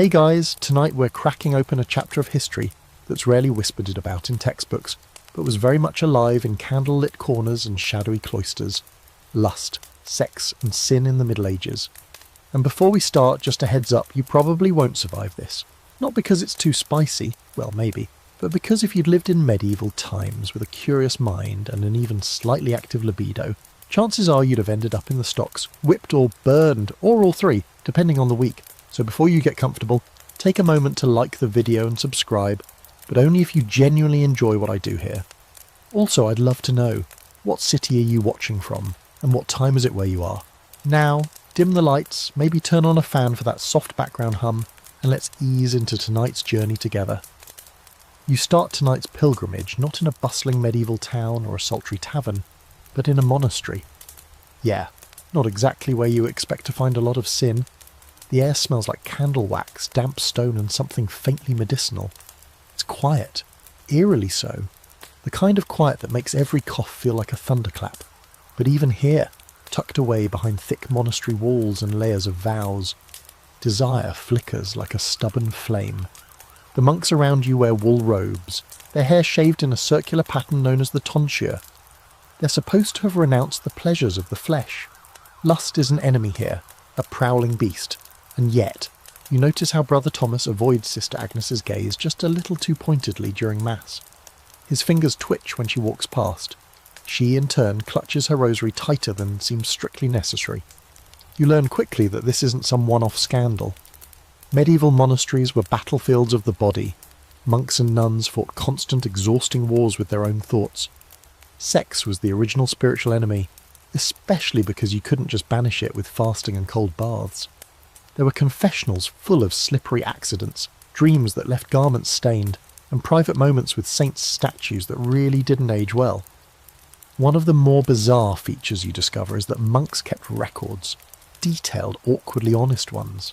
Hey guys, tonight we're cracking open a chapter of history that's rarely whispered about in textbooks, but was very much alive in candle-lit corners and shadowy cloisters. Lust, sex and sin in the Middle Ages. And before we start, just a heads up, you probably won't survive this. Not because it's too spicy, well maybe, but because if you'd lived in medieval times with a curious mind and an even slightly active libido, chances are you'd have ended up in the stocks, whipped or burned, or all three, depending on the week. So before you get comfortable, take a moment to like the video and subscribe, but only if you genuinely enjoy what I do here. Also, I'd love to know, what city are you watching from, and what time is it where you are? Now, dim the lights, maybe turn on a fan for that soft background hum, and let's ease into tonight's journey together. You start tonight's pilgrimage not in a bustling medieval town or a sultry tavern, but in a monastery. Yeah, not exactly where you expect to find a lot of sin. The air smells like candle wax, damp stone and something faintly medicinal. It's quiet, eerily so. The kind of quiet that makes every cough feel like a thunderclap. But even here, tucked away behind thick monastery walls and layers of vows, desire flickers like a stubborn flame. The monks around you wear wool robes, their hair shaved in a circular pattern known as the tonsure. They're supposed to have renounced the pleasures of the flesh. Lust is an enemy here, a prowling beast. And yet, you notice how Brother Thomas avoids Sister Agnes's gaze just a little too pointedly during Mass. His fingers twitch when she walks past. She, in turn, clutches her rosary tighter than seems strictly necessary. You learn quickly that this isn't some one-off scandal. Medieval monasteries were battlefields of the body. Monks and nuns fought constant, exhausting wars with their own thoughts. Sex was the original spiritual enemy, especially because you couldn't just banish it with fasting and cold baths. There were confessionals full of slippery accidents, dreams that left garments stained, and private moments with saints' statues that really didn't age well. One of the more bizarre features you discover is that monks kept records, detailed, awkwardly honest ones.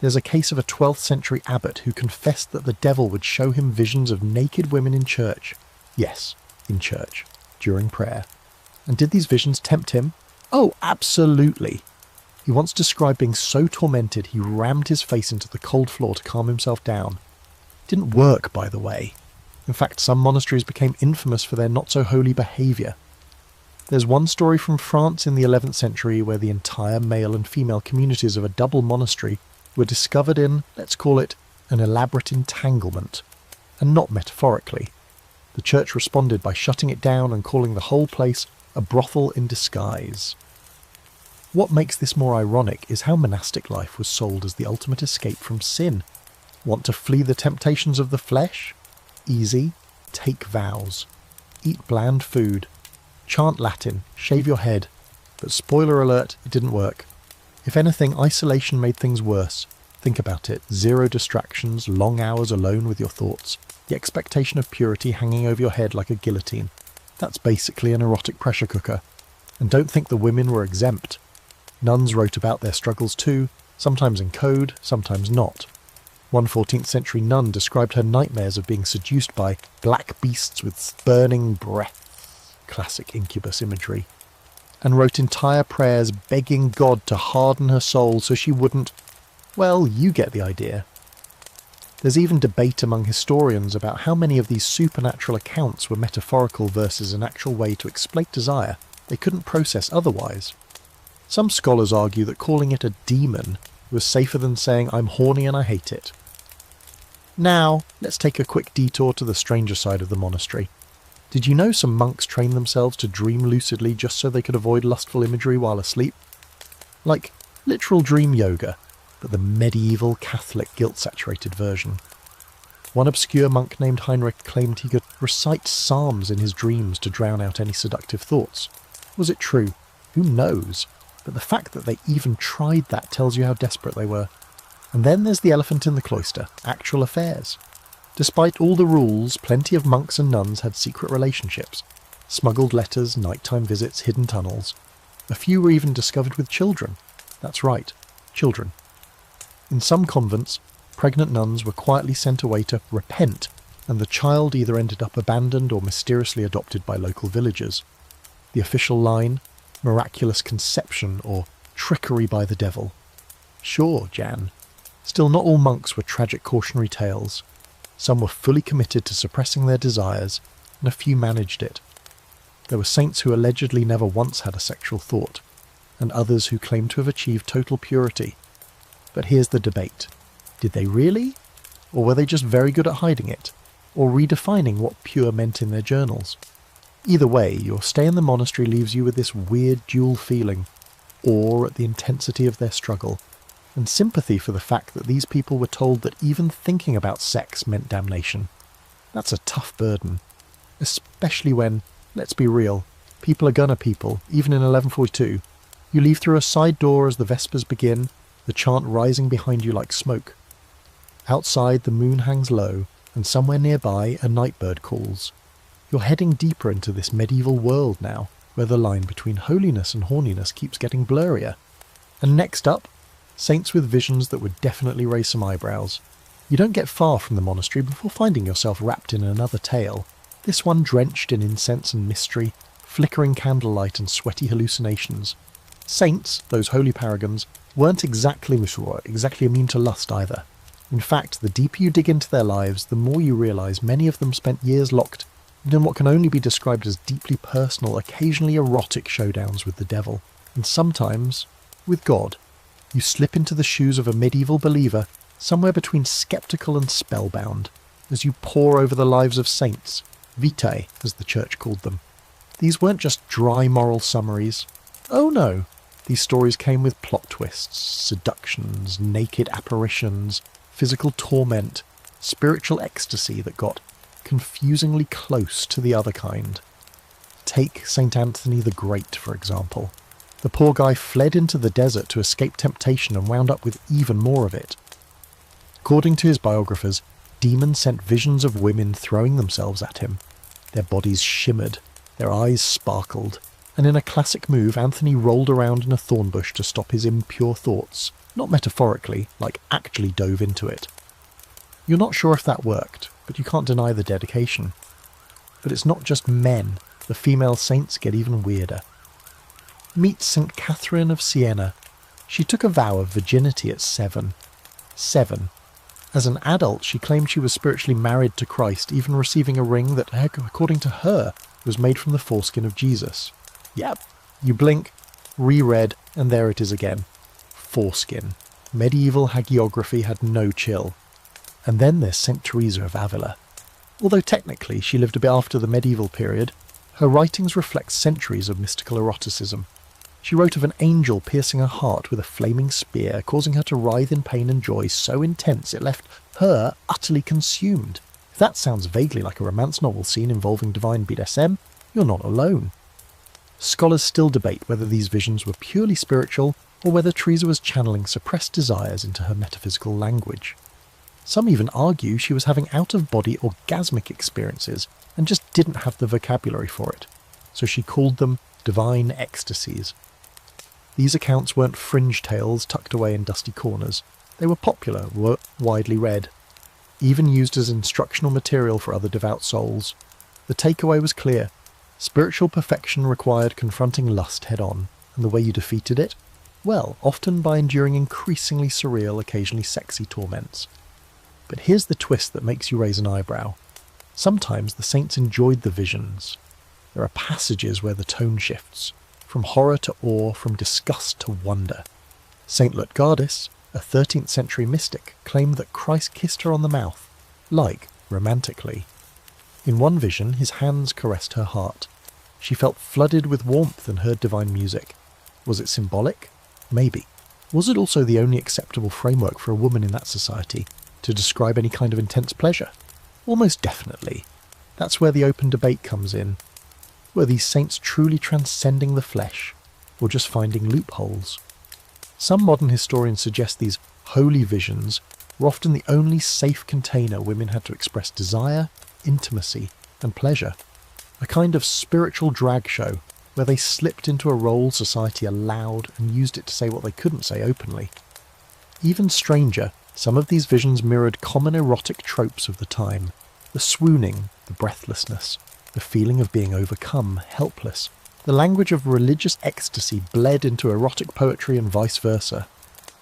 There's a case of a 12th century abbot who confessed that the devil would show him visions of naked women in church. Yes, in church, during prayer. And did these visions tempt him? Oh, absolutely! He once described being so tormented he rammed his face into the cold floor to calm himself down. It didn't work, by the way. In fact, some monasteries became infamous for their not-so-holy behaviour. There's one story from France in the 11th century where the entire male and female communities of a double monastery were discovered in, let's call it, an elaborate entanglement. And not metaphorically. The church responded by shutting it down and calling the whole place a brothel in disguise. What makes this more ironic is how monastic life was sold as the ultimate escape from sin. Want to flee the temptations of the flesh? Easy. Take vows. Eat bland food. Chant Latin. Shave your head. But spoiler alert, it didn't work. If anything, isolation made things worse. Think about it. 0 distractions, long hours alone with your thoughts. The expectation of purity hanging over your head like a guillotine. That's basically an erotic pressure cooker. And don't think the women were exempt. Nuns wrote about their struggles too, sometimes in code, sometimes not. One 14th century nun described her nightmares of being seduced by black beasts with burning breath, classic incubus imagery, and wrote entire prayers begging God to harden her soul so she wouldn't... Well, you get the idea. There's even debate among historians about how many of these supernatural accounts were metaphorical versus an actual way to explain desire they couldn't process otherwise. Some scholars argue that calling it a demon was safer than saying I'm horny and I hate it. Now, let's take a quick detour to the stranger side of the monastery. Did you know some monks trained themselves to dream lucidly just so they could avoid lustful imagery while asleep? Like literal dream yoga, but the medieval Catholic guilt-saturated version. One obscure monk named Heinrich claimed he could recite psalms in his dreams to drown out any seductive thoughts. Was it true? Who knows? But the fact that they even tried that tells you how desperate they were. And then there's the elephant in the cloister, actual affairs. Despite all the rules, plenty of monks and nuns had secret relationships. Smuggled letters, nighttime visits, hidden tunnels. A few were even discovered with children. That's right, children. In some convents, pregnant nuns were quietly sent away to repent, and the child either ended up abandoned or mysteriously adopted by local villagers. The official line, miraculous conception or trickery by the devil. Sure, Jan. Still, not all monks were tragic cautionary tales. Some were fully committed to suppressing their desires, and a few managed it. There were saints who allegedly never once had a sexual thought, and others who claimed to have achieved total purity. But here's the debate. Did they really? Or were they just very good at hiding it, or redefining what pure meant in their journals? Either way, your stay in the monastery leaves you with this weird dual feeling, awe at the intensity of their struggle, and sympathy for the fact that these people were told that even thinking about sex meant damnation. That's a tough burden, especially when, let's be real, people are gonna people, even in 1142. You leave through a side door as the Vespers begin, the chant rising behind you like smoke. Outside, the moon hangs low, and somewhere nearby a nightbird calls. You're heading deeper into this medieval world now, where the line between holiness and horniness keeps getting blurrier. And next up, saints with visions that would definitely raise some eyebrows. You don't get far from the monastery before finding yourself wrapped in another tale, this one drenched in incense and mystery, flickering candlelight and sweaty hallucinations. Saints, those holy paragons, weren't exactly immune to lust either. In fact, the deeper you dig into their lives, the more you realise many of them spent years locked in what can only be described as deeply personal, occasionally erotic showdowns with the devil, and sometimes with God. You slip into the shoes of a medieval believer, somewhere between sceptical and spellbound, as you pore over the lives of saints, vitae, as the church called them. These weren't just dry moral summaries. Oh no, these stories came with plot twists, seductions, naked apparitions, physical torment, spiritual ecstasy that got confusingly close to the other kind. Take St. Anthony the Great, for example. The poor guy fled into the desert to escape temptation and wound up with even more of it. According to his biographers, demons sent visions of women throwing themselves at him. Their bodies shimmered, their eyes sparkled, and in a classic move, Anthony rolled around in a thorn bush to stop his impure thoughts, not metaphorically, like actually dove into it. You're not sure if that worked, but you can't deny the dedication. But it's not just men. The female saints get even weirder. Meet St. Catherine of Siena. She took a vow of virginity at 7. 7. As an adult, she claimed she was spiritually married to Christ, even receiving a ring that, according to her, was made from the foreskin of Jesus. Yep. You blink, reread, and there it is again. Foreskin. Medieval hagiography had no chill. And then there's St. Teresa of Avila. Although technically she lived a bit after the medieval period, her writings reflect centuries of mystical eroticism. She wrote of an angel piercing her heart with a flaming spear, causing her to writhe in pain and joy so intense it left her utterly consumed. If that sounds vaguely like a romance novel scene involving divine BDSM, you're not alone. Scholars still debate whether these visions were purely spiritual or whether Teresa was channeling suppressed desires into her metaphysical language. Some even argue she was having out-of-body orgasmic experiences and just didn't have the vocabulary for it, so she called them divine ecstasies. These accounts weren't fringe tales tucked away in dusty corners. They were popular, were widely read, even used as instructional material for other devout souls. The takeaway was clear. Spiritual perfection required confronting lust head-on, and the way you defeated it? Well, often by enduring increasingly surreal, occasionally sexy torments. But here's the twist that makes you raise an eyebrow. Sometimes the saints enjoyed the visions. There are passages where the tone shifts, from horror to awe, from disgust to wonder. Saint Lutgardis, a 13th century mystic, claimed that Christ kissed her on the mouth, like romantically. In one vision, his hands caressed her heart. She felt flooded with warmth and heard divine music. Was it symbolic? Maybe. Was it also the only acceptable framework for a woman in that society to describe any kind of intense pleasure? Almost definitely. That's where the open debate comes in. Were these saints truly transcending the flesh, or just finding loopholes? Some modern historians suggest these holy visions were often the only safe container women had to express desire, intimacy, and pleasure. A kind of spiritual drag show, where they slipped into a role society allowed and used it to say what they couldn't say openly. Even stranger, some of these visions mirrored common erotic tropes of the time. The swooning, the breathlessness, the feeling of being overcome, helpless. The language of religious ecstasy bled into erotic poetry and vice versa.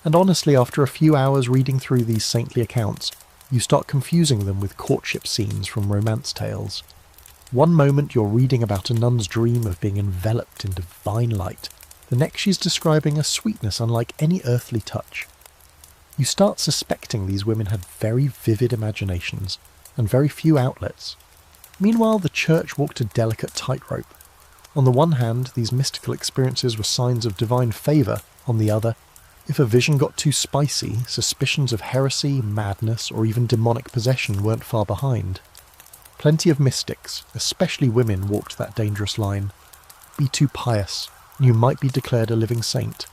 And honestly, after a few hours reading through these saintly accounts, you start confusing them with courtship scenes from romance tales. One moment you're reading about a nun's dream of being enveloped in divine light, the next she's describing a sweetness unlike any earthly touch. You start suspecting these women had very vivid imaginations, and very few outlets. Meanwhile, the church walked a delicate tightrope. On the one hand, these mystical experiences were signs of divine favour. On the other, if a vision got too spicy, suspicions of heresy, madness, or even demonic possession weren't far behind. Plenty of mystics, especially women, walked that dangerous line. Be too pious, and you might be declared a living saint.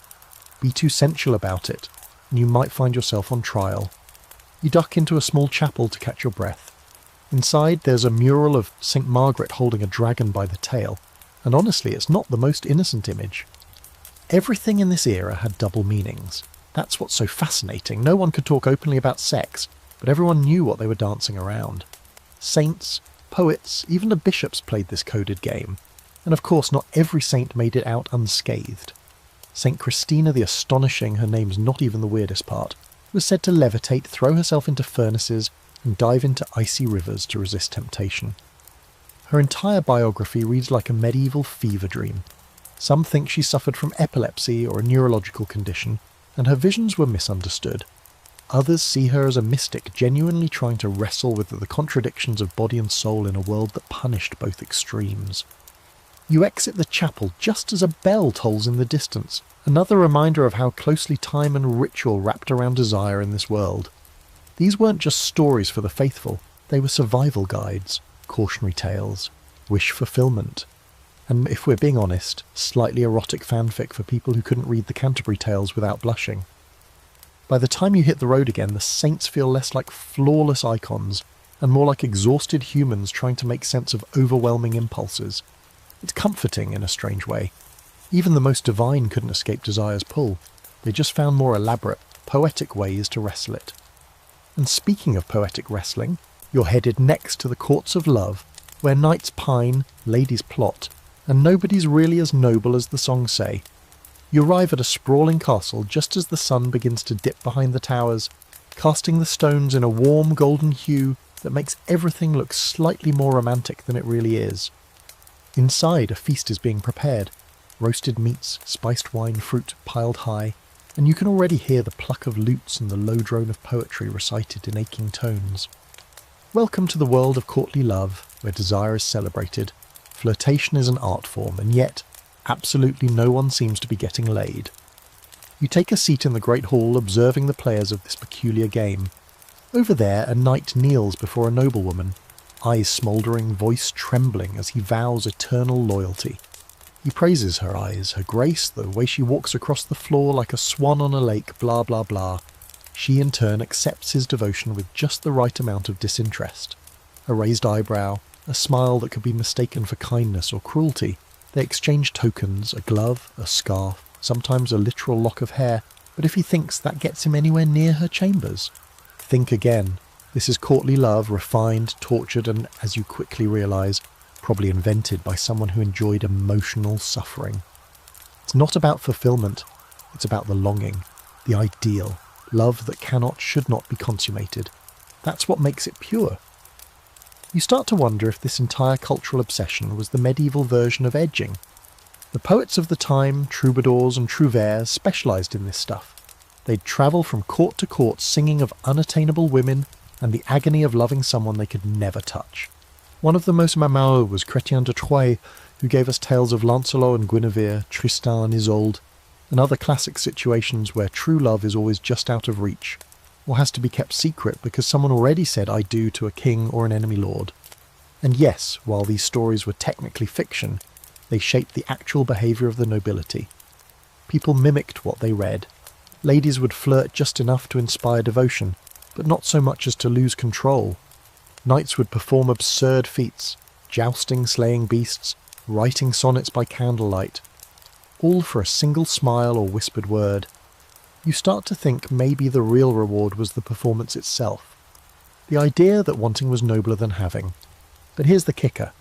Be too sensual about it, and you might find yourself on trial. You duck into a small chapel to catch your breath. Inside, there's a mural of St. Margaret holding a dragon by the tail, and honestly, it's not the most innocent image. Everything in this era had double meanings. That's what's so fascinating. No one could talk openly about sex, but everyone knew what they were dancing around. Saints, poets, even the bishops played this coded game. And of course, not every saint made it out unscathed. St. Christina the Astonishing, her name's not even the weirdest part, was said to levitate, throw herself into furnaces, and dive into icy rivers to resist temptation. Her entire biography reads like a medieval fever dream. Some think she suffered from epilepsy or a neurological condition, and her visions were misunderstood. Others see her as a mystic genuinely trying to wrestle with the contradictions of body and soul in a world that punished both extremes. You exit the chapel just as a bell tolls in the distance, another reminder of how closely time and ritual wrapped around desire in this world. These weren't just stories for the faithful, they were survival guides, cautionary tales, wish fulfillment, and if we're being honest, slightly erotic fanfic for people who couldn't read the Canterbury Tales without blushing. By the time you hit the road again, the saints feel less like flawless icons, and more like exhausted humans trying to make sense of overwhelming impulses. It's comforting in a strange way. Even the most divine couldn't escape desire's pull. They just found more elaborate, poetic ways to wrestle it. And speaking of poetic wrestling, you're headed next to the courts of love, where knights pine, ladies plot, and nobody's really as noble as the songs say. You arrive at a sprawling castle just as the sun begins to dip behind the towers, casting the stones in a warm golden hue that makes everything look slightly more romantic than it really is. Inside, a feast is being prepared. Roasted meats, spiced wine, fruit piled high, and you can already hear the pluck of lutes and the low drone of poetry recited in aching tones. Welcome to the world of courtly love, where desire is celebrated. Flirtation is an art form, and yet, absolutely no one seems to be getting laid. You take a seat in the great hall observing the players of this peculiar game. Over there, a knight kneels before a noblewoman, eyes smouldering, voice trembling as he vows eternal loyalty. He praises her eyes, her grace, the way she walks across the floor like a swan on a lake, blah blah blah. She in turn accepts his devotion with just the right amount of disinterest. A raised eyebrow, a smile that could be mistaken for kindness or cruelty. They exchange tokens, a glove, a scarf, sometimes a literal lock of hair, but if he thinks that gets him anywhere near her chambers. Think again. This is courtly love, refined, tortured, and, as you quickly realise, probably invented by someone who enjoyed emotional suffering. It's not about fulfillment, it's about the longing, the ideal, love that cannot, should not be consummated. That's what makes it pure. You start to wonder if this entire cultural obsession was the medieval version of edging. The poets of the time, troubadours and trouvères, specialised in this stuff. They'd travel from court to court singing of unattainable women and the agony of loving someone they could never touch. One of the most memorable was Chrétien de Troyes, who gave us tales of Lancelot and Guinevere, Tristan and Isolde, and other classic situations where true love is always just out of reach, or has to be kept secret because someone already said "I do" to a king or an enemy lord. And yes, while these stories were technically fiction, they shaped the actual behaviour of the nobility. People mimicked what they read. Ladies would flirt just enough to inspire devotion, but not so much as to lose control. Knights would perform absurd feats, jousting, slaying beasts, writing sonnets by candlelight, all for a single smile or whispered word. You start to think maybe the real reward was the performance itself. The idea that wanting was nobler than having. But here's the kicker.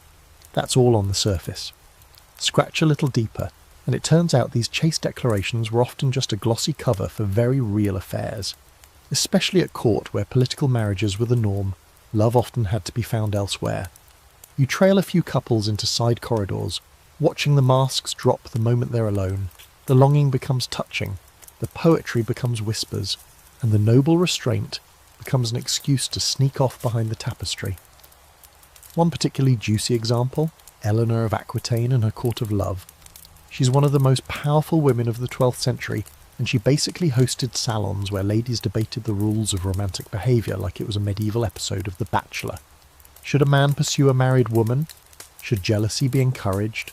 That's all on the surface. Scratch a little deeper, and it turns out these chaste declarations were often just a glossy cover for very real affairs. Especially at court, where political marriages were the norm, love often had to be found elsewhere. You trail a few couples into side corridors, watching the masks drop the moment they're alone. The longing becomes touching, the poetry becomes whispers, and the noble restraint becomes an excuse to sneak off behind the tapestry. One particularly juicy example, Eleanor of Aquitaine and her court of love. She's one of the most powerful women of the 12th century, and she basically hosted salons where ladies debated the rules of romantic behaviour like it was a medieval episode of The Bachelor. Should a man pursue a married woman? Should jealousy be encouraged?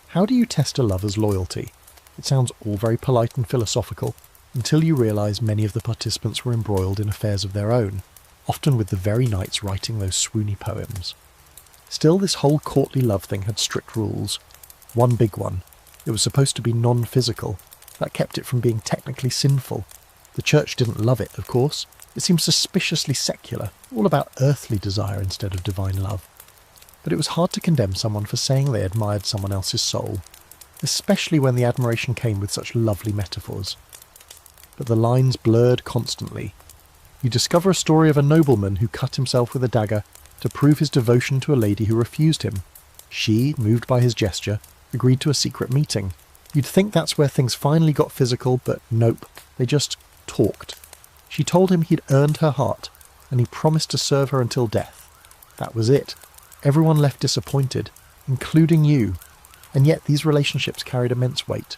How do you test a lover's loyalty? It sounds all very polite and philosophical, until you realise many of the participants were embroiled in affairs of their own, often with the very knights writing those swoony poems. Still, this whole courtly love thing had strict rules. One big one. It was supposed to be non-physical. That kept it from being technically sinful. The church didn't love it, of course. It seemed suspiciously secular, all about earthly desire instead of divine love. But it was hard to condemn someone for saying they admired someone else's soul, especially when the admiration came with such lovely metaphors. But the lines blurred constantly. You discover a story of a nobleman who cut himself with a dagger to prove his devotion to a lady who refused him. She, moved by his gesture, agreed to a secret meeting. You'd think that's where things finally got physical, but nope, they just talked. She told him he'd earned her heart, and he promised to serve her until death. That was it. Everyone left disappointed, including you, and yet these relationships carried immense weight.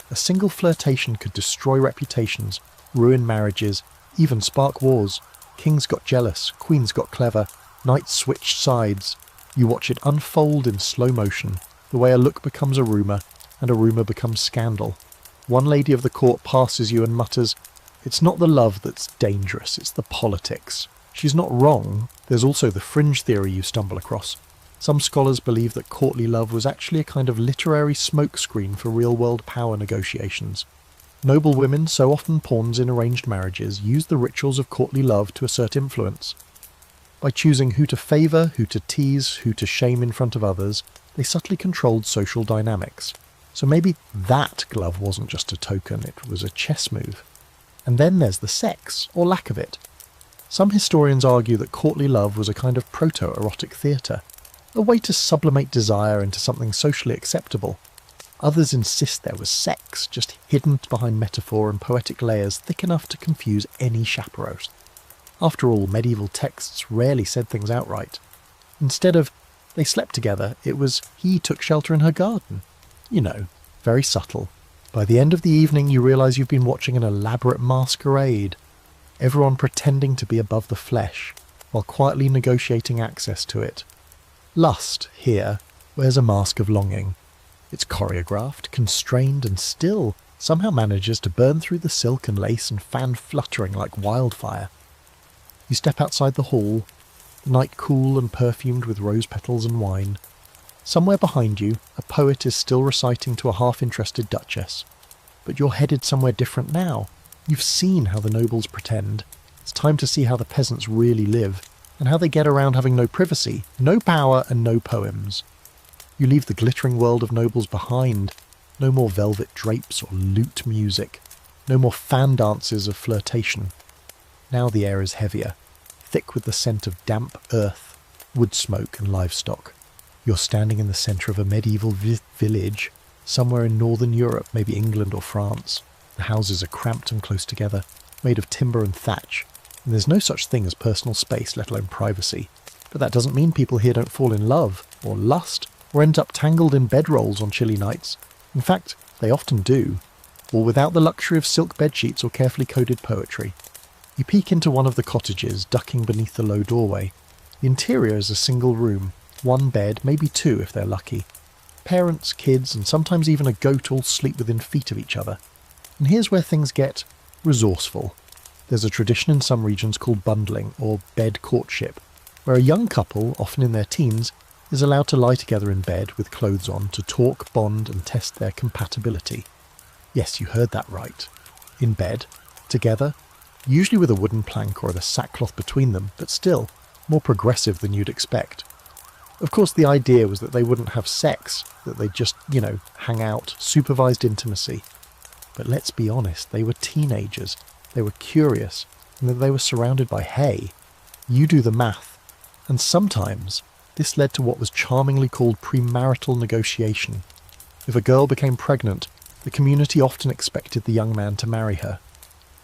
A single flirtation could destroy reputations, ruin marriages, even spark wars. Kings got jealous, queens got clever, knights switched sides. You watch it unfold in slow motion, the way a look becomes a rumour, and a rumour becomes scandal. One lady of the court passes you and mutters, "It's not the love that's dangerous, it's the politics." She's not wrong. There's also the fringe theory you stumble across. Some scholars believe that courtly love was actually a kind of literary smokescreen for real-world power negotiations. Noble women, so often pawns in arranged marriages, used the rituals of courtly love to assert influence. By choosing who to favour, who to tease, who to shame in front of others, they subtly controlled social dynamics. So maybe that glove wasn't just a token, it was a chess move. And then there's the sex, or lack of it. Some historians argue that courtly love was a kind of proto-erotic theatre, a way to sublimate desire into something socially acceptable. Others insist there was sex, just hidden behind metaphor and poetic layers thick enough to confuse any chaperone. After all, medieval texts rarely said things outright. Instead of, they slept together, it was, he took shelter in her garden. You know, very subtle. By the end of the evening you realise you've been watching an elaborate masquerade. Everyone pretending to be above the flesh, while quietly negotiating access to it. Lust, here, wears a mask of longing. It's choreographed, constrained, and still somehow manages to burn through the silk and lace and fan fluttering like wildfire. You step outside the hall, the night cool and perfumed with rose petals and wine. Somewhere behind you, a poet is still reciting to a half-interested duchess. But you're headed somewhere different now. You've seen how the nobles pretend. It's time to see how the peasants really live, and how they get around having no privacy, no power, and no poems. You leave the glittering world of nobles behind. No more velvet drapes or lute music. No more fan dances of flirtation. Now the air is heavier, thick with the scent of damp earth, wood smoke and livestock. You're standing in the centre of a medieval village, somewhere in northern Europe, maybe England or France. The houses are cramped and close together, made of timber and thatch, and there's no such thing as personal space, let alone privacy. But that doesn't mean people here don't fall in love, or lust, or end up tangled in bedrolls on chilly nights. In fact, they often do, all without the luxury of silk bedsheets or carefully coded poetry. You peek into one of the cottages, ducking beneath the low doorway. The interior is a single room, one bed, maybe two if they're lucky. Parents, kids, and sometimes even a goat all sleep within feet of each other. And here's where things get resourceful. There's a tradition in some regions called bundling, or bed courtship, where a young couple, often in their teens, is allowed to lie together in bed with clothes on to talk, bond, and test their compatibility. Yes, you heard that right. In bed, together, usually with a wooden plank or a sackcloth between them, but still, more progressive than you'd expect. Of course, the idea was that they wouldn't have sex, that they'd just, hang out, supervised intimacy. But let's be honest, they were teenagers, they were curious, and that they were surrounded by hay. You do the math. And sometimes this led to what was charmingly called premarital negotiation. If a girl became pregnant, the community often expected the young man to marry her.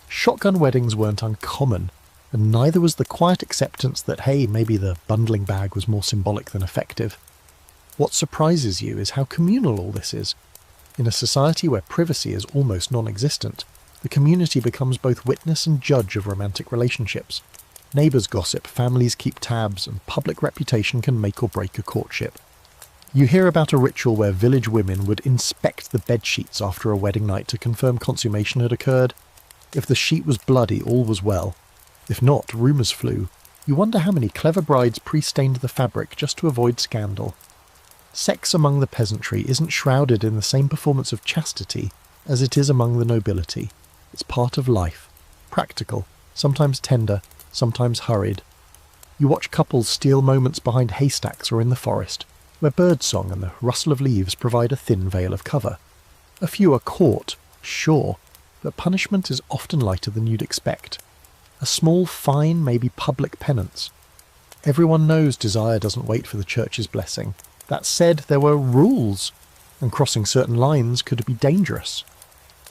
Shotgun weddings weren't uncommon, and neither was the quiet acceptance that, hey, maybe the bundling bag was more symbolic than effective. What surprises you is how communal all this is. In a society where privacy is almost non-existent, the community becomes both witness and judge of romantic relationships. Neighbours gossip, families keep tabs, and public reputation can make or break a courtship. You hear about a ritual where village women would inspect the bedsheets after a wedding night to confirm consummation had occurred. If the sheet was bloody, all was well. If not, rumours flew. You wonder how many clever brides pre-stained the fabric just to avoid scandal. Sex among the peasantry isn't shrouded in the same performance of chastity as it is among the nobility. It's part of life. Practical, sometimes tender, sometimes hurried. You watch couples steal moments behind haystacks or in the forest, where birdsong and the rustle of leaves provide a thin veil of cover. A few are caught, sure, but punishment is often lighter than you'd expect. A small fine may be public penance. Everyone knows desire doesn't wait for the church's blessing. That said, there were rules, and crossing certain lines could be dangerous.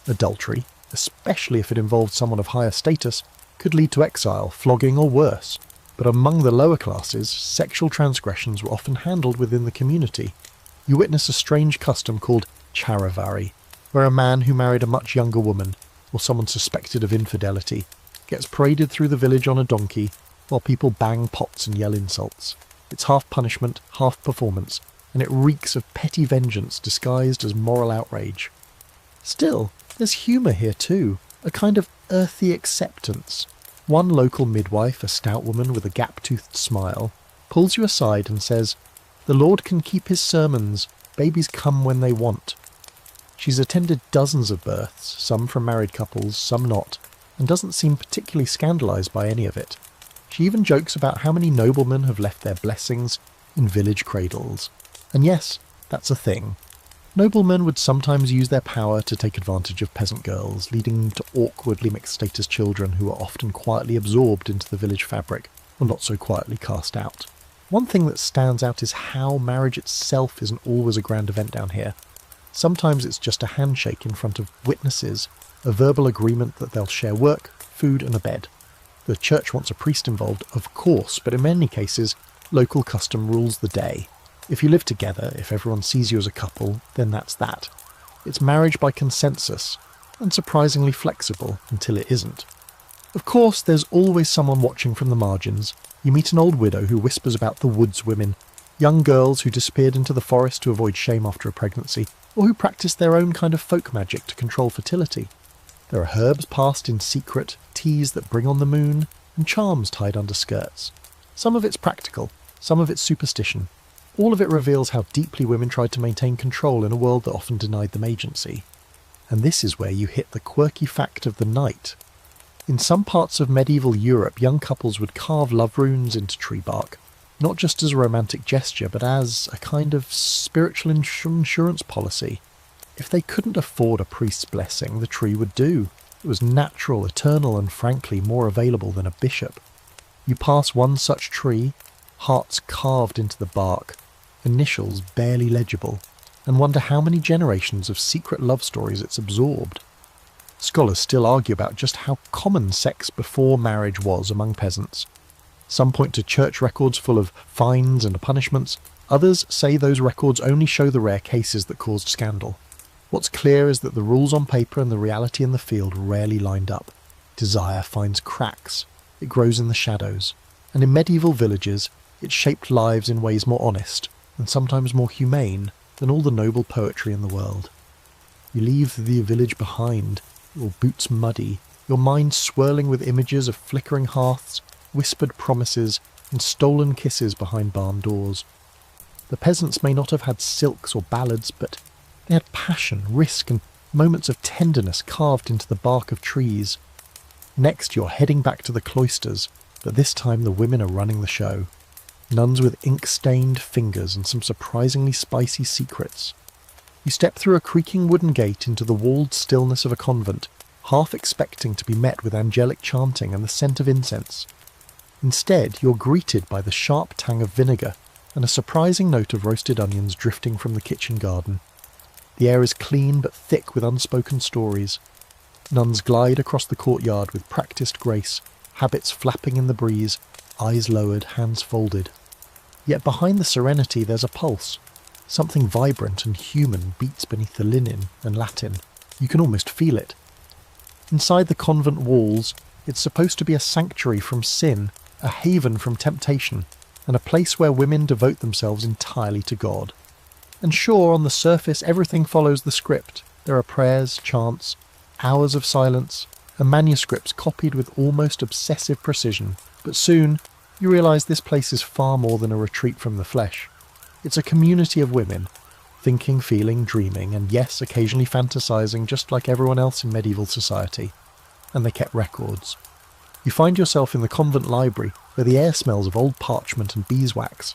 Adultery, especially if it involved someone of higher status, could lead to exile, flogging, or worse. But among the lower classes, sexual transgressions were often handled within the community. You witness a strange custom called charivari, where a man who married a much younger woman, or someone suspected of infidelity, gets paraded through the village on a donkey, while people bang pots and yell insults. It's half punishment, half performance, and it reeks of petty vengeance disguised as moral outrage. Still, there's humour here too, a kind of earthy acceptance. One local midwife, a stout woman with a gap-toothed smile, pulls you aside and says, "The Lord can keep his sermons, babies come when they want." She's attended dozens of births, some from married couples, some not, and doesn't seem particularly scandalised by any of it. She even jokes about how many noblemen have left their blessings in village cradles. And yes, that's a thing. Noblemen would sometimes use their power to take advantage of peasant girls, leading to awkwardly mixed-status children who are often quietly absorbed into the village fabric, or not so quietly cast out. One thing that stands out is how marriage itself isn't always a grand event down here. Sometimes it's just a handshake in front of witnesses, a verbal agreement that they'll share work, food and a bed. The church wants a priest involved, of course, but in many cases, local custom rules the day. If you live together, if everyone sees you as a couple, then that's that. It's marriage by consensus, and surprisingly flexible until it isn't. Of course, there's always someone watching from the margins. You meet an old widow who whispers about the woods women, young girls who disappeared into the forest to avoid shame after a pregnancy, or who practice their own kind of folk magic to control fertility. There are herbs passed in secret, teas that bring on the moon, and charms tied under skirts. Some of it's practical, some of it's superstition. All of it reveals how deeply women tried to maintain control in a world that often denied them agency. And this is where you hit the quirky fact of the night. In some parts of medieval Europe, young couples would carve love runes into tree bark, not just as a romantic gesture, but as a kind of spiritual insurance policy. If they couldn't afford a priest's blessing, the tree would do. It was natural, eternal, and frankly more available than a bishop. You pass one such tree, hearts carved into the bark, initials barely legible, and wonder how many generations of secret love stories it's absorbed. Scholars still argue about just how common sex before marriage was among peasants. Some point to church records full of fines and punishments. Others say those records only show the rare cases that caused scandal. What's clear is that the rules on paper and the reality in the field rarely lined up. Desire finds cracks. It grows in the shadows. And in medieval villages, it shaped lives in ways more honest, and sometimes more humane, than all the noble poetry in the world. You leave the village behind, your boots muddy, your mind swirling with images of flickering hearths, whispered promises, and stolen kisses behind barn doors. The peasants may not have had silks or ballads, but they had passion, risk, and moments of tenderness carved into the bark of trees. Next, you're heading back to the cloisters, but this time the women are running the show. nuns with ink-stained fingers and some surprisingly spicy secrets. You step through a creaking wooden gate into the walled stillness of a convent, half expecting to be met with angelic chanting and the scent of incense. Instead, you're greeted by the sharp tang of vinegar and a surprising note of roasted onions drifting from the kitchen garden. The air is clean but thick with unspoken stories. Nuns glide across the courtyard with practised grace, habits flapping in the breeze, eyes lowered, hands folded. Yet behind the serenity there's a pulse. Something vibrant and human beats beneath the linen and Latin. You can almost feel it. Inside the convent walls, it's supposed to be a sanctuary from sin, a haven from temptation, and a place where women devote themselves entirely to God. And sure, on the surface everything follows the script. There are prayers, chants, hours of silence, and manuscripts copied with almost obsessive precision. But soon, you realise this place is far more than a retreat from the flesh. It's a community of women, thinking, feeling, dreaming, and yes, occasionally fantasising just like everyone else in medieval society. And they kept records. You find yourself in the convent library, where the air smells of old parchment and beeswax.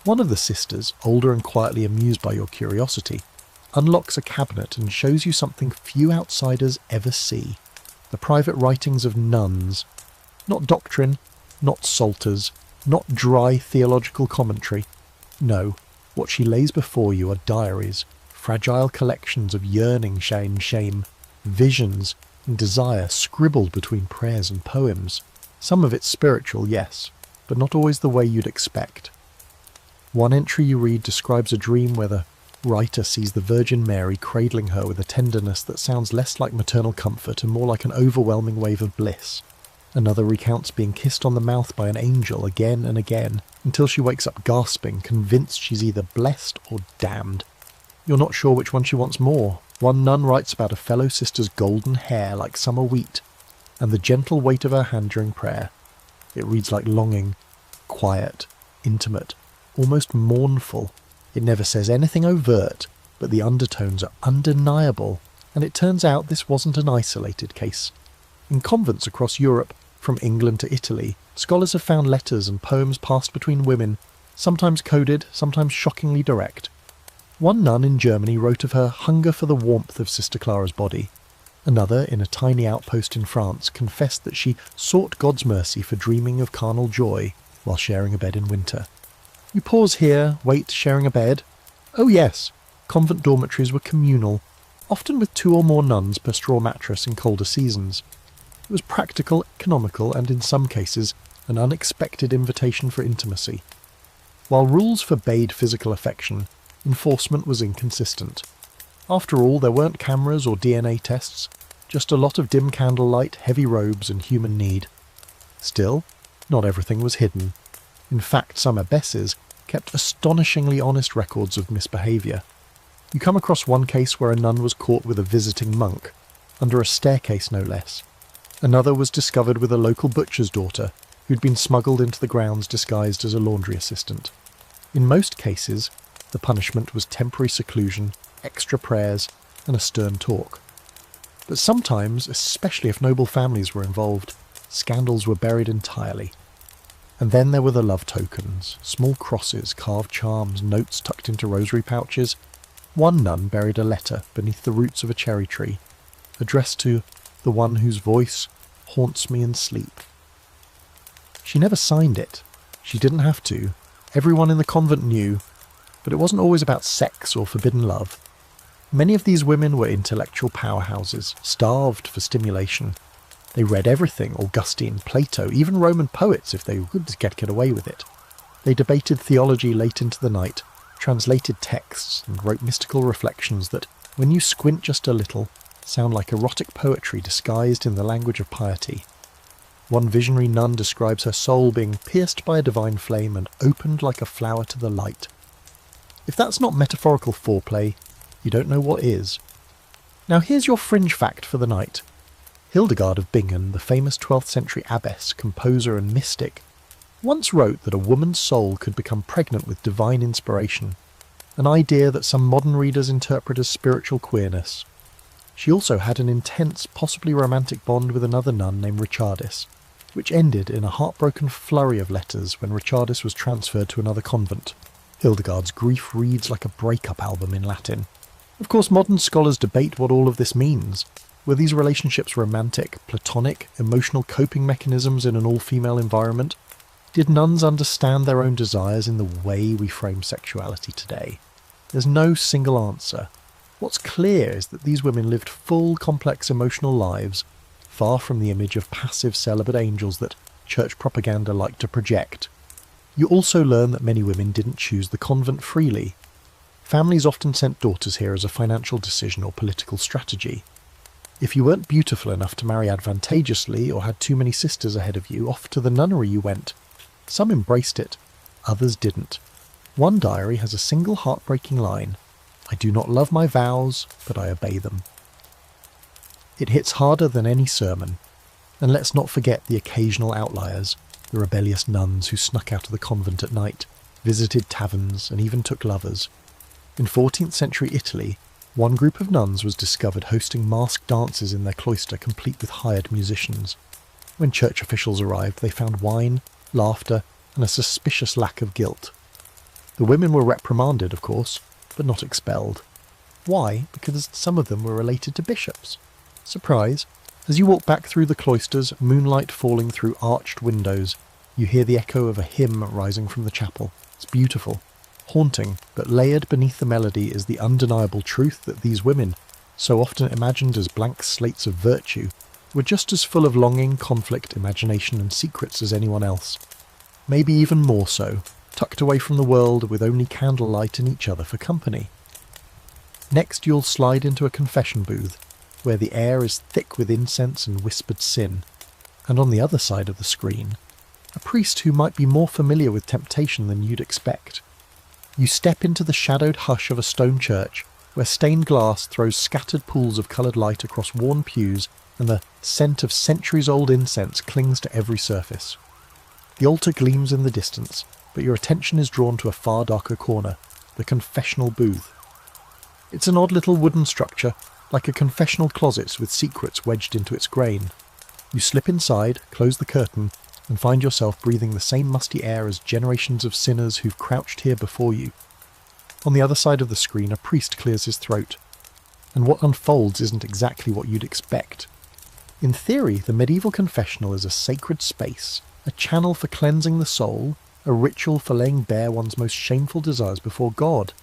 One of the sisters, older and quietly amused by your curiosity, unlocks a cabinet and shows you something few outsiders ever see. The private writings of nuns. Not doctrine, not psalters, not dry theological commentary. No, what she lays before you are diaries, fragile collections of yearning and shame, visions and desire scribbled between prayers and poems. Some of it spiritual, yes, but not always the way you'd expect. One entry you read describes a dream where the writer sees the Virgin Mary cradling her with a tenderness that sounds less like maternal comfort and more like an overwhelming wave of bliss. Another recounts being kissed on the mouth by an angel again and again, until she wakes up gasping, convinced she's either blessed or damned. You're not sure which one she wants more. One nun writes about a fellow sister's golden hair like summer wheat, and the gentle weight of her hand during prayer. It reads like longing, quiet, intimate, almost mournful. It never says anything overt, but the undertones are undeniable, and it turns out this wasn't an isolated case. In convents across Europe, from England to Italy, scholars have found letters and poems passed between women, sometimes coded, sometimes shockingly direct. One nun in Germany wrote of her hunger for the warmth of Sister Clara's body. Another, in a tiny outpost in France, confessed that she sought God's mercy for dreaming of carnal joy while sharing a bed in winter. You pause here, wait, sharing a bed? Oh yes, convent dormitories were communal, often with 2 or more nuns per straw mattress in colder seasons. It was practical, economical, and in some cases, an unexpected invitation for intimacy. While rules forbade physical affection, enforcement was inconsistent. After all, there weren't cameras or DNA tests, just a lot of dim candlelight, heavy robes, and human need. Still, not everything was hidden. In fact, some abbesses kept astonishingly honest records of misbehaviour. You come across one case where a nun was caught with a visiting monk, under a staircase no less. Another was discovered with a local butcher's daughter, who'd been smuggled into the grounds disguised as a laundry assistant. In most cases, the punishment was temporary seclusion, extra prayers, and a stern talk. But sometimes, especially if noble families were involved, scandals were buried entirely. And then there were the love tokens, small crosses, carved charms, notes tucked into rosary pouches. One nun buried a letter beneath the roots of a cherry tree, addressed to the one whose voice haunts me in sleep. She never signed it. She didn't have to. Everyone in the convent knew, but it wasn't always about sex or forbidden love. Many of these women were intellectual powerhouses, starved for stimulation. They read everything, Augustine, Plato, even Roman poets if they could get away with it. They debated theology late into the night, translated texts, and wrote mystical reflections that, when you squint just a little, sound like erotic poetry disguised in the language of piety. One visionary nun describes her soul being pierced by a divine flame and opened like a flower to the light. If that's not metaphorical foreplay, you don't know what is. Now here's your fringe fact for the night. Hildegard of Bingen, the famous 12th century abbess, composer and mystic, once wrote that a woman's soul could become pregnant with divine inspiration, an idea that some modern readers interpret as spiritual queerness. She also had an intense, possibly romantic bond with another nun named Richardis. which ended in a heartbroken flurry of letters when Richardis was transferred to another convent. Hildegard's grief reads like a breakup album in Latin. Of course, modern scholars debate what all of this means. Were these relationships romantic, platonic, emotional coping mechanisms in an all-female environment? Did nuns understand their own desires in the way we frame sexuality today? There's no single answer. What's clear is that these women lived full, complex emotional lives, far from the image of passive celibate angels that church propaganda liked to project. You also learn that many women didn't choose the convent freely. Families often sent daughters here as a financial decision or political strategy. If you weren't beautiful enough to marry advantageously or had too many sisters ahead of you, off to the nunnery you went. Some embraced it, others didn't. One diary has a single heartbreaking line: "I do not love my vows, but I obey them." It hits harder than any sermon. And let's not forget the occasional outliers, the rebellious nuns who snuck out of the convent at night, visited taverns, and even took lovers. In 14th century Italy, one group of nuns was discovered hosting masked dances in their cloister complete with hired musicians. When church officials arrived, they found wine, laughter, and a suspicious lack of guilt. The women were reprimanded, of course, but not expelled. Why? Because some of them were related to bishops. Surprise! As you walk back through the cloisters, moonlight falling through arched windows, you hear the echo of a hymn rising from the chapel. It's beautiful, haunting, but layered beneath the melody is the undeniable truth that these women, so often imagined as blank slates of virtue, were just as full of longing, conflict, imagination and secrets as anyone else. Maybe even more so, tucked away from the world with only candlelight and each other for company. Next you'll slide into a confession booth, where the air is thick with incense and whispered sin, and on the other side of the screen, a priest who might be more familiar with temptation than you'd expect. You step into the shadowed hush of a stone church, where stained glass throws scattered pools of coloured light across worn pews, and the scent of centuries-old incense clings to every surface. The altar gleams in the distance, but your attention is drawn to a far darker corner, the confessional booth. It's an odd little wooden structure, like a confessional closet with secrets wedged into its grain. You slip inside, close the curtain, and find yourself breathing the same musty air as generations of sinners who've crouched here before you. On the other side of the screen, a priest clears his throat, and what unfolds isn't exactly what you'd expect. In theory, the medieval confessional is a sacred space, a channel for cleansing the soul, a ritual for laying bare one's most shameful desires before God.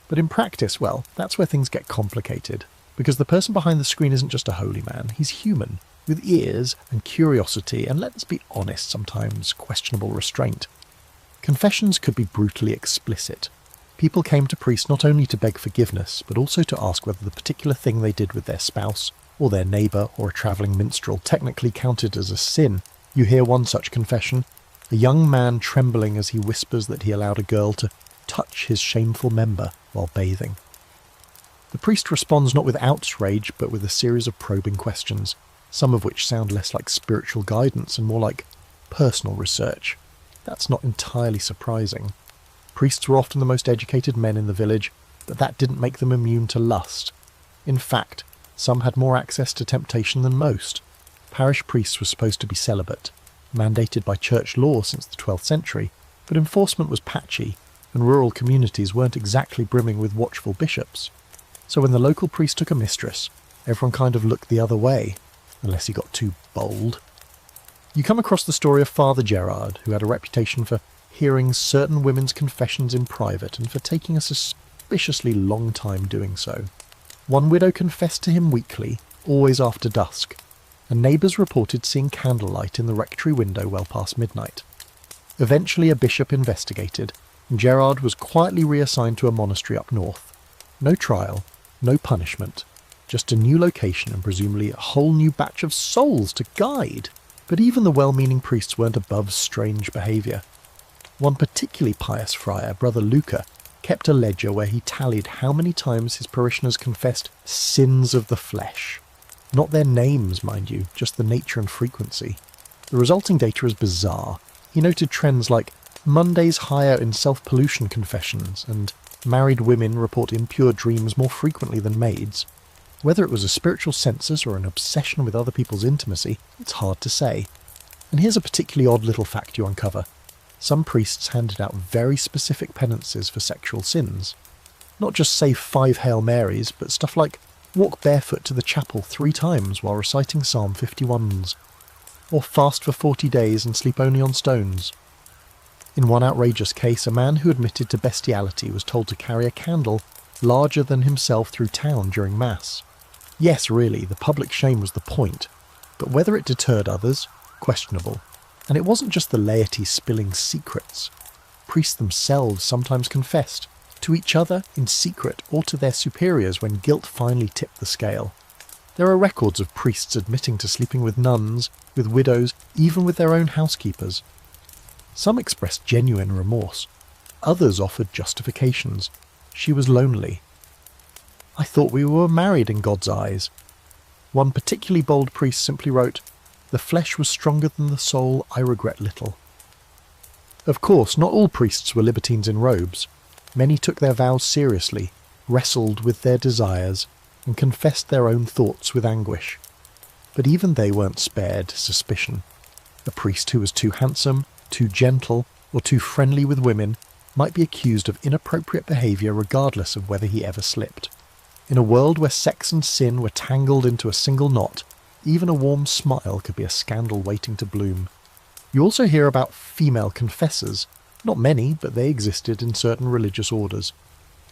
But in practice, well, that's where things get complicated, because the person behind the screen isn't just a holy man, he's human, with ears and curiosity and, let's be honest, sometimes questionable restraint. Confessions could be brutally explicit. People came to priests not only to beg forgiveness, but also to ask whether the particular thing they did with their spouse, or their neighbour, or a travelling minstrel technically counted as a sin. You hear one such confession, a young man trembling as he whispers that he allowed a girl to touch his shameful member while bathing. The priest responds not with outrage, but with a series of probing questions, some of which sound less like spiritual guidance and more like personal research. That's not entirely surprising. Priests were often the most educated men in the village, but that didn't make them immune to lust. In fact, some had more access to temptation than most. Parish priests were supposed to be celibate, mandated by church law since the 12th century, but enforcement was patchy, and rural communities weren't exactly brimming with watchful bishops. So when the local priest took a mistress, everyone kind of looked the other way, unless he got too bold. You come across the story of Father Gerard, who had a reputation for hearing certain women's confessions in private and for taking a suspiciously long time doing so. One widow confessed to him weekly, always after dusk, and neighbours reported seeing candlelight in the rectory window well past midnight. Eventually a bishop investigated, and Gerard was quietly reassigned to a monastery up north. No trial, no punishment, just a new location and presumably a whole new batch of souls to guide. But even the well-meaning priests weren't above strange behaviour. One particularly pious friar, Brother Luca, kept a ledger where he tallied how many times his parishioners confessed sins of the flesh. Not their names, mind you, just the nature and frequency. The resulting data is bizarre. He noted trends like Mondays higher in self-pollution confessions, and married women report impure dreams more frequently than maids. Whether it was a spiritual census or an obsession with other people's intimacy, it's hard to say. And here's a particularly odd little fact you uncover. Some priests handed out very specific penances for sexual sins. Not just say 5 Hail Marys, but stuff like walk barefoot to the chapel 3 times while reciting Psalm 51s, or fast for 40 days and sleep only on stones. In one outrageous case, a man who admitted to bestiality was told to carry a candle larger than himself through town during Mass. Yes, really, the public shame was the point, but whether it deterred others, questionable. And it wasn't just the laity spilling secrets. Priests themselves sometimes confessed, to each other in secret or to their superiors when guilt finally tipped the scale. There are records of priests admitting to sleeping with nuns, with widows, even with their own housekeepers. Some expressed genuine remorse. Others offered justifications. She was lonely. I thought we were married in God's eyes. One particularly bold priest simply wrote, "The flesh was stronger than the soul, I regret little." Of course, not all priests were libertines in robes. Many took their vows seriously, wrestled with their desires, and confessed their own thoughts with anguish. But even they weren't spared suspicion. A priest who was too handsome, too gentle, or too friendly with women might be accused of inappropriate behaviour regardless of whether he ever slipped. In a world where sex and sin were tangled into a single knot, even a warm smile could be a scandal waiting to bloom. You also hear about female confessors. Not many, but they existed in certain religious orders.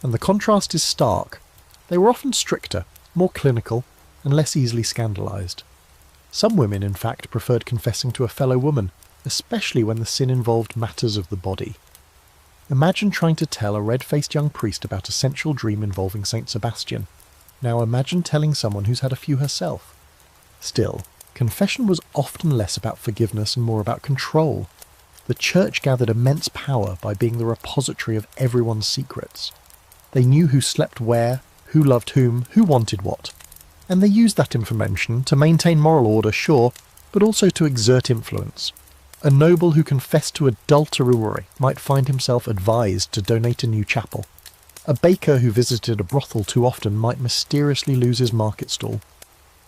And the contrast is stark. They were often stricter, more clinical, and less easily scandalised. Some women, in fact, preferred confessing to a fellow woman, especially when the sin involved matters of the body. Imagine trying to tell a red-faced young priest about a sensual dream involving Saint Sebastian. Now imagine telling someone who's had a few herself. Still, confession was often less about forgiveness and more about control. The church gathered immense power by being the repository of everyone's secrets. They knew who slept where, who loved whom, who wanted what. And they used that information to maintain moral order, sure, but also to exert influence. A noble who confessed to adultery might find himself advised to donate a new chapel. A baker who visited a brothel too often might mysteriously lose his market stall.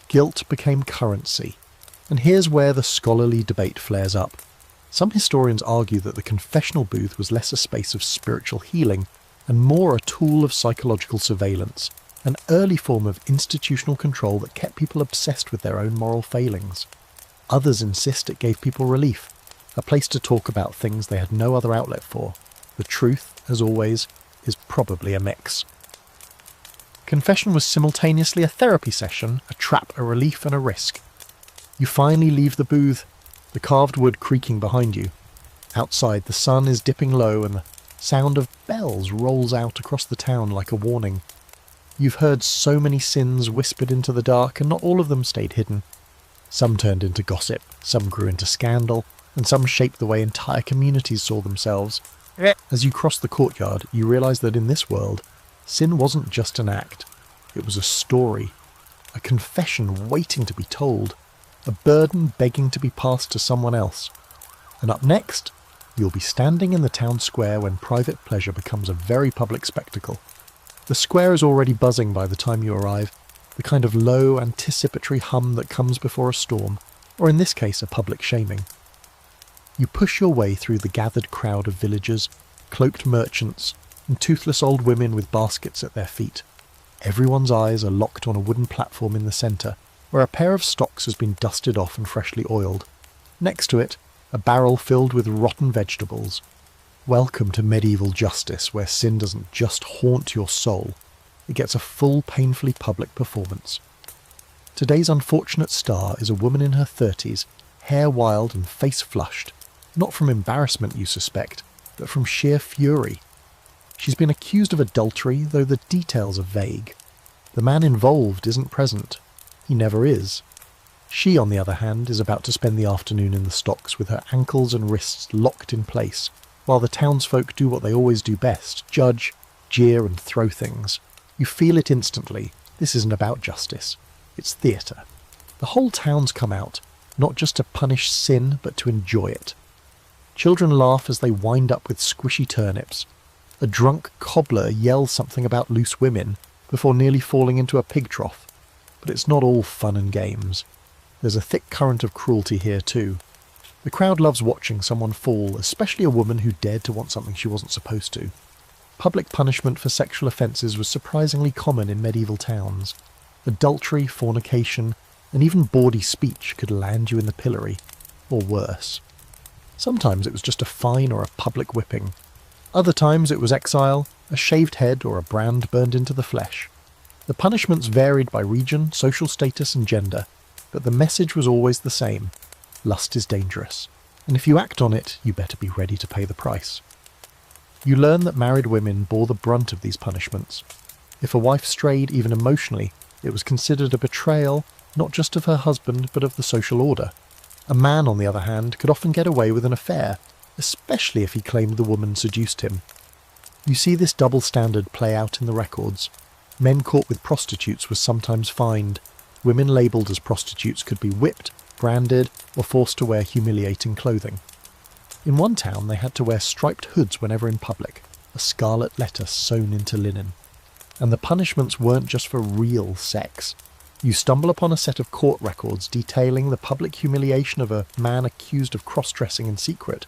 Guilt became currency. And here's where the scholarly debate flares up. Some historians argue that the confessional booth was less a space of spiritual healing and more a tool of psychological surveillance, an early form of institutional control that kept people obsessed with their own moral failings. Others insist it gave people relief, a place to talk about things they had no other outlet for. The truth, as always, is probably a mix. Confession was simultaneously a therapy session, a trap, a relief, and a risk. You finally leave the booth, the carved wood creaking behind you. Outside, the sun is dipping low and the sound of bells rolls out across the town like a warning. You've heard so many sins whispered into the dark, and not all of them stayed hidden. Some turned into gossip, some grew into scandal, and some shaped the way entire communities saw themselves. As you cross the courtyard, you realise that in this world, sin wasn't just an act. It was a story, a confession waiting to be told, a burden begging to be passed to someone else. And up next, you'll be standing in the town square when private pleasure becomes a very public spectacle. The square is already buzzing by the time you arrive, the kind of low, anticipatory hum that comes before a storm, or in this case a public shaming. You push your way through the gathered crowd of villagers, cloaked merchants, and toothless old women with baskets at their feet. Everyone's eyes are locked on a wooden platform in the centre, where a pair of stocks has been dusted off and freshly oiled. Next to it, a barrel filled with rotten vegetables. Welcome to medieval justice, where sin doesn't just haunt your soul, it gets a full, painfully public performance. Today's unfortunate star is a woman in her 30s, hair wild and face flushed, not from embarrassment you suspect, but from sheer fury. She's been accused of adultery, though the details are vague. The man involved isn't present. He never is. She, on the other hand, is about to spend the afternoon in the stocks with her ankles and wrists locked in place, while the townsfolk do what they always do best, judge, jeer and throw things. You feel it instantly. This isn't about justice. It's theatre. The whole town's come out, not just to punish sin, but to enjoy it. Children laugh as they wind up with squishy turnips. A drunk cobbler yells something about loose women before nearly falling into a pig trough. But it's not all fun and games. There's a thick current of cruelty here too. The crowd loves watching someone fall, especially a woman who dared to want something she wasn't supposed to. Public punishment for sexual offences was surprisingly common in medieval towns. Adultery, fornication, and even bawdy speech could land you in the pillory, or worse. Sometimes it was just a fine or a public whipping. Other times it was exile, a shaved head, or a brand burned into the flesh. The punishments varied by region, social status, and gender, but the message was always the same. Lust is dangerous, and if you act on it, you better be ready to pay the price. You learn that married women bore the brunt of these punishments. If a wife strayed even emotionally, it was considered a betrayal not just of her husband but of the social order. A man, on the other hand, could often get away with an affair, especially if he claimed the woman seduced him. You see this double standard play out in the records. Men caught with prostitutes were sometimes fined. Women labelled as prostitutes could be whipped, branded, or forced to wear humiliating clothing. In one town they had to wear striped hoods whenever in public, a scarlet letter sewn into linen. And the punishments weren't just for real sex. You stumble upon a set of court records detailing the public humiliation of a man accused of cross-dressing in secret.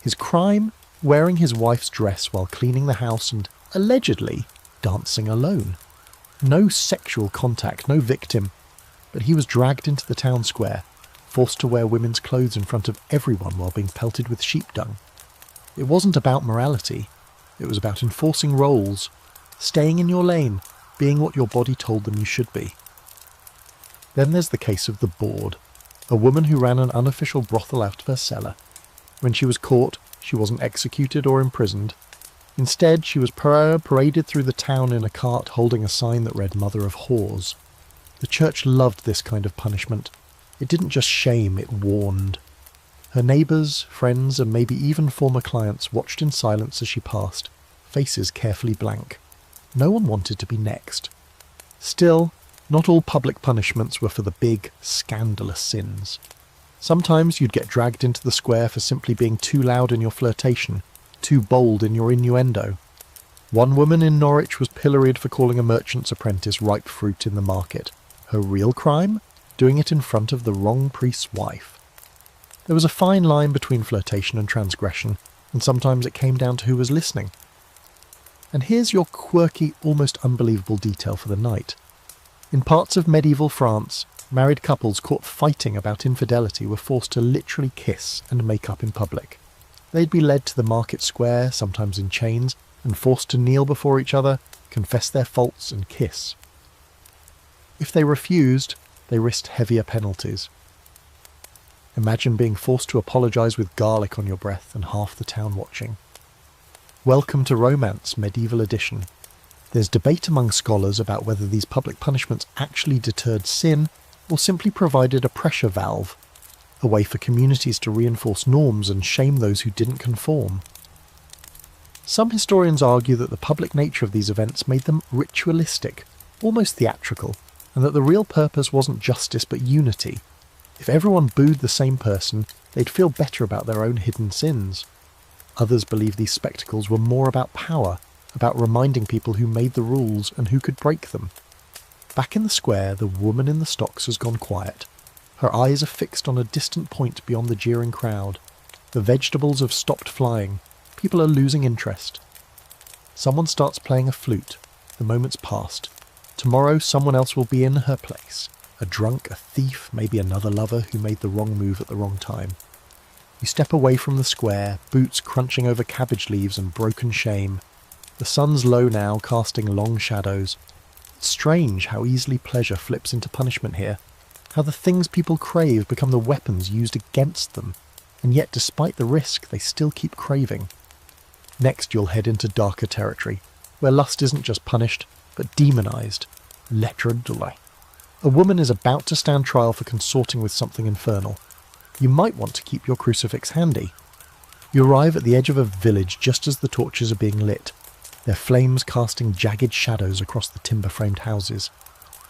His crime? Wearing his wife's dress while cleaning the house and, allegedly, dancing alone. No sexual contact, no victim, but he was dragged into the town square, forced to wear women's clothes in front of everyone while being pelted with sheep dung. It wasn't about morality, it was about enforcing roles, staying in your lane, being what your body told them you should be. Then there's the case of the Board, a woman who ran an unofficial brothel out of her cellar. When she was caught, she wasn't executed or imprisoned. Instead, she was paraded through the town in a cart holding a sign that read Mother of Whores. The church loved this kind of punishment. It didn't just shame, it warned. Her neighbours, friends, and maybe even former clients watched in silence as she passed, faces carefully blank. No one wanted to be next. Still, not all public punishments were for the big, scandalous sins. Sometimes you'd get dragged into the square for simply being too loud in your flirtation, too bold in your innuendo. One woman in Norwich was pilloried for calling a merchant's apprentice ripe fruit in the market. Her real crime? Doing it in front of the wrong priest's wife. There was a fine line between flirtation and transgression, and sometimes it came down to who was listening. And here's your quirky, almost unbelievable detail for the night. In parts of medieval France, married couples caught fighting about infidelity were forced to literally kiss and make up in public. They'd be led to the market square, sometimes in chains, and forced to kneel before each other, confess their faults and kiss. If they refused, they risked heavier penalties. Imagine being forced to apologise with garlic on your breath and half the town watching. Welcome to Romance, Medieval Edition. There's debate among scholars about whether these public punishments actually deterred sin or simply provided a pressure valve, a way for communities to reinforce norms and shame those who didn't conform. Some historians argue that the public nature of these events made them ritualistic, almost theatrical, and that the real purpose wasn't justice but unity. If everyone booed the same person, they'd feel better about their own hidden sins. Others believe these spectacles were more about power, about reminding people who made the rules and who could break them. Back in the square, the woman in the stocks has gone quiet. Her eyes are fixed on a distant point beyond the jeering crowd. The vegetables have stopped flying. People are losing interest. Someone starts playing a flute. The moment's passed. Tomorrow someone else will be in her place. A drunk, a thief, maybe another lover who made the wrong move at the wrong time. You step away from the square, boots crunching over cabbage leaves and broken shame. The sun's low now, casting long shadows. It's strange how easily pleasure flips into punishment here, how the things people crave become the weapons used against them, and yet despite the risk they still keep craving. Next you'll head into darker territory, where lust isn't just punished, but demonised. Lettre de la. A woman is about to stand trial for consorting with something infernal. You might want to keep your crucifix handy. You arrive at the edge of a village just as the torches are being lit, their flames casting jagged shadows across the timber-framed houses.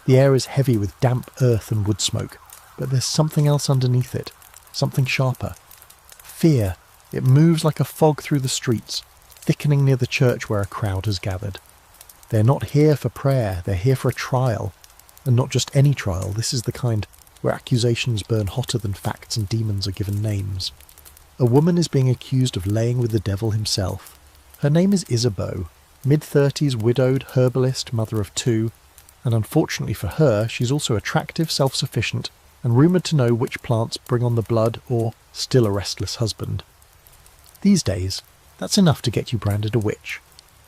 The air is heavy with damp earth and wood smoke, but there's something else underneath it, something sharper. Fear. It moves like a fog through the streets, thickening near the church where a crowd has gathered. They're not here for prayer, they're here for a trial. And not just any trial, this is the kind where accusations burn hotter than facts and demons are given names. A woman is being accused of laying with the devil himself. Her name is Isabeau, mid-30s widowed herbalist, mother of 2, and unfortunately for her, she's also attractive, self-sufficient, and rumoured to know which plants bring on the blood or still a restless husband. These days, that's enough to get you branded a witch.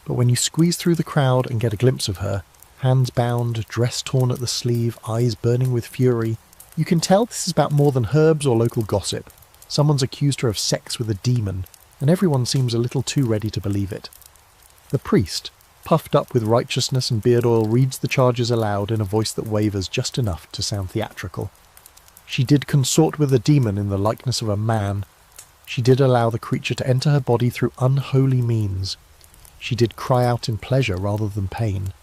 But when you squeeze through the crowd and get a glimpse of her, hands bound, dress torn at the sleeve, eyes burning with fury, you can tell this is about more than herbs or local gossip. Someone's accused her of sex with a demon, and everyone seems a little too ready to believe it. The priest, puffed up with righteousness and beard oil, reads the charges aloud in a voice that wavers just enough to sound theatrical. She did consort with a demon in the likeness of a man. She did allow the creature to enter her body through unholy means. She did cry out in pleasure rather than pain.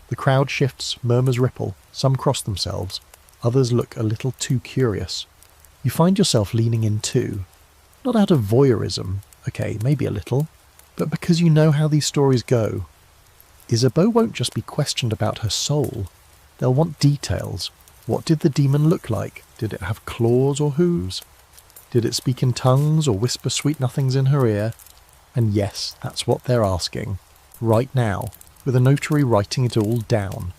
The crowd shifts, murmurs ripple, some cross themselves, others look a little too curious. You find yourself leaning in too. Not out of voyeurism, okay, maybe a little, but because you know how these stories go. Isabeau won't just be questioned about her soul. They'll want details. What did the demon look like? Did it have claws or hooves? Did it speak in tongues or whisper sweet nothings in her ear? And yes, that's what they're asking. Right now, with a notary writing it all down.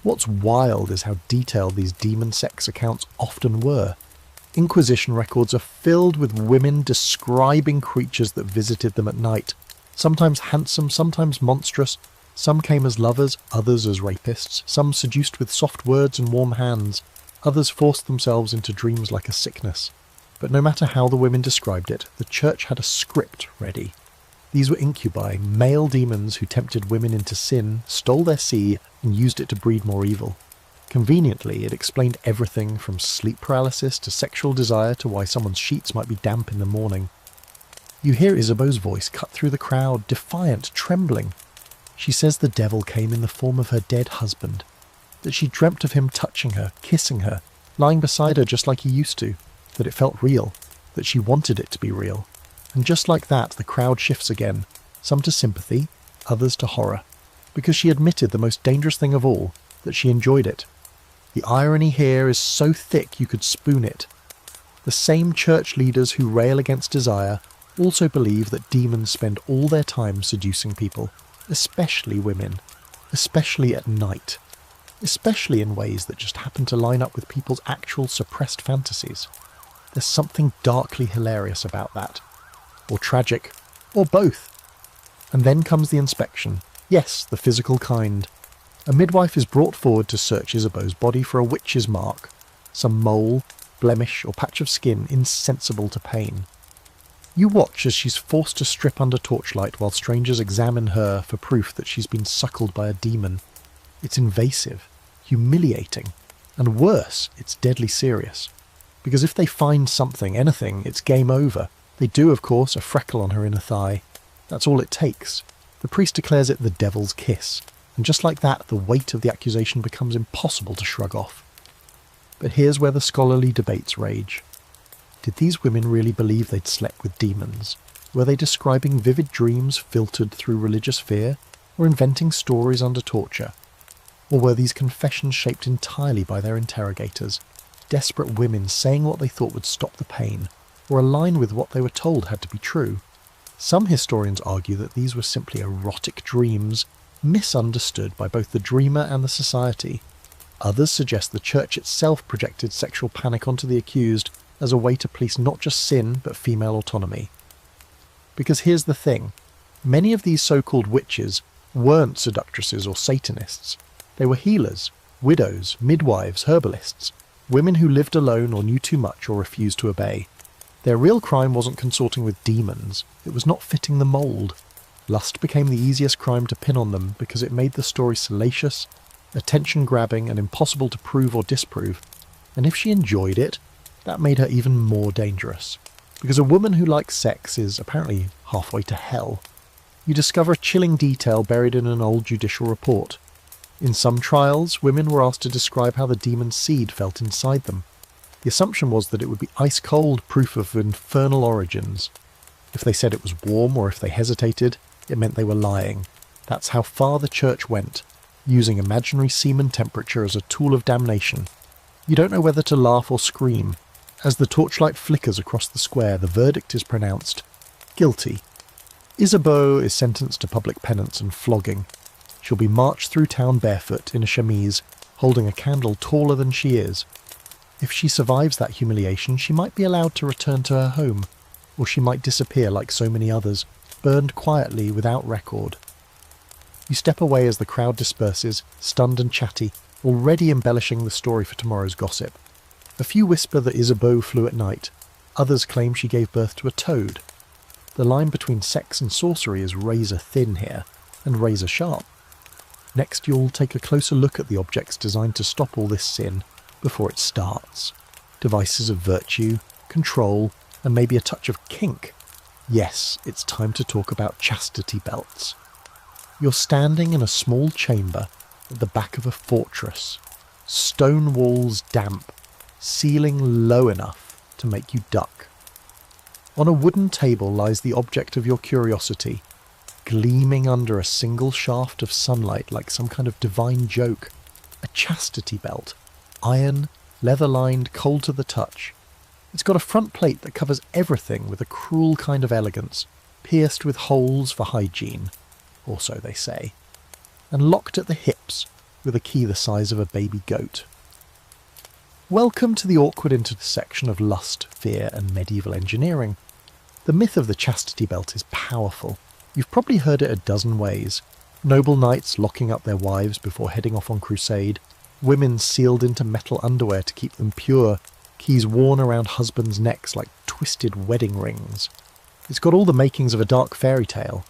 What's wild is how detailed these demon sex accounts often were. Inquisition records are filled with women describing creatures that visited them at night. Sometimes handsome, sometimes monstrous. Some came as lovers, others as rapists. Some seduced with soft words and warm hands. Others forced themselves into dreams like a sickness. But no matter how the women described it, the church had a script ready. These were incubi, male demons who tempted women into sin, stole their seed, and used it to breed more evil. Conveniently, it explained everything from sleep paralysis to sexual desire to why someone's sheets might be damp in the morning. You hear Isabeau's voice cut through the crowd, defiant, trembling. She says the devil came in the form of her dead husband, that she dreamt of him touching her, kissing her, lying beside her just like he used to, that it felt real, that she wanted it to be real. And just like that, the crowd shifts again, some to sympathy, others to horror, because she admitted the most dangerous thing of all, that she enjoyed it. The irony here is so thick you could spoon it. The same church leaders who rail against desire also believe that demons spend all their time seducing people, especially women, especially at night, especially in ways that just happen to line up with people's actual suppressed fantasies. There's something darkly hilarious about that. Or tragic, or both. And then comes the inspection. Yes, the physical kind. A midwife is brought forward to search Isabeau's body for a witch's mark, some mole, blemish, or patch of skin insensible to pain. You watch as she's forced to strip under torchlight while strangers examine her for proof that she's been suckled by a demon. It's invasive, humiliating, and worse, it's deadly serious. Because if they find something, anything, it's game over. They do, of course, a freckle on her inner thigh. That's all it takes. The priest declares it the devil's kiss, and just like that, the weight of the accusation becomes impossible to shrug off. But here's where the scholarly debates rage. Did these women really believe they'd slept with demons? Were they describing vivid dreams filtered through religious fear, or inventing stories under torture? Or were these confessions shaped entirely by their interrogators, desperate women saying what they thought would stop the pain, or align with what they were told had to be true? Some historians argue that these were simply erotic dreams, misunderstood by both the dreamer and the society. Others suggest the church itself projected sexual panic onto the accused as a way to police not just sin, but female autonomy. Because here's the thing, many of these so-called witches weren't seductresses or Satanists. They were healers, widows, midwives, herbalists, women who lived alone or knew too much or refused to obey. Their real crime wasn't consorting with demons, it was not fitting the mould. Lust became the easiest crime to pin on them because it made the story salacious, attention-grabbing and impossible to prove or disprove, and if she enjoyed it, that made her even more dangerous. Because a woman who likes sex is apparently halfway to hell. You discover a chilling detail buried in an old judicial report. In some trials, women were asked to describe how the demon's seed felt inside them. The assumption was that it would be ice-cold proof of infernal origins. If they said it was warm or if they hesitated, it meant they were lying. That's how far the church went, using imaginary semen temperature as a tool of damnation. You don't know whether to laugh or scream. As the torchlight flickers across the square, the verdict is pronounced: guilty. Isabeau is sentenced to public penance and flogging. She'll be marched through town barefoot in a chemise, holding a candle taller than she is. If she survives that humiliation, she might be allowed to return to her home, or she might disappear like so many others, burned quietly without record. You step away as the crowd disperses, stunned and chatty, already embellishing the story for tomorrow's gossip. A few whisper that Isabeau flew at night. Others claim she gave birth to a toad. The line between sex and sorcery is razor thin here, and razor sharp. Next you'll take a closer look at the objects designed to stop all this sin before it starts. Devices of virtue, control, and maybe a touch of kink. Yes, it's time to talk about chastity belts. You're standing in a small chamber at the back of a fortress. Stone walls damp, ceiling low enough to make you duck. On a wooden table lies the object of your curiosity, gleaming under a single shaft of sunlight like some kind of divine joke. A chastity belt. Iron, leather-lined, cold to the touch. It's got a front plate that covers everything with a cruel kind of elegance, pierced with holes for hygiene, or so they say, and locked at the hips with a key the size of a baby goat. Welcome to the awkward intersection of lust, fear, and medieval engineering. The myth of the chastity belt is powerful. You've probably heard it a dozen ways. Noble knights locking up their wives before heading off on crusade, women sealed into metal underwear to keep them pure, keys worn around husbands' necks like twisted wedding rings. It's got all the makings of a dark fairy tale.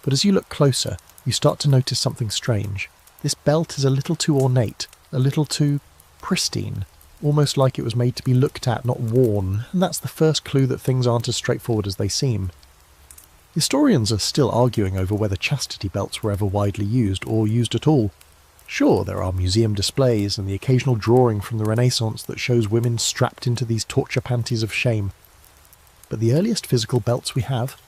But as you look closer, you start to notice something strange. This belt is a little too ornate, a little too pristine, almost like it was made to be looked at, not worn, and that's the first clue that things aren't as straightforward as they seem. Historians are still arguing over whether chastity belts were ever widely used, or used at all. Sure, there are museum displays and the occasional drawing from the Renaissance that shows women strapped into these torture panties of shame. But the earliest physical belts we have,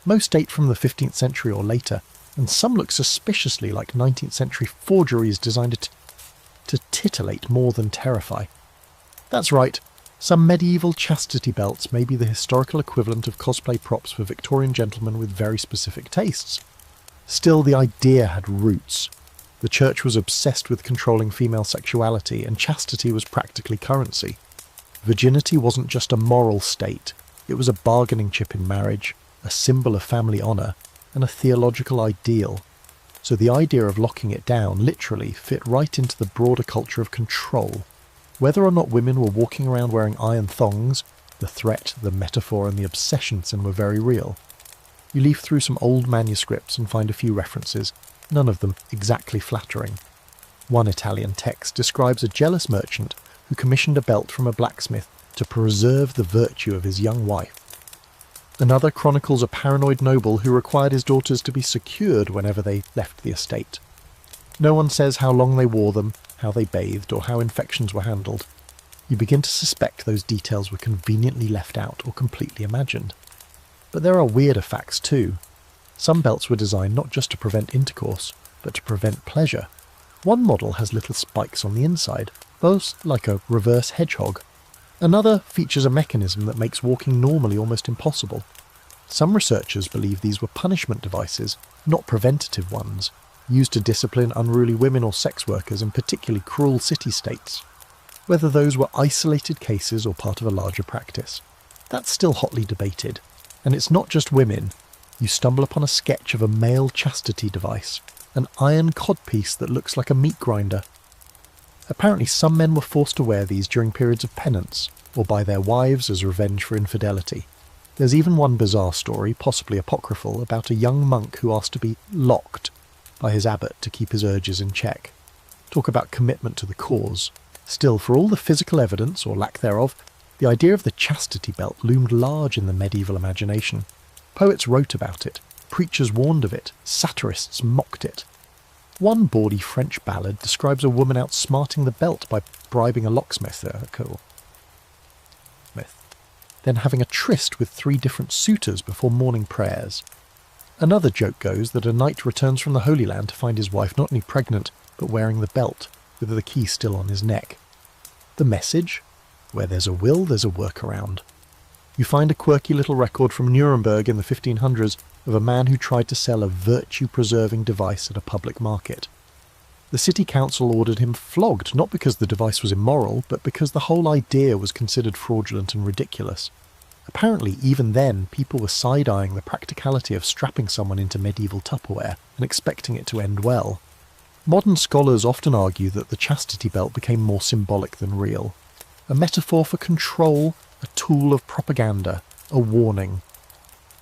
most date from the 15th century or later, and some look suspiciously like 19th century forgeries designed to titillate more than terrify. That's right, some medieval chastity belts may be the historical equivalent of cosplay props for Victorian gentlemen with very specific tastes. Still, the idea had roots. The church was obsessed with controlling female sexuality, and chastity was practically currency. Virginity wasn't just a moral state, it was a bargaining chip in marriage, a symbol of family honour, and a theological ideal. So the idea of locking it down literally fit right into the broader culture of control. Whether or not women were walking around wearing iron thongs, the threat, the metaphor, and the obsession sin were very real. You leaf through some old manuscripts and find a few references, none of them exactly flattering. One Italian text describes a jealous merchant who commissioned a belt from a blacksmith to preserve the virtue of his young wife. Another chronicles a paranoid noble who required his daughters to be secured whenever they left the estate. No one says how long they wore them, how they bathed, or how infections were handled. You begin to suspect those details were conveniently left out or completely imagined. But there are weirder facts too. Some belts were designed not just to prevent intercourse, but to prevent pleasure. One model has little spikes on the inside, both like a reverse hedgehog. Another features a mechanism that makes walking normally almost impossible. Some researchers believe these were punishment devices, not preventative ones, used to discipline unruly women or sex workers in particularly cruel city-states. Whether those were isolated cases or part of a larger practice, that's still hotly debated. And it's not just women. You stumble upon a sketch of a male chastity device, an iron codpiece that looks like a meat grinder. Apparently some men were forced to wear these during periods of penance, or by their wives as revenge for infidelity. There's even one bizarre story, possibly apocryphal, about a young monk who asked to be locked by his abbot to keep his urges in check. Talk about commitment to the cause. Still, for all the physical evidence, or lack thereof, the idea of the chastity belt loomed large in the medieval imagination. Poets wrote about it, preachers warned of it, satirists mocked it. One bawdy French ballad describes a woman outsmarting the belt by bribing a locksmith, then having a tryst with 3 different suitors before morning prayers. Another joke goes that a knight returns from the Holy Land to find his wife not only pregnant, but wearing the belt, with the key still on his neck. The message? Where there's a will, there's a workaround. You find a quirky little record from Nuremberg in the 1500s of a man who tried to sell a virtue-preserving device at a public market. The city council ordered him flogged, not because the device was immoral, but because the whole idea was considered fraudulent and ridiculous. Apparently, even then, people were side-eyeing the practicality of strapping someone into medieval Tupperware and expecting it to end well. Modern scholars often argue that the chastity belt became more symbolic than real. A metaphor for control, a tool of propaganda, a warning.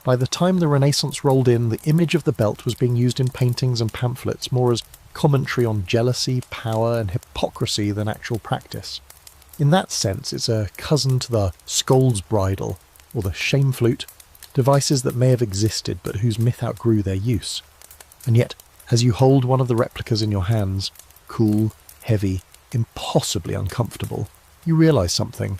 By the time the Renaissance rolled in, the image of the belt was being used in paintings and pamphlets more as commentary on jealousy, power, and hypocrisy than actual practice. In that sense, it's a cousin to the scold's bridle, or the shame flute, devices that may have existed but whose myth outgrew their use. And yet, as you hold one of the replicas in your hands, cool, heavy, impossibly uncomfortable, you realise something.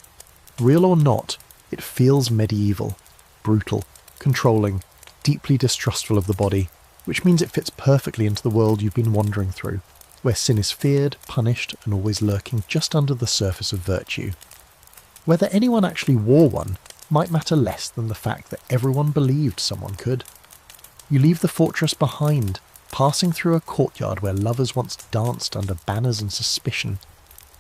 Real or not, it feels medieval, brutal, controlling, deeply distrustful of the body, which means it fits perfectly into the world you've been wandering through, where sin is feared, punished, and always lurking just under the surface of virtue. Whether anyone actually wore one might matter less than the fact that everyone believed someone could. You leave the fortress behind, passing through a courtyard where lovers once danced under banners and suspicion.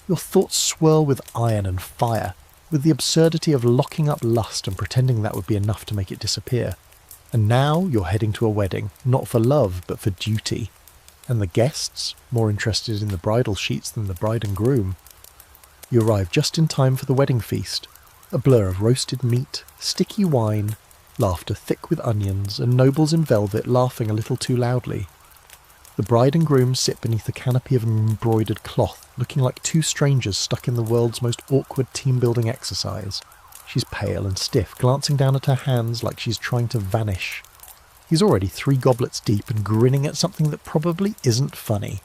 Your thoughts swirl with iron and fire, with the absurdity of locking up lust and pretending that would be enough to make it disappear. And now you're heading to a wedding, not for love, but for duty. And the guests, more interested in the bridal sheets than the bride and groom. You arrive just in time for the wedding feast. A blur of roasted meat, sticky wine, laughter thick with onions, and nobles in velvet laughing a little too loudly. The bride and groom sit beneath a canopy of embroidered cloth, looking like two strangers stuck in the world's most awkward team-building exercise. She's pale and stiff, glancing down at her hands like she's trying to vanish. He's already 3 goblets deep and grinning at something that probably isn't funny.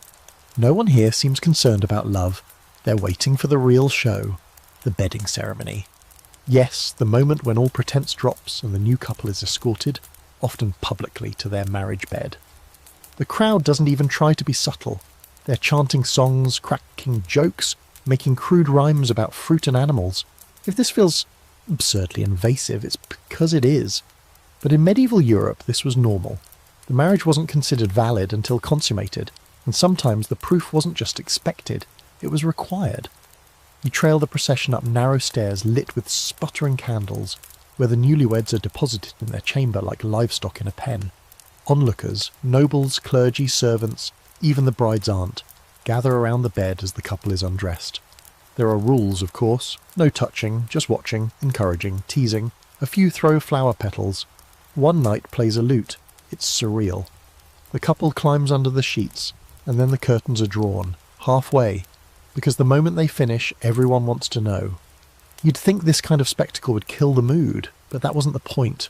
No one here seems concerned about love. They're waiting for the real show, the bedding ceremony. Yes, the moment when all pretense drops and the new couple is escorted, often publicly, to their marriage bed. The crowd doesn't even try to be subtle. They're chanting songs, cracking jokes, making crude rhymes about fruit and animals. If this feels absurdly invasive, it's because it is. But in medieval Europe, this was normal. The marriage wasn't considered valid until consummated, and sometimes the proof wasn't just expected, it was required. You trail the procession up narrow stairs lit with sputtering candles, where the newlyweds are deposited in their chamber like livestock in a pen. Onlookers, nobles, clergy, servants, even the bride's aunt, gather around the bed as the couple is undressed. There are rules, of course. No touching, just watching, encouraging, teasing. A few throw flower petals. One knight plays a lute. It's surreal. The couple climbs under the sheets, and then the curtains are drawn, halfway, because the moment they finish, everyone wants to know. You'd think this kind of spectacle would kill the mood, but that wasn't the point.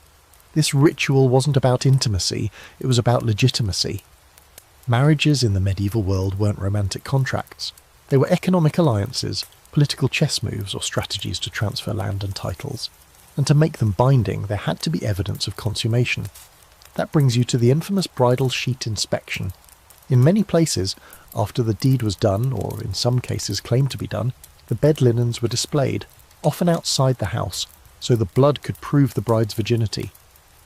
This ritual wasn't about intimacy, it was about legitimacy. Marriages in the medieval world weren't romantic contracts. They were economic alliances, political chess moves or strategies to transfer land and titles. And to make them binding, there had to be evidence of consummation. That brings you to the infamous bridal sheet inspection. In many places, after the deed was done, or in some cases claimed to be done, the bed linens were displayed, often outside the house, so the blood could prove the bride's virginity.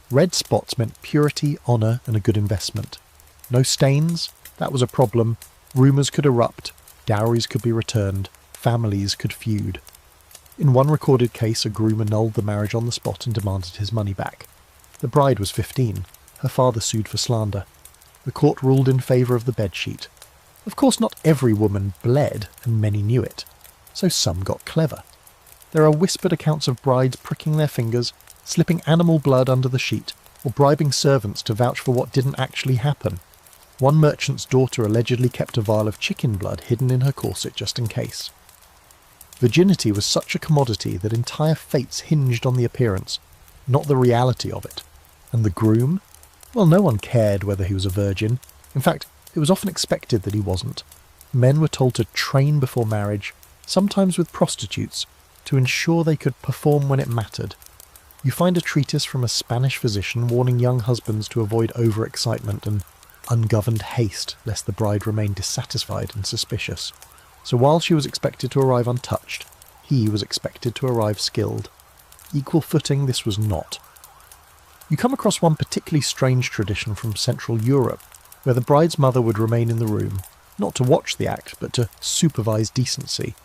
Red spots meant purity, honour, and a good investment. No stains? That was a problem. Rumours could erupt, dowries could be returned, families could feud. In one recorded case, a groom annulled the marriage on the spot and demanded his money back. The bride was 15. Her father sued for slander. The court ruled in favour of the bedsheet. Of course, not every woman bled, and many knew it. So some got clever. There are whispered accounts of brides pricking their fingers, slipping animal blood under the sheet, or bribing servants to vouch for what didn't actually happen. One merchant's daughter allegedly kept a vial of chicken blood hidden in her corset just in case. Virginity was such a commodity that entire fates hinged on the appearance, not the reality of it. And the groom? Well, no one cared whether he was a virgin. In fact, it was often expected that he wasn't. Men were told to train before marriage, sometimes with prostitutes, to ensure they could perform when it mattered. You find a treatise from a Spanish physician warning young husbands to avoid overexcitement and ungoverned haste, lest the bride remain dissatisfied and suspicious. So while she was expected to arrive untouched, he was expected to arrive skilled. Equal footing this was not. You come across one particularly strange tradition from Central Europe, where the bride's mother would remain in the room, not to watch the act, but to supervise decency.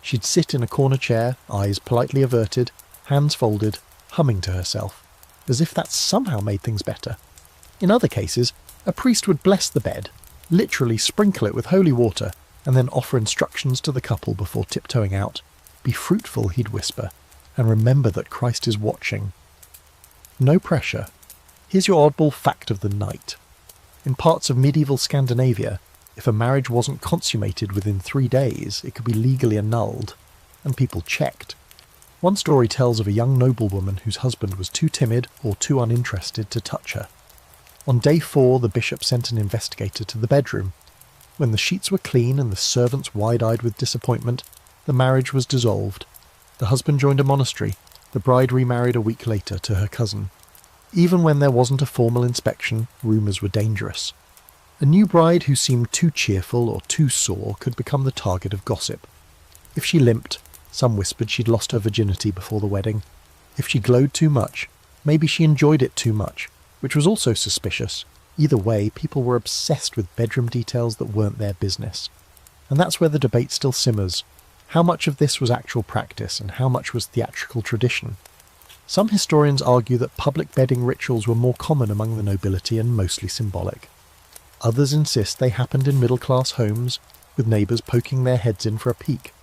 She'd sit in a corner chair, eyes politely averted, hands folded, humming to herself, as if that somehow made things better. In other cases, a priest would bless the bed, literally sprinkle it with holy water, and then offer instructions to the couple before tiptoeing out. "Be fruitful," he'd whisper, "and remember that Christ is watching." No pressure. Here's your oddball fact of the night. In parts of medieval Scandinavia, if a marriage wasn't consummated within 3 days, it could be legally annulled, and people checked. One story tells of a young noblewoman whose husband was too timid or too uninterested to touch her. On day 4, the bishop sent an investigator to the bedroom. When the sheets were clean and the servants wide-eyed with disappointment, the marriage was dissolved. The husband joined a monastery. The bride remarried a week later to her cousin. Even when there wasn't a formal inspection, rumours were dangerous. A new bride who seemed too cheerful or too sore could become the target of gossip. If she limped, some whispered she'd lost her virginity before the wedding. If she glowed too much, maybe she enjoyed it too much, which was also suspicious. Either way, people were obsessed with bedroom details that weren't their business. And that's where the debate still simmers. How much of this was actual practice and how much was theatrical tradition? Some historians argue that public bedding rituals were more common among the nobility and mostly symbolic. Others insist they happened in middle-class homes, with neighbours poking their heads in for a peek.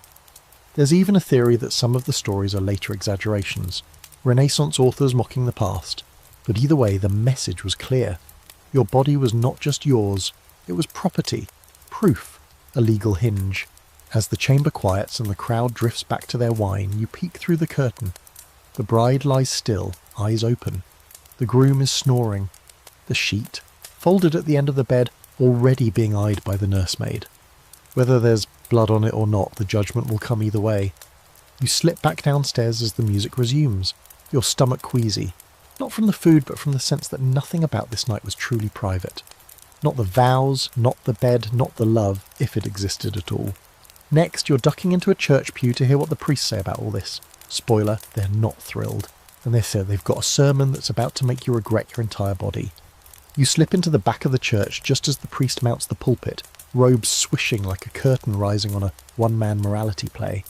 There's even a theory that some of the stories are later exaggerations, Renaissance authors mocking the past. But either way, the message was clear. Your body was not just yours, it was property, proof, a legal hinge. As the chamber quiets and the crowd drifts back to their wine, you peek through the curtain. The bride lies still, eyes open. The groom is snoring. The sheet, folded at the end of the bed, already being eyed by the nursemaid. Whether there's blood on it or not, the judgment will come either way. You slip back downstairs as the music resumes, your stomach queasy. Not from the food, but from the sense that nothing about this night was truly private. Not the vows, not the bed, not the love, if it existed at all. Next, you're ducking into a church pew to hear what the priests say about all this. Spoiler, they're not thrilled. And they say they've got a sermon that's about to make you regret your entire body. You slip into the back of the church just as the priest mounts the pulpit, robes swishing like a curtain rising on a one-man morality play.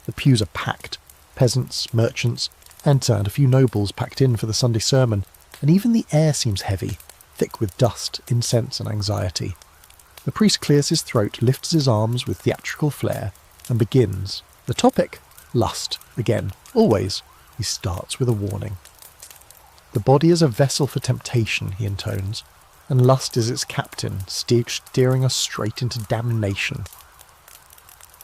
The pews are packed. Peasants, merchants, and a few nobles packed in for the Sunday sermon, and even the air seems heavy, thick with dust, incense and anxiety. The priest clears his throat, lifts his arms with theatrical flair, and begins. The topic? Lust. Again. Always. He starts with a warning. The body is a vessel for temptation, he intones, and lust is its captain, steering us straight into damnation.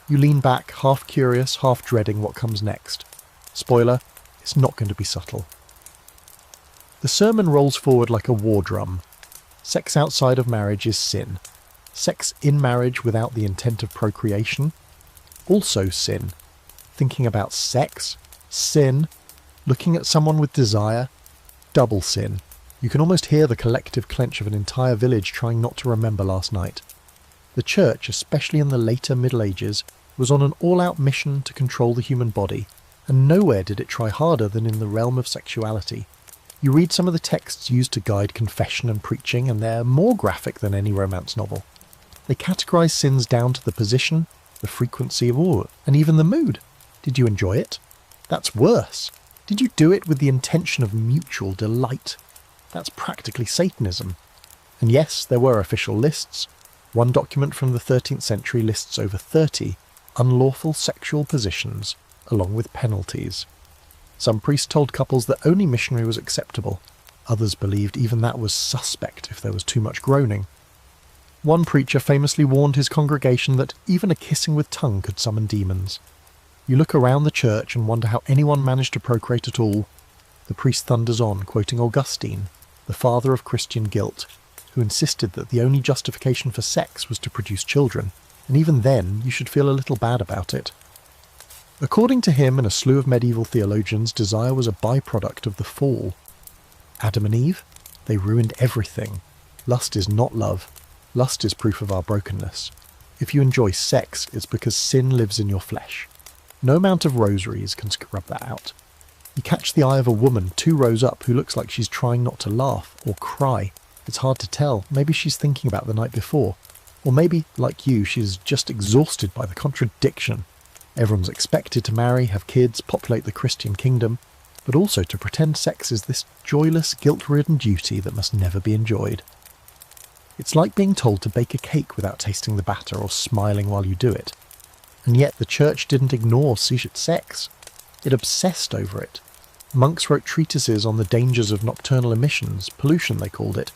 You lean back, half curious, half dreading what comes next. Spoiler, it's not going to be subtle. The sermon rolls forward like a war drum. Sex outside of marriage is sin. Sex in marriage without the intent of procreation, also sin. Thinking about sex, sin. Looking at someone with desire, double sin. You can almost hear the collective clench of an entire village trying not to remember last night. The church, especially in the later Middle Ages, was on an all-out mission to control the human body, and nowhere did it try harder than in the realm of sexuality. You read some of the texts used to guide confession and preaching, and they're more graphic than any romance novel. They categorise sins down to the position, the frequency of all, and even the mood. Did you enjoy it? That's worse. Did you do it with the intention of mutual delight? That's practically Satanism. And yes, there were official lists. One document from the 13th century lists over 30 unlawful sexual positions, along with penalties. Some priests told couples that only missionary was acceptable. Others believed even that was suspect if there was too much groaning. One preacher famously warned his congregation that even a kissing with tongue could summon demons. You look around the church and wonder how anyone managed to procreate at all. The priest thunders on, quoting Augustine, the father of Christian guilt, who insisted that the only justification for sex was to produce children, and even then you should feel a little bad about it. According to him and a slew of medieval theologians, desire was a byproduct of the fall. Adam and Eve? They ruined everything. Lust is not love. Lust is proof of our brokenness. If you enjoy sex, it's because sin lives in your flesh. No amount of rosaries can scrub that out. You catch the eye of a woman 2 rows up who looks like she's trying not to laugh or cry. It's hard to tell. Maybe she's thinking about the night before. Or maybe, like you, she's just exhausted by the contradiction. Everyone's expected to marry, have kids, populate the Christian kingdom, but also to pretend sex is this joyless, guilt-ridden duty that must never be enjoyed. It's like being told to bake a cake without tasting the batter or smiling while you do it. And yet the church didn't ignore sex. It obsessed over it. Monks wrote treatises on the dangers of nocturnal emissions, pollution they called it,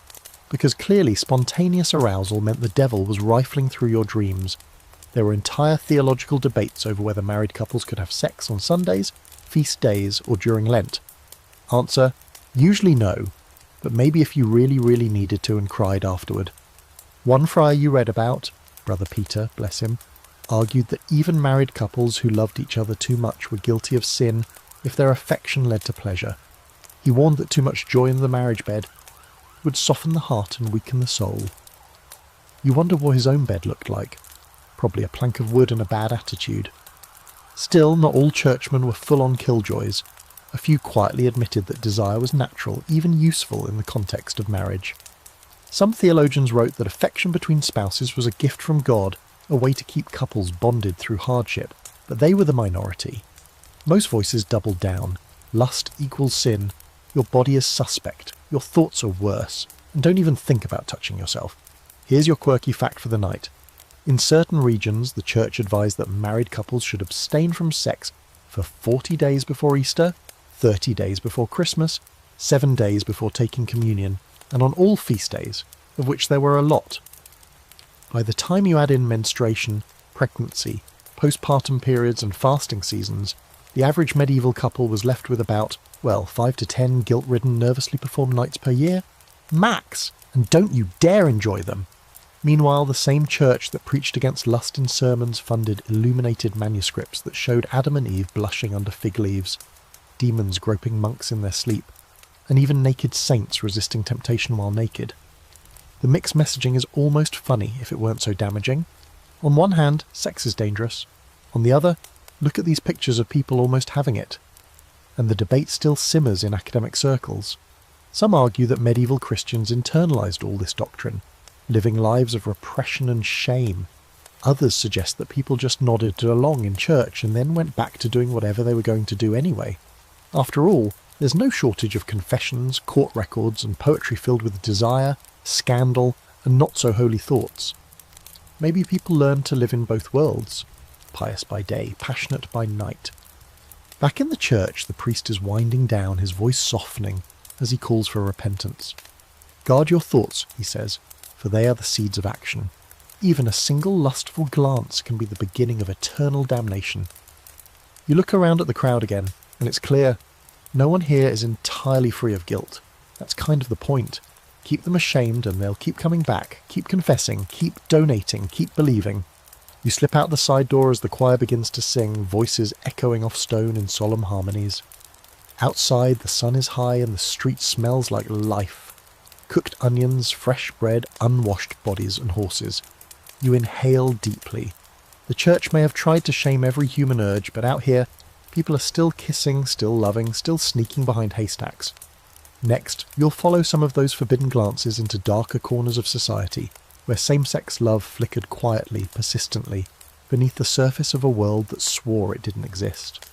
because clearly spontaneous arousal meant the devil was rifling through your dreams. There were entire theological debates over whether married couples could have sex on Sundays, feast days, or during Lent. Answer: usually no, but maybe if you really, really needed to and cried afterward. One friar you read about, Brother Peter, bless him, argued that even married couples who loved each other too much were guilty of sin if their affection led to pleasure. He warned that too much joy in the marriage bed would soften the heart and weaken the soul. You wonder what his own bed looked like. Probably a plank of wood and a bad attitude. Still, not all churchmen were full-on killjoys. A few quietly admitted that desire was natural, even useful in the context of marriage. Some theologians wrote that affection between spouses was a gift from God, a way to keep couples bonded through hardship, but they were the minority. Most voices doubled down. Lust equals sin. Your body is suspect. Your thoughts are worse. And don't even think about touching yourself. Here's your quirky fact for the night. In certain regions, the church advised that married couples should abstain from sex for 40 days before Easter, 30 days before Christmas, 7 days before taking communion, and on all feast days, of which there were a lot. By the time you add in menstruation, pregnancy, postpartum periods and fasting seasons, the average medieval couple was left with about, 5 to 10 guilt-ridden, nervously performed nights per year. Max! And don't you dare enjoy them! Meanwhile, the same church that preached against lust in sermons funded illuminated manuscripts that showed Adam and Eve blushing under fig leaves, demons groping monks in their sleep, and even naked saints resisting temptation while naked. The mixed messaging is almost funny if it weren't so damaging. On one hand, sex is dangerous. On the other, look at these pictures of people almost having it. And the debate still simmers in academic circles. Some argue that medieval Christians internalised all this doctrine, living lives of repression and shame. Others suggest that people just nodded along in church and then went back to doing whatever they were going to do anyway. After all, there's no shortage of confessions, court records, and poetry filled with desire, scandal, and not-so-holy thoughts. Maybe people learned to live in both worlds, pious by day, passionate by night. Back in the church, the priest is winding down, his voice softening, as he calls for repentance. Guard your thoughts, he says, for they are the seeds of action. Even a single lustful glance can be the beginning of eternal damnation. You look around at the crowd again, and it's clear, no one here is entirely free of guilt. That's kind of the point. Keep them ashamed and they'll keep coming back, keep confessing, keep donating, keep believing. You slip out the side door as the choir begins to sing, voices echoing off stone in solemn harmonies. Outside, the sun is high and the street smells like life. Cooked onions, fresh bread, unwashed bodies and horses. You inhale deeply. The church may have tried to shame every human urge, but out here, people are still kissing, still loving, still sneaking behind haystacks. Next, you'll follow some of those forbidden glances into darker corners of society, where same-sex love flickered quietly, persistently, beneath the surface of a world that swore it didn't exist.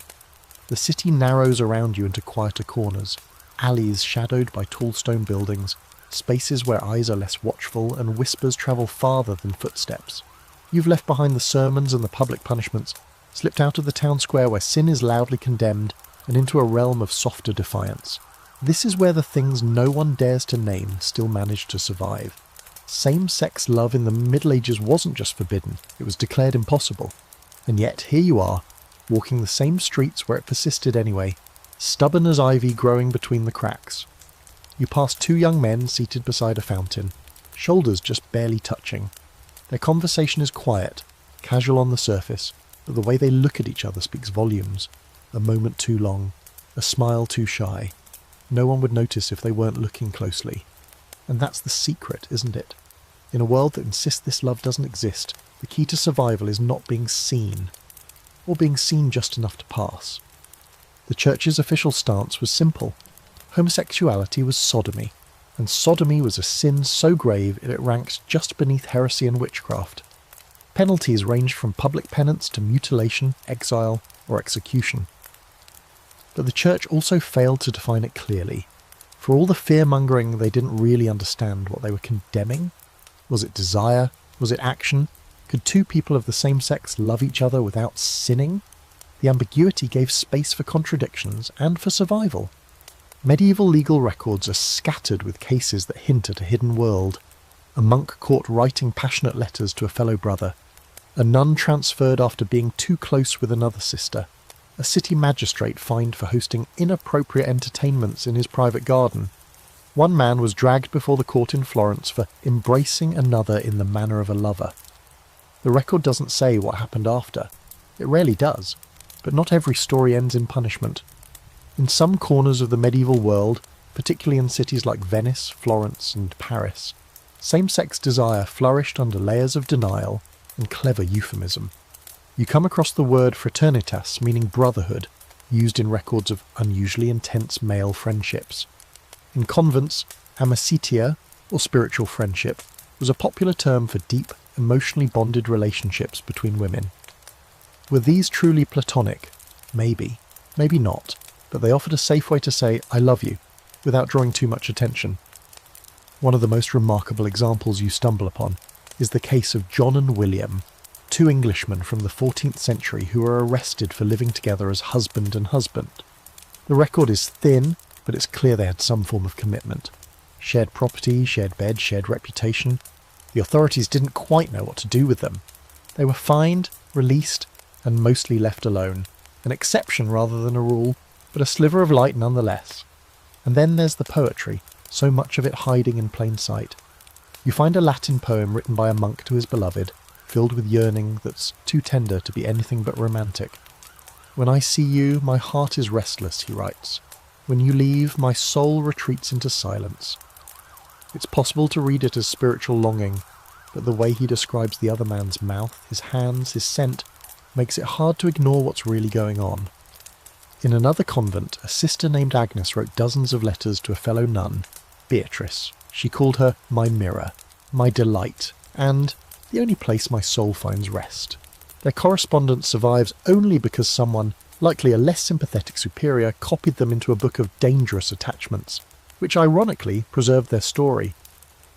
The city narrows around you into quieter corners, alleys shadowed by tall stone buildings, spaces where eyes are less watchful and whispers travel farther than footsteps. You've left behind the sermons and the public punishments, slipped out of the town square where sin is loudly condemned, and into a realm of softer defiance. This is where the things no one dares to name still manage to survive. Same-sex love in the Middle Ages wasn't just forbidden, it was declared impossible. And yet here you are, walking the same streets where it persisted anyway, stubborn as ivy growing between the cracks. You pass 2 young men seated beside a fountain, shoulders just barely touching. Their conversation is quiet, casual on the surface, but the way they look at each other speaks volumes. A moment too long, a smile too shy. No one would notice if they weren't looking closely. And that's the secret, isn't it? In a world that insists this love doesn't exist, the key to survival is not being seen, or being seen just enough to pass. The Church's official stance was simple. Homosexuality was sodomy, and sodomy was a sin so grave it ranked just beneath heresy and witchcraft. Penalties ranged from public penance to mutilation, exile, or execution. But the Church also failed to define it clearly. For all the fear-mongering, they didn't really understand what they were condemning. Was it desire? Was it action? Could two people of the same sex love each other without sinning? The ambiguity gave space for contradictions and for survival. Medieval legal records are scattered with cases that hint at a hidden world. A monk caught writing passionate letters to a fellow brother. A nun transferred after being too close with another sister. A city magistrate fined for hosting inappropriate entertainments in his private garden. One man was dragged before the court in Florence for embracing another in the manner of a lover. The record doesn't say what happened after. It rarely does, but not every story ends in punishment. In some corners of the medieval world, particularly in cities like Venice, Florence, and Paris, same-sex desire flourished under layers of denial and clever euphemism. You come across the word fraternitas, meaning brotherhood, used in records of unusually intense male friendships. In convents, amicitia, or spiritual friendship, was a popular term for deep, emotionally bonded relationships between women. Were these truly platonic? Maybe. Maybe not. But they offered a safe way to say, I love you, without drawing too much attention. One of the most remarkable examples you stumble upon is the case of John and William, two Englishmen from the 14th century who were arrested for living together as husband and husband. The record is thin, but it's clear they had some form of commitment. Shared property, shared bed, shared reputation. The authorities didn't quite know what to do with them. They were fined, released, and mostly left alone. An exception rather than a rule, but a sliver of light nonetheless. And then there's the poetry, so much of it hiding in plain sight. You find a Latin poem written by a monk to his beloved, filled with yearning that's too tender to be anything but romantic. When I see you, my heart is restless, he writes. When you leave, my soul retreats into silence. It's possible to read it as spiritual longing, but the way he describes the other man's mouth, his hands, his scent, makes it hard to ignore what's really going on. In another convent, a sister named Agnes wrote dozens of letters to a fellow nun, Beatrice. She called her my mirror, my delight, and the only place my soul finds rest. Their correspondence survives only because someone, likely a less sympathetic superior, copied them into a book of dangerous attachments, which ironically preserved their story.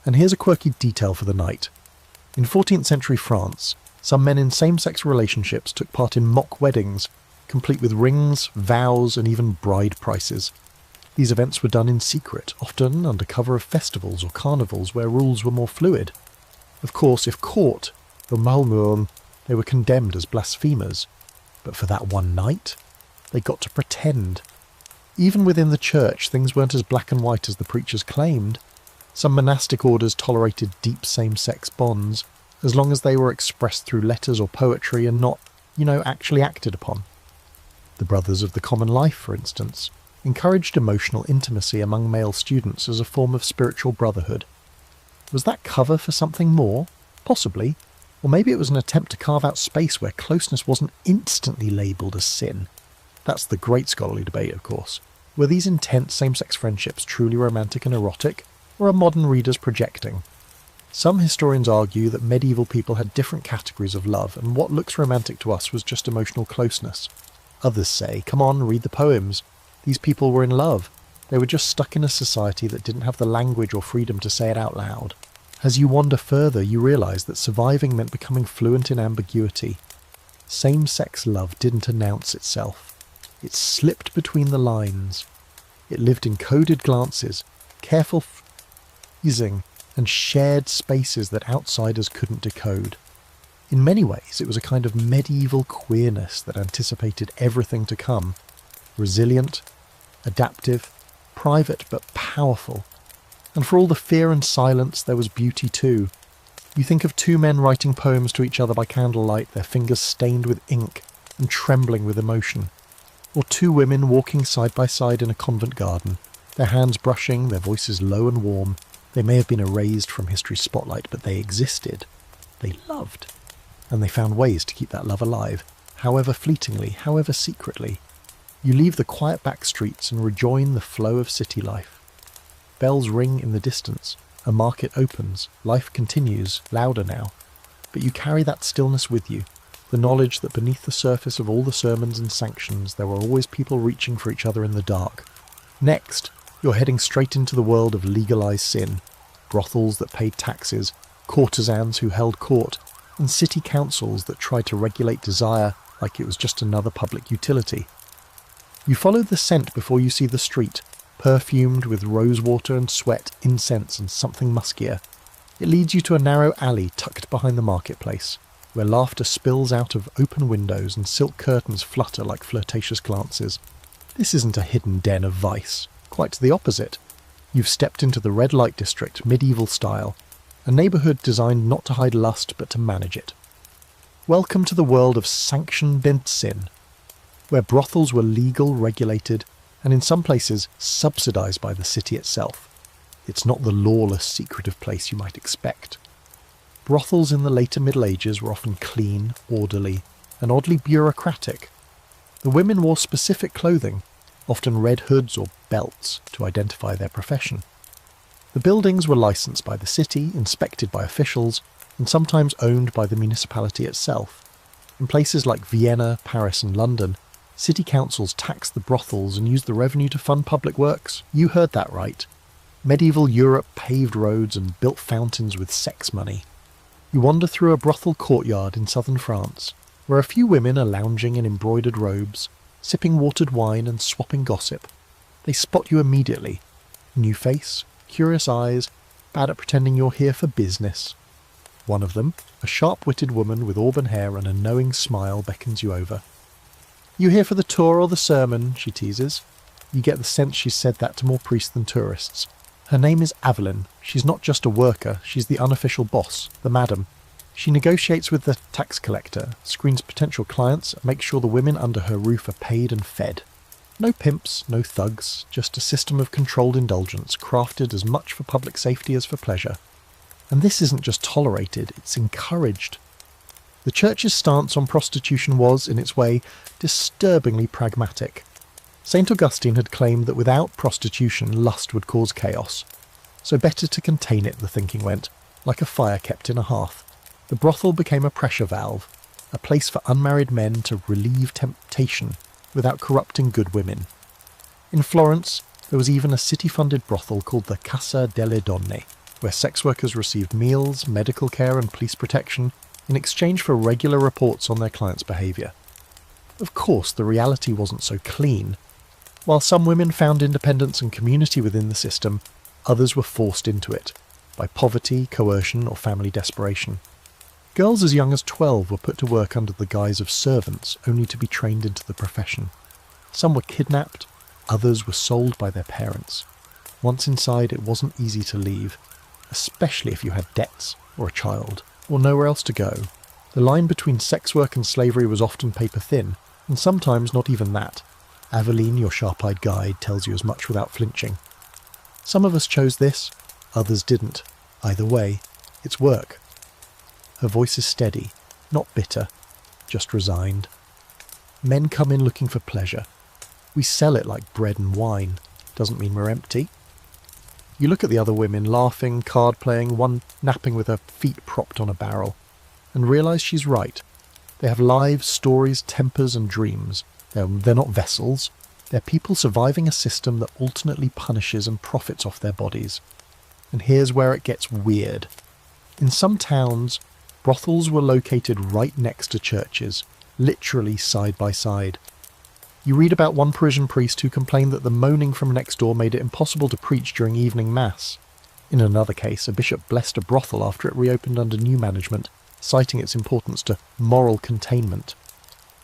And here's a quirky detail for the night. In 14th century France, some men in same-sex relationships took part in mock weddings, complete with rings, vows, and even bride prices. These events were done in secret, often under cover of festivals or carnivals where rules were more fluid. Of course, if caught, they were condemned as blasphemers. But for that one night, they got to pretend. Even within the church, things weren't as black and white as the preachers claimed. Some monastic orders tolerated deep same-sex bonds, as long as they were expressed through letters or poetry and not, actually acted upon. The Brothers of the Common Life, for instance, encouraged emotional intimacy among male students as a form of spiritual brotherhood. Was that cover for something more? Possibly. Or maybe it was an attempt to carve out space where closeness wasn't instantly labelled as sin. That's the great scholarly debate, of course. Were these intense same-sex friendships truly romantic and erotic, or are modern readers projecting? Some historians argue that medieval people had different categories of love, and what looks romantic to us was just emotional closeness. Others say, come on, read the poems. These people were in love. They were just stuck in a society that didn't have the language or freedom to say it out loud. As you wander further, you realise that surviving meant becoming fluent in ambiguity. Same-sex love didn't announce itself. It slipped between the lines. It lived in coded glances, careful phrasing, and shared spaces that outsiders couldn't decode. In many ways, it was a kind of medieval queerness that anticipated everything to come. Resilient, adaptive, private but powerful. And for all the fear and silence, there was beauty too. You think of two men writing poems to each other by candlelight, their fingers stained with ink and trembling with emotion. Or two women walking side by side in a convent garden, their hands brushing, their voices low and warm. They may have been erased from history's spotlight, but they existed. They loved. and they found ways to keep that love alive, however fleetingly, however secretly. You leave the quiet back streets and rejoin the flow of city life. Bells ring in the distance, a market opens, life continues, louder now. But you carry that stillness with you, the knowledge that beneath the surface of all the sermons and sanctions there were always people reaching for each other in the dark. Next, you're heading straight into the world of legalised sin, brothels that paid taxes, courtesans who held court, and city councils that tried to regulate desire like it was just another public utility. You follow the scent before you see the street, perfumed with rosewater and sweat, incense and something muskier. It leads you to a narrow alley tucked behind the marketplace, where laughter spills out of open windows and silk curtains flutter like flirtatious glances. This isn't a hidden den of vice, quite the opposite. You've stepped into the red light district, medieval style, a neighbourhood designed not to hide lust but to manage it. Welcome to the world of sanctioned sin, where brothels were legal, regulated, and in some places subsidised by the city itself. It's not the lawless, secretive place you might expect. Brothels in the later Middle Ages were often clean, orderly, and oddly bureaucratic. The women wore specific clothing, often red hoods or belts, to identify their profession. The buildings were licensed by the city, inspected by officials, and sometimes owned by the municipality itself. In places like Vienna, Paris and London, city councils taxed the brothels and used the revenue to fund public works. You heard that right. Medieval Europe paved roads and built fountains with sex money. You wander through a brothel courtyard in southern France, where a few women are lounging in embroidered robes, sipping watered wine and swapping gossip. They spot you immediately. New face, curious eyes, bad at pretending you're here for business. One of them, a sharp-witted woman with auburn hair and a knowing smile, beckons you over. "You here for the tour or the sermon?" she teases. You get the sense she's said that to more priests than tourists. Her name is Evelyn. She's not just a worker, she's the unofficial boss, the madam. She negotiates with the tax collector, screens potential clients, and makes sure the women under her roof are paid and fed. No pimps, no thugs, just a system of controlled indulgence, crafted as much for public safety as for pleasure. And this isn't just tolerated, it's encouraged. The church's stance on prostitution was, in its way, disturbingly pragmatic. St. Augustine had claimed that without prostitution, lust would cause chaos. So better to contain it, the thinking went, like a fire kept in a hearth. The brothel became a pressure valve, a place for unmarried men to relieve temptation without corrupting good women. In Florence, there was even a city-funded brothel called the Casa delle Donne, where sex workers received meals, medical care and police protection in exchange for regular reports on their clients' behaviour. Of course, the reality wasn't so clean. While some women found independence and community within the system, others were forced into it, by poverty, coercion or family desperation. Girls as young as 12 were put to work under the guise of servants, only to be trained into the profession. Some were kidnapped, others were sold by their parents. Once inside, it wasn't easy to leave, especially if you had debts, or a child, or nowhere else to go. The line between sex work and slavery was often paper thin, and sometimes not even that. Aveline, your sharp-eyed guide, tells you as much without flinching. Some of us chose this, others didn't. Either way, it's work. Her voice is steady, not bitter, just resigned. Men come in looking for pleasure. We sell it like bread and wine. Doesn't mean we're empty. You look at the other women, laughing, card-playing, one napping with her feet propped on a barrel, and realise she's right. They have lives, stories, tempers and dreams. They're not vessels. They're people surviving a system that alternately punishes and profits off their bodies. And here's where it gets weird. In some towns, brothels were located right next to churches, literally side by side. You read about one Parisian priest who complained that the moaning from next door made it impossible to preach during evening mass. In another case, a bishop blessed a brothel after it reopened under new management, citing its importance to moral containment.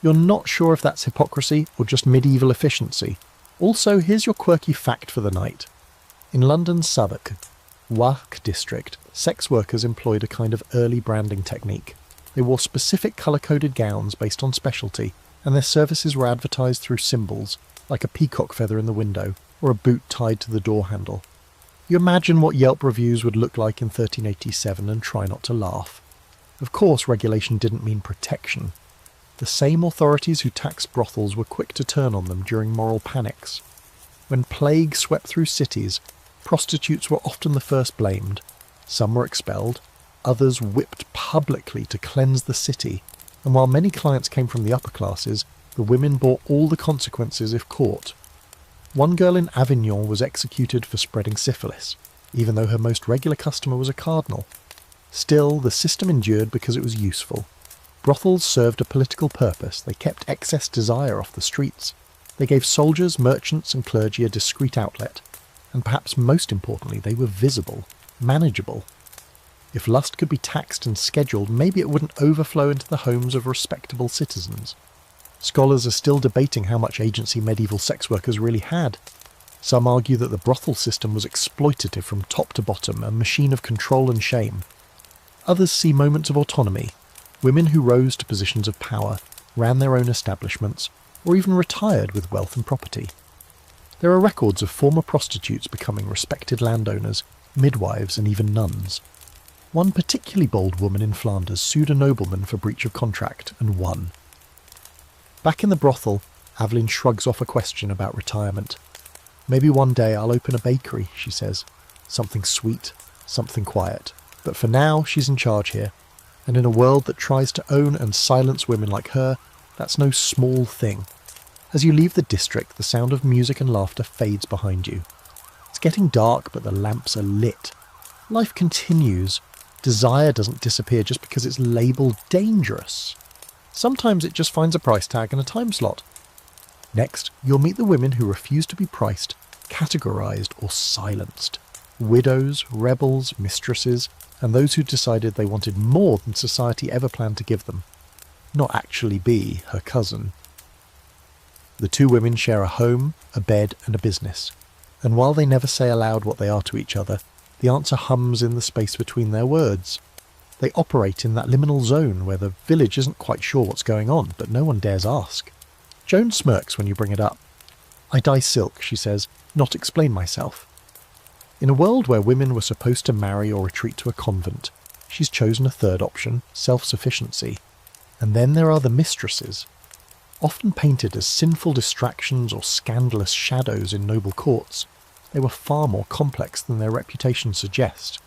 You're not sure if that's hypocrisy or just medieval efficiency. Also, here's your quirky fact for the night. In London's Southwark, Wark district, sex workers employed a kind of early branding technique. They wore specific colour-coded gowns based on specialty, and their services were advertised through symbols, like a peacock feather in the window, or a boot tied to the door handle. You imagine what Yelp reviews would look like in 1387 and try not to laugh. Of course, regulation didn't mean protection. The same authorities who taxed brothels were quick to turn on them during moral panics. When plague swept through cities, prostitutes were often the first blamed. Some were expelled, others whipped publicly to cleanse the city, and while many clients came from the upper classes, the women bore all the consequences if caught. One girl in Avignon was executed for spreading syphilis, even though her most regular customer was a cardinal. Still, the system endured because it was useful. Brothels served a political purpose. They kept excess desire off the streets. They gave soldiers, merchants and clergy a discreet outlet. And perhaps most importantly, they were visible, manageable. If lust could be taxed and scheduled, maybe it wouldn't overflow into the homes of respectable citizens. Scholars are still debating how much agency medieval sex workers really had. Some argue that the brothel system was exploitative from top to bottom, a machine of control and shame. Others see moments of autonomy, women who rose to positions of power, ran their own establishments, or even retired with wealth and property. There are records of former prostitutes becoming respected landowners, midwives and even nuns. One particularly bold woman in Flanders sued a nobleman for breach of contract and won. Back in the brothel, Aveline shrugs off a question about retirement. Maybe one day I'll open a bakery, she says. Something sweet, something quiet. But for now, she's in charge here. And in a world that tries to own and silence women like her, that's no small thing. As you leave the district, the sound of music and laughter fades behind you. It's getting dark, but the lamps are lit. Life continues. Desire doesn't disappear just because it's labelled dangerous. Sometimes it just finds a price tag and a time slot. Next, you'll meet the women who refuse to be priced, categorised or silenced. Widows, rebels, mistresses, and those who decided they wanted more than society ever planned to give them. Not actually be her cousin. The two women share a home, a bed and a business. And while they never say aloud what they are to each other, the answer hums in the space between their words. They operate in that liminal zone where the village isn't quite sure what's going on, but no one dares ask. Joan smirks when you bring it up. I dye silk, she says, not explain myself. In a world where women were supposed to marry or retreat to a convent, she's chosen a third option, self-sufficiency. And then there are the mistresses. Often painted as sinful distractions or scandalous shadows in noble courts, they were far more complex than their reputation suggests.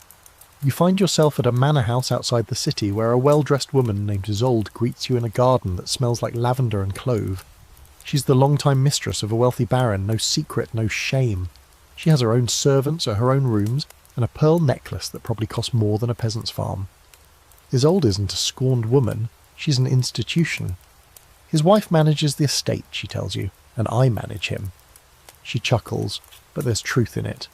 You find yourself at a manor house outside the city where a well-dressed woman named Isolde greets you in a garden that smells like lavender and clove. She's the long-time mistress of a wealthy baron, no secret, no shame. She has her own servants, her own rooms, and a pearl necklace that probably costs more than a peasant's farm. Isolde isn't a scorned woman, she's an institution. His wife manages the estate, she tells you, and I manage him. She chuckles, but there's truth in it.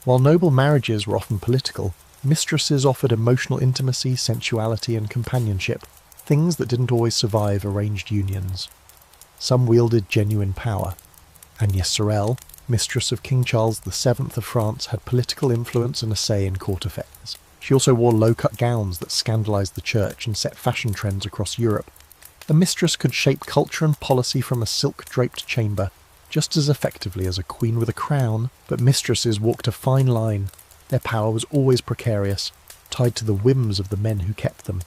While noble marriages were often political, mistresses offered emotional intimacy, sensuality and companionship, things that didn't always survive arranged unions. Some wielded genuine power. Agnès Sorel, mistress of King Charles VII of France, had political influence and a say in court affairs. She also wore low-cut gowns that scandalised the church and set fashion trends across Europe. A mistress could shape culture and policy from a silk-draped chamber, just as effectively as a queen with a crown, but mistresses walked a fine line. Their power was always precarious, tied to the whims of the men who kept them.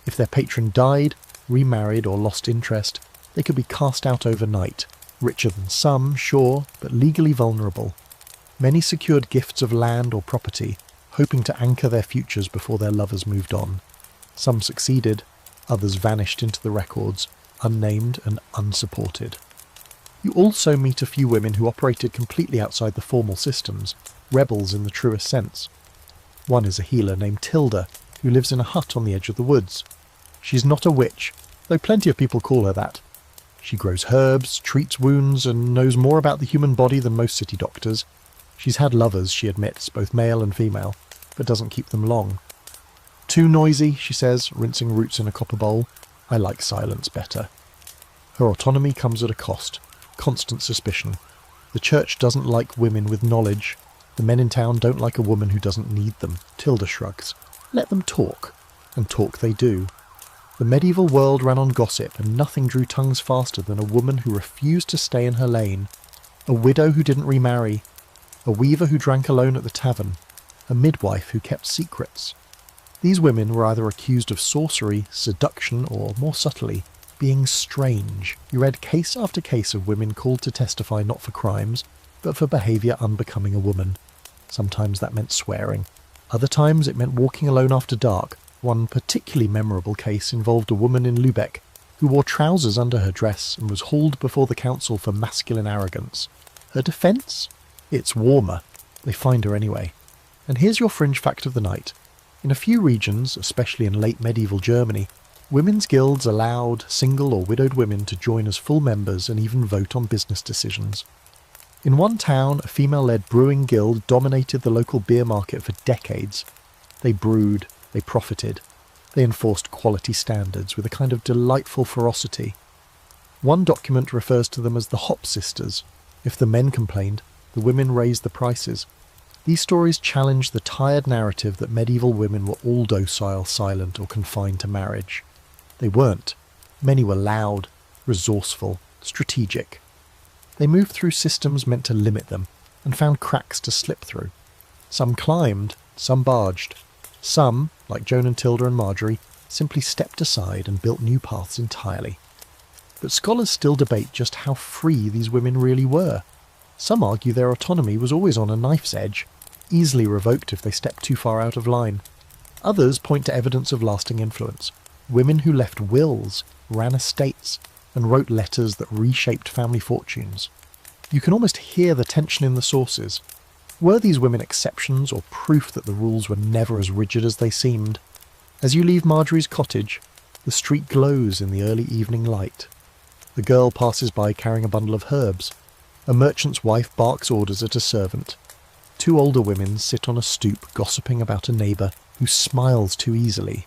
If their patron died, remarried or lost interest, they could be cast out overnight, richer than some, sure, but legally vulnerable. Many secured gifts of land or property, hoping to anchor their futures before their lovers moved on. Some succeeded, others vanished into the records, unnamed and unsupported. You also meet a few women who operated completely outside the formal systems, rebels in the truest sense. One is a healer named Tilda, who lives in a hut on the edge of the woods. She's not a witch, though plenty of people call her that. She grows herbs, treats wounds, and knows more about the human body than most city doctors. She's had lovers, she admits, both male and female, but doesn't keep them long. Too noisy, she says, rinsing roots in a copper bowl. I like silence better. Her autonomy comes at a cost. Constant suspicion. The church doesn't like women with knowledge. The men in town don't like a woman who doesn't need them. Tilda shrugs. Let them talk. And talk they do. The medieval world ran on gossip, and nothing drew tongues faster than a woman who refused to stay in her lane. A widow who didn't remarry. A weaver who drank alone at the tavern. A midwife who kept secrets. These women were either accused of sorcery, seduction, or, more subtly, being strange. You read case after case of women called to testify not for crimes, but for behaviour unbecoming a woman. Sometimes that meant swearing. Other times it meant walking alone after dark. One particularly memorable case involved a woman in Lübeck who wore trousers under her dress and was hauled before the council for masculine arrogance. Her defence? It's warmer. They find her anyway. And here's your fringe fact of the night. In a few regions, especially in late medieval Germany, women's guilds allowed single or widowed women to join as full members and even vote on business decisions. In one town, a female-led brewing guild dominated the local beer market for decades. They brewed, they profited, they enforced quality standards with a kind of delightful ferocity. One document refers to them as the Hop Sisters. If the men complained, the women raised the prices. These stories challenge the tired narrative that medieval women were all docile, silent, or confined to marriage. They weren't. Many were loud, resourceful, strategic. They moved through systems meant to limit them, and found cracks to slip through. Some climbed, some barged. Some, like Joan and Tilda and Marjorie, simply stepped aside and built new paths entirely. But scholars still debate just how free these women really were. Some argue their autonomy was always on a knife's edge, easily revoked if they stepped too far out of line. Others point to evidence of lasting influence. Women who left wills, ran estates, and wrote letters that reshaped family fortunes. You can almost hear the tension in the sources. Were these women exceptions or proof that the rules were never as rigid as they seemed? As you leave Marjorie's cottage, the street glows in the early evening light. The girl passes by carrying a bundle of herbs. A merchant's wife barks orders at a servant. Two older women sit on a stoop gossiping about a neighbour who smiles too easily.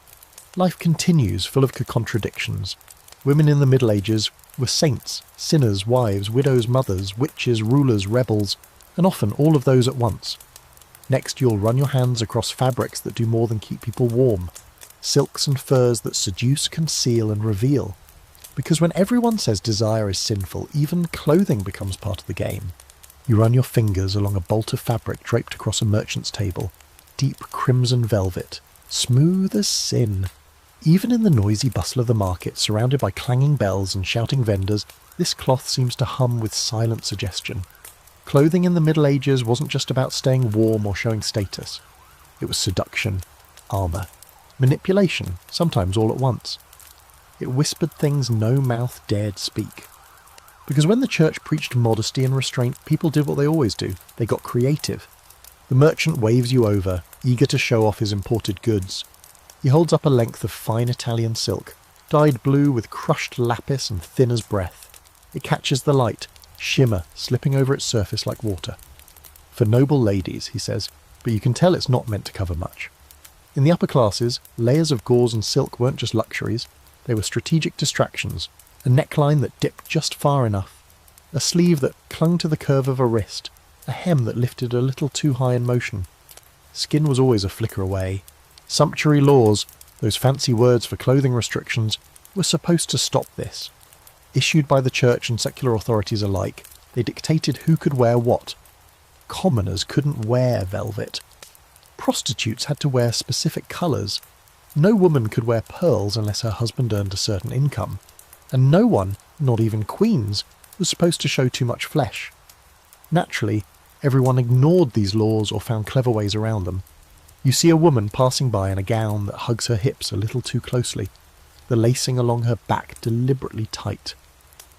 Life continues, full of contradictions. Women in the Middle Ages were saints, sinners, wives, widows, mothers, witches, rulers, rebels, and often all of those at once. Next you'll run your hands across fabrics that do more than keep people warm, silks and furs that seduce, conceal and reveal. Because when everyone says desire is sinful, even clothing becomes part of the game. You run your fingers along a bolt of fabric draped across a merchant's table, deep crimson velvet, smooth as sin. Even in the noisy bustle of the market, surrounded by clanging bells and shouting vendors, this cloth seems to hum with silent suggestion. Clothing in the Middle Ages wasn't just about staying warm or showing status. It was seduction, armour, manipulation, sometimes all at once. It whispered things no mouth dared speak. Because when the church preached modesty and restraint, people did what they always do. They got creative. The merchant waves you over, eager to show off his imported goods. He holds up a length of fine Italian silk, dyed blue with crushed lapis and thin as breath. It catches the light, shimmer slipping over its surface like water. For noble ladies, he says, but you can tell it's not meant to cover much. In the upper classes, layers of gauze and silk weren't just luxuries. They were strategic distractions, a neckline that dipped just far enough, a sleeve that clung to the curve of a wrist, a hem that lifted a little too high in motion. Skin was always a flicker away. Sumptuary laws, those fancy words for clothing restrictions, were supposed to stop this. Issued by the church and secular authorities alike, they dictated who could wear what. Commoners couldn't wear velvet. Prostitutes had to wear specific colours. No woman could wear pearls unless her husband earned a certain income, and no one, not even queens, was supposed to show too much flesh. Naturally, everyone ignored these laws or found clever ways around them. You see a woman passing by in a gown that hugs her hips a little too closely, the lacing along her back deliberately tight.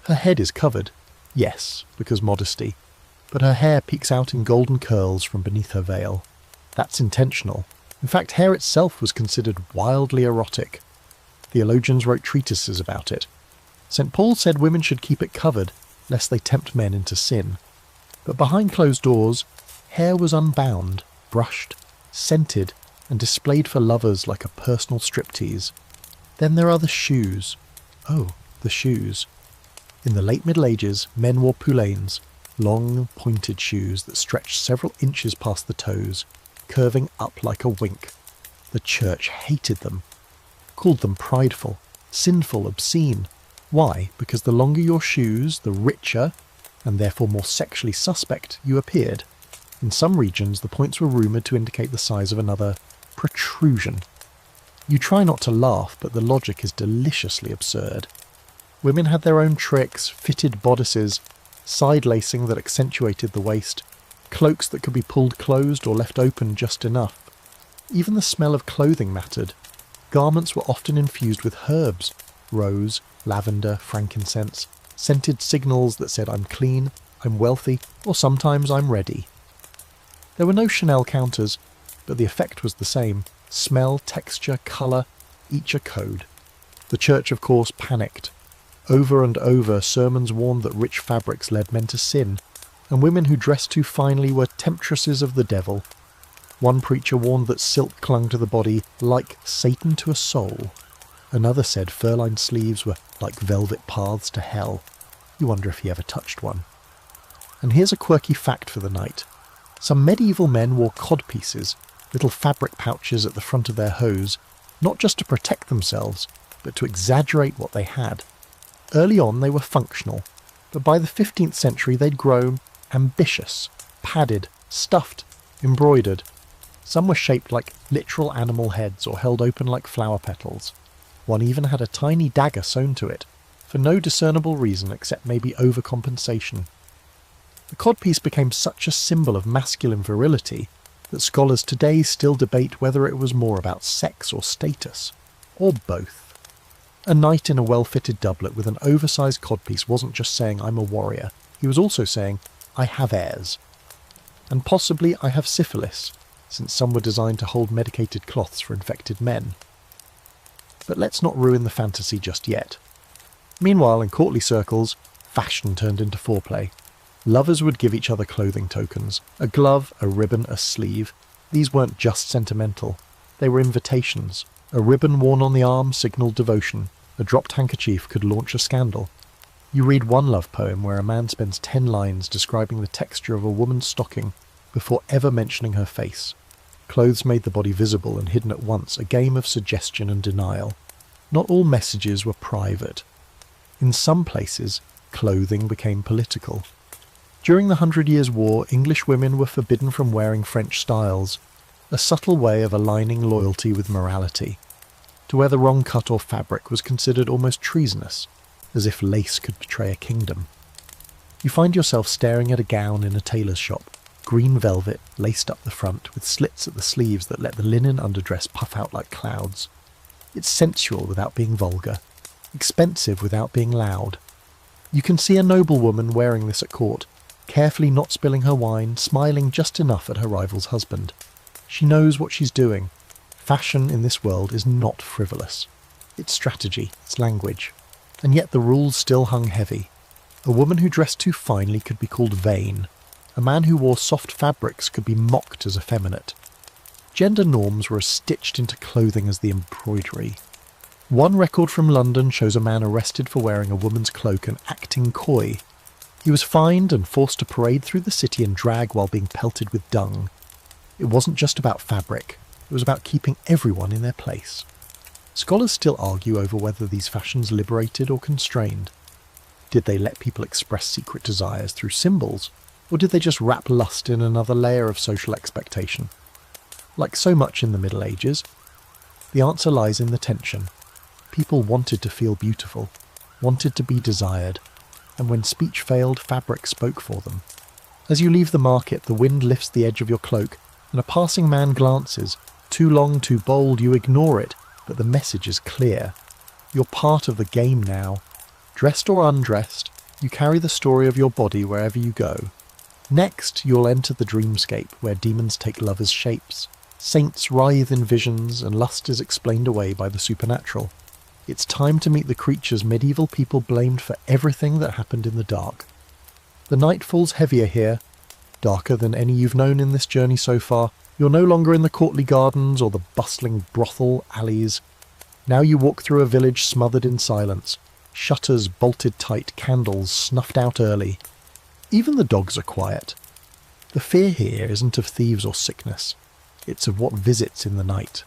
Her head is covered, yes, because modesty, but her hair peeks out in golden curls from beneath her veil. That's intentional. In fact, hair itself was considered wildly erotic. Theologians wrote treatises about it. St. Paul said women should keep it covered, lest they tempt men into sin. But behind closed doors, hair was unbound, brushed, scented, and displayed for lovers like a personal striptease. Then there are the shoes. Oh, the shoes. In the late Middle Ages, men wore poulaines, long, pointed shoes that stretched several inches past the toes, curving up like a wink. The church hated them, called them prideful, sinful, obscene. Why? Because the longer your shoes, the richer, and therefore more sexually suspect, you appeared. In some regions, the points were rumoured to indicate the size of another protrusion. You try not to laugh, but the logic is deliciously absurd. Women had their own tricks, fitted bodices, side lacing that accentuated the waist, cloaks that could be pulled closed or left open just enough. Even the smell of clothing mattered. Garments were often infused with herbs, rose, lavender, frankincense, scented signals that said I'm clean, I'm wealthy, or sometimes I'm ready. There were no Chanel counters, but the effect was the same. Smell, texture, colour, each a code. The church, of course, panicked. Over and over, sermons warned that rich fabrics led men to sin, and women who dressed too finely were temptresses of the devil. One preacher warned that silk clung to the body like Satan to a soul. Another said fur-lined sleeves were like velvet paths to hell. You wonder if he ever touched one. And here's a quirky fact for the night. Some medieval men wore codpieces, little fabric pouches at the front of their hose, not just to protect themselves, but to exaggerate what they had. Early on they were functional, but by the 15th century they'd grown ambitious, padded, stuffed, embroidered. Some were shaped like literal animal heads or held open like flower petals. One even had a tiny dagger sewn to it, for no discernible reason except maybe overcompensation. The codpiece became such a symbol of masculine virility that scholars today still debate whether it was more about sex or status, or both. A knight in a well-fitted doublet with an oversized codpiece wasn't just saying I'm a warrior, he was also saying I have heirs. And possibly I have syphilis, since some were designed to hold medicated cloths for infected men. But let's not ruin the fantasy just yet. Meanwhile, in courtly circles, fashion turned into foreplay. Lovers would give each other clothing tokens, a glove, a ribbon, a sleeve. These weren't just sentimental, they were invitations. A ribbon worn on the arm signalled devotion, a dropped handkerchief could launch a scandal. You read one love poem where a man spends 10 lines describing the texture of a woman's stocking before ever mentioning her face. Clothes made the body visible and hidden at once, a game of suggestion and denial. Not all messages were private. In some places, clothing became political. During the 100 Years' War, English women were forbidden from wearing French styles, a subtle way of aligning loyalty with morality. To wear the wrong cut or fabric was considered almost treasonous, as if lace could betray a kingdom. You find yourself staring at a gown in a tailor's shop, green velvet laced up the front with slits at the sleeves that let the linen underdress puff out like clouds. It's sensual without being vulgar, expensive without being loud. You can see a noblewoman wearing this at court, carefully not spilling her wine, smiling just enough at her rival's husband. She knows what she's doing. Fashion in this world is not frivolous. It's strategy, it's language. And yet the rules still hung heavy. A woman who dressed too finely could be called vain. A man who wore soft fabrics could be mocked as effeminate. Gender norms were as stitched into clothing as the embroidery. One record from London shows a man arrested for wearing a woman's cloak and acting coy. He was fined and forced to parade through the city in drag while being pelted with dung. It wasn't just about fabric, it was about keeping everyone in their place. Scholars still argue over whether these fashions liberated or constrained. Did they let people express secret desires through symbols, or did they just wrap lust in another layer of social expectation? Like so much in the Middle Ages, the answer lies in the tension. People wanted to feel beautiful, wanted to be desired, and when speech failed, fabric spoke for them. As you leave the market, the wind lifts the edge of your cloak, and a passing man glances. Too long, too bold, you ignore it, but the message is clear. You're part of the game now. Dressed or undressed, you carry the story of your body wherever you go. Next, you'll enter the dreamscape, where demons take lovers' shapes. Saints writhe in visions, and lust is explained away by the supernatural. It's time to meet the creatures medieval people blamed for everything that happened in the dark. The night falls heavier here, darker than any you've known in this journey so far. You're no longer in the courtly gardens or the bustling brothel alleys. Now you walk through a village smothered in silence, shutters bolted tight, candles snuffed out early. Even the dogs are quiet. The fear here isn't of thieves or sickness, it's of what visits in the night.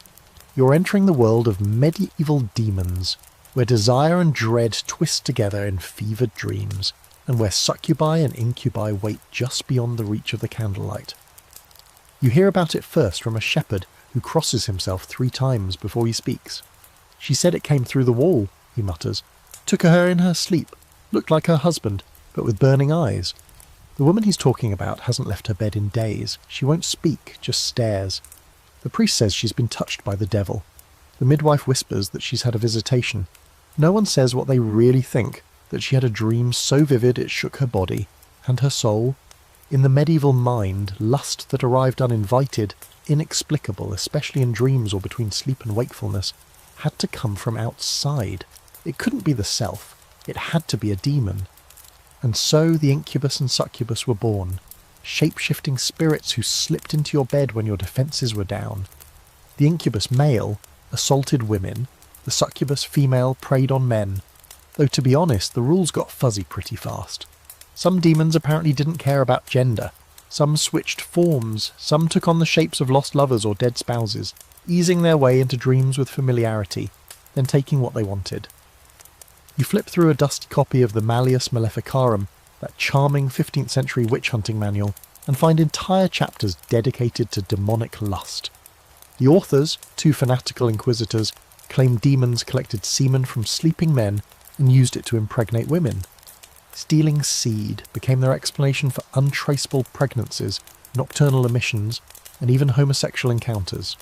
You're entering the world of medieval demons, where desire and dread twist together in fevered dreams, and where succubi and incubi wait just beyond the reach of the candlelight. You hear about it first from a shepherd who crosses himself 3 times before he speaks. She said it came through the wall, he mutters. Took her in her sleep. Looked like her husband, but with burning eyes. The woman he's talking about hasn't left her bed in days. She won't speak, just stares. The priest says she's been touched by the devil. The midwife whispers that she's had a visitation. No one says what they really think, that she had a dream so vivid it shook her body, and her soul. In the medieval mind, lust that arrived uninvited, inexplicable, especially in dreams or between sleep and wakefulness, had to come from outside. It couldn't be the self. It had to be a demon. And so the incubus and succubus were born, shape-shifting spirits who slipped into your bed when your defences were down. The incubus male assaulted women, the succubus female preyed on men, though to be honest the rules got fuzzy pretty fast. Some demons apparently didn't care about gender, some switched forms, some took on the shapes of lost lovers or dead spouses, easing their way into dreams with familiarity, then taking what they wanted. You flip through a dusty copy of the Malleus Maleficarum, that charming 15th century witch-hunting manual, and find entire chapters dedicated to demonic lust. The authors, 2 fanatical inquisitors, claim demons collected semen from sleeping men and used it to impregnate women. Stealing seed became their explanation for untraceable pregnancies, nocturnal emissions, and even homosexual encounters.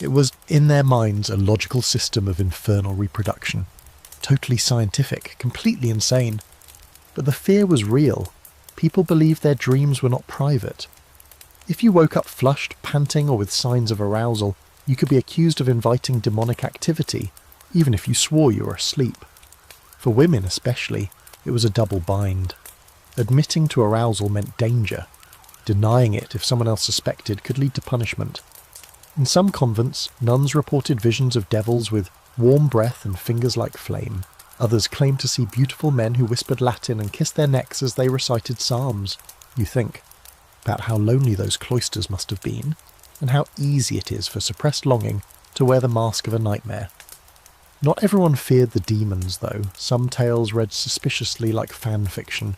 It was, in their minds, a logical system of infernal reproduction. Totally scientific, completely insane. But the fear was real. People believed their dreams were not private. If you woke up flushed, panting, or with signs of arousal, you could be accused of inviting demonic activity, even if you swore you were asleep. For women especially, it was a double bind. Admitting to arousal meant danger. Denying it, if someone else suspected, could lead to punishment. In some convents, nuns reported visions of devils with warm breath and fingers like flame. Others claimed to see beautiful men who whispered Latin and kissed their necks as they recited psalms. You think about how lonely those cloisters must have been, and how easy it is for suppressed longing to wear the mask of a nightmare. Not everyone feared the demons, though. Some tales read suspiciously like fan fiction.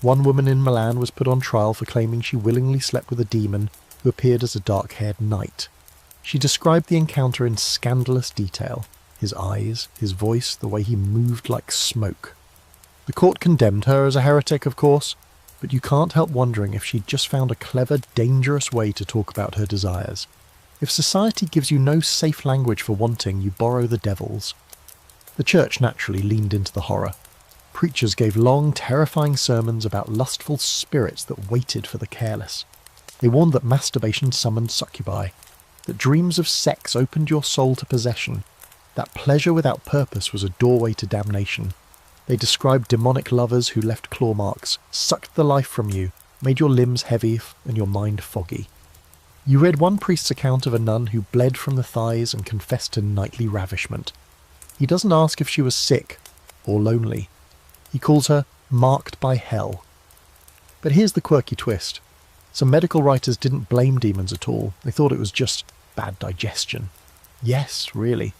One woman in Milan was put on trial for claiming she willingly slept with a demon who appeared as a dark-haired knight. She described the encounter in scandalous detail. His eyes, his voice, the way he moved like smoke. The court condemned her as a heretic, of course, but you can't help wondering if she'd just found a clever, dangerous way to talk about her desires. If society gives you no safe language for wanting, you borrow the devil's. The church naturally leaned into the horror. Preachers gave long, terrifying sermons about lustful spirits that waited for the careless. They warned that masturbation summoned succubi, that dreams of sex opened your soul to possession, that pleasure without purpose was a doorway to damnation. They described demonic lovers who left claw marks, sucked the life from you, made your limbs heavy and your mind foggy. You read one priest's account of a nun who bled from the thighs and confessed to nightly ravishment. He doesn't ask if she was sick or lonely. He calls her marked by hell. But here's the quirky twist. Some medical writers didn't blame demons at all. They thought it was just bad digestion. Yes, really.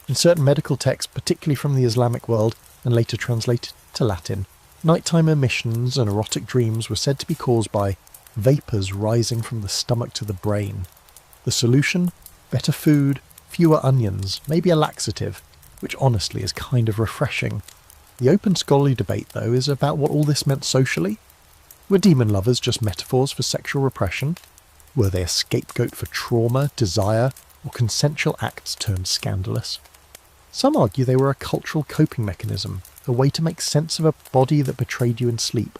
In certain medical texts, particularly from the Islamic world, and later translated to Latin, nighttime emissions and erotic dreams were said to be caused by vapours rising from the stomach to the brain. The solution? Better food, fewer onions, maybe a laxative, which honestly is kind of refreshing. The open scholarly debate, though, is about what all this meant socially. Were demon lovers just metaphors for sexual repression? Were they a scapegoat for trauma, desire, or consensual acts turned scandalous? Some argue they were a cultural coping mechanism, a way to make sense of a body that betrayed you in sleep,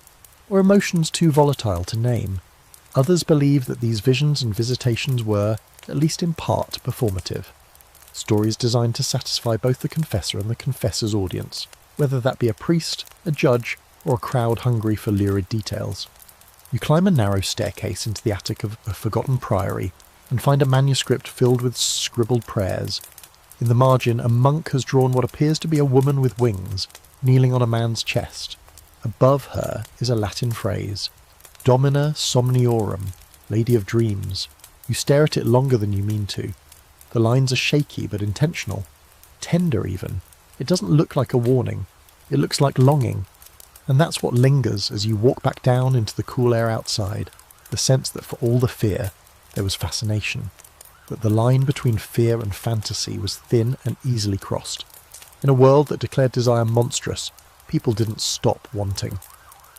or emotions too volatile to name. Others believe that these visions and visitations were, at least in part, performative. Stories designed to satisfy both the confessor and the confessor's audience, whether that be a priest, a judge, or a crowd hungry for lurid details. You climb a narrow staircase into the attic of a forgotten priory and find a manuscript filled with scribbled prayers. In the margin, a monk has drawn what appears to be a woman with wings, kneeling on a man's chest. Above her is a Latin phrase, Domina Somniorum, Lady of Dreams. You stare at it longer than you mean to. The lines are shaky but intentional, tender even. It doesn't look like a warning. It looks like longing. And that's what lingers as you walk back down into the cool air outside, the sense that for all the fear, there was fascination. that the line between fear and fantasy was thin and easily crossed. In a world that declared desire monstrous, people didn't stop wanting.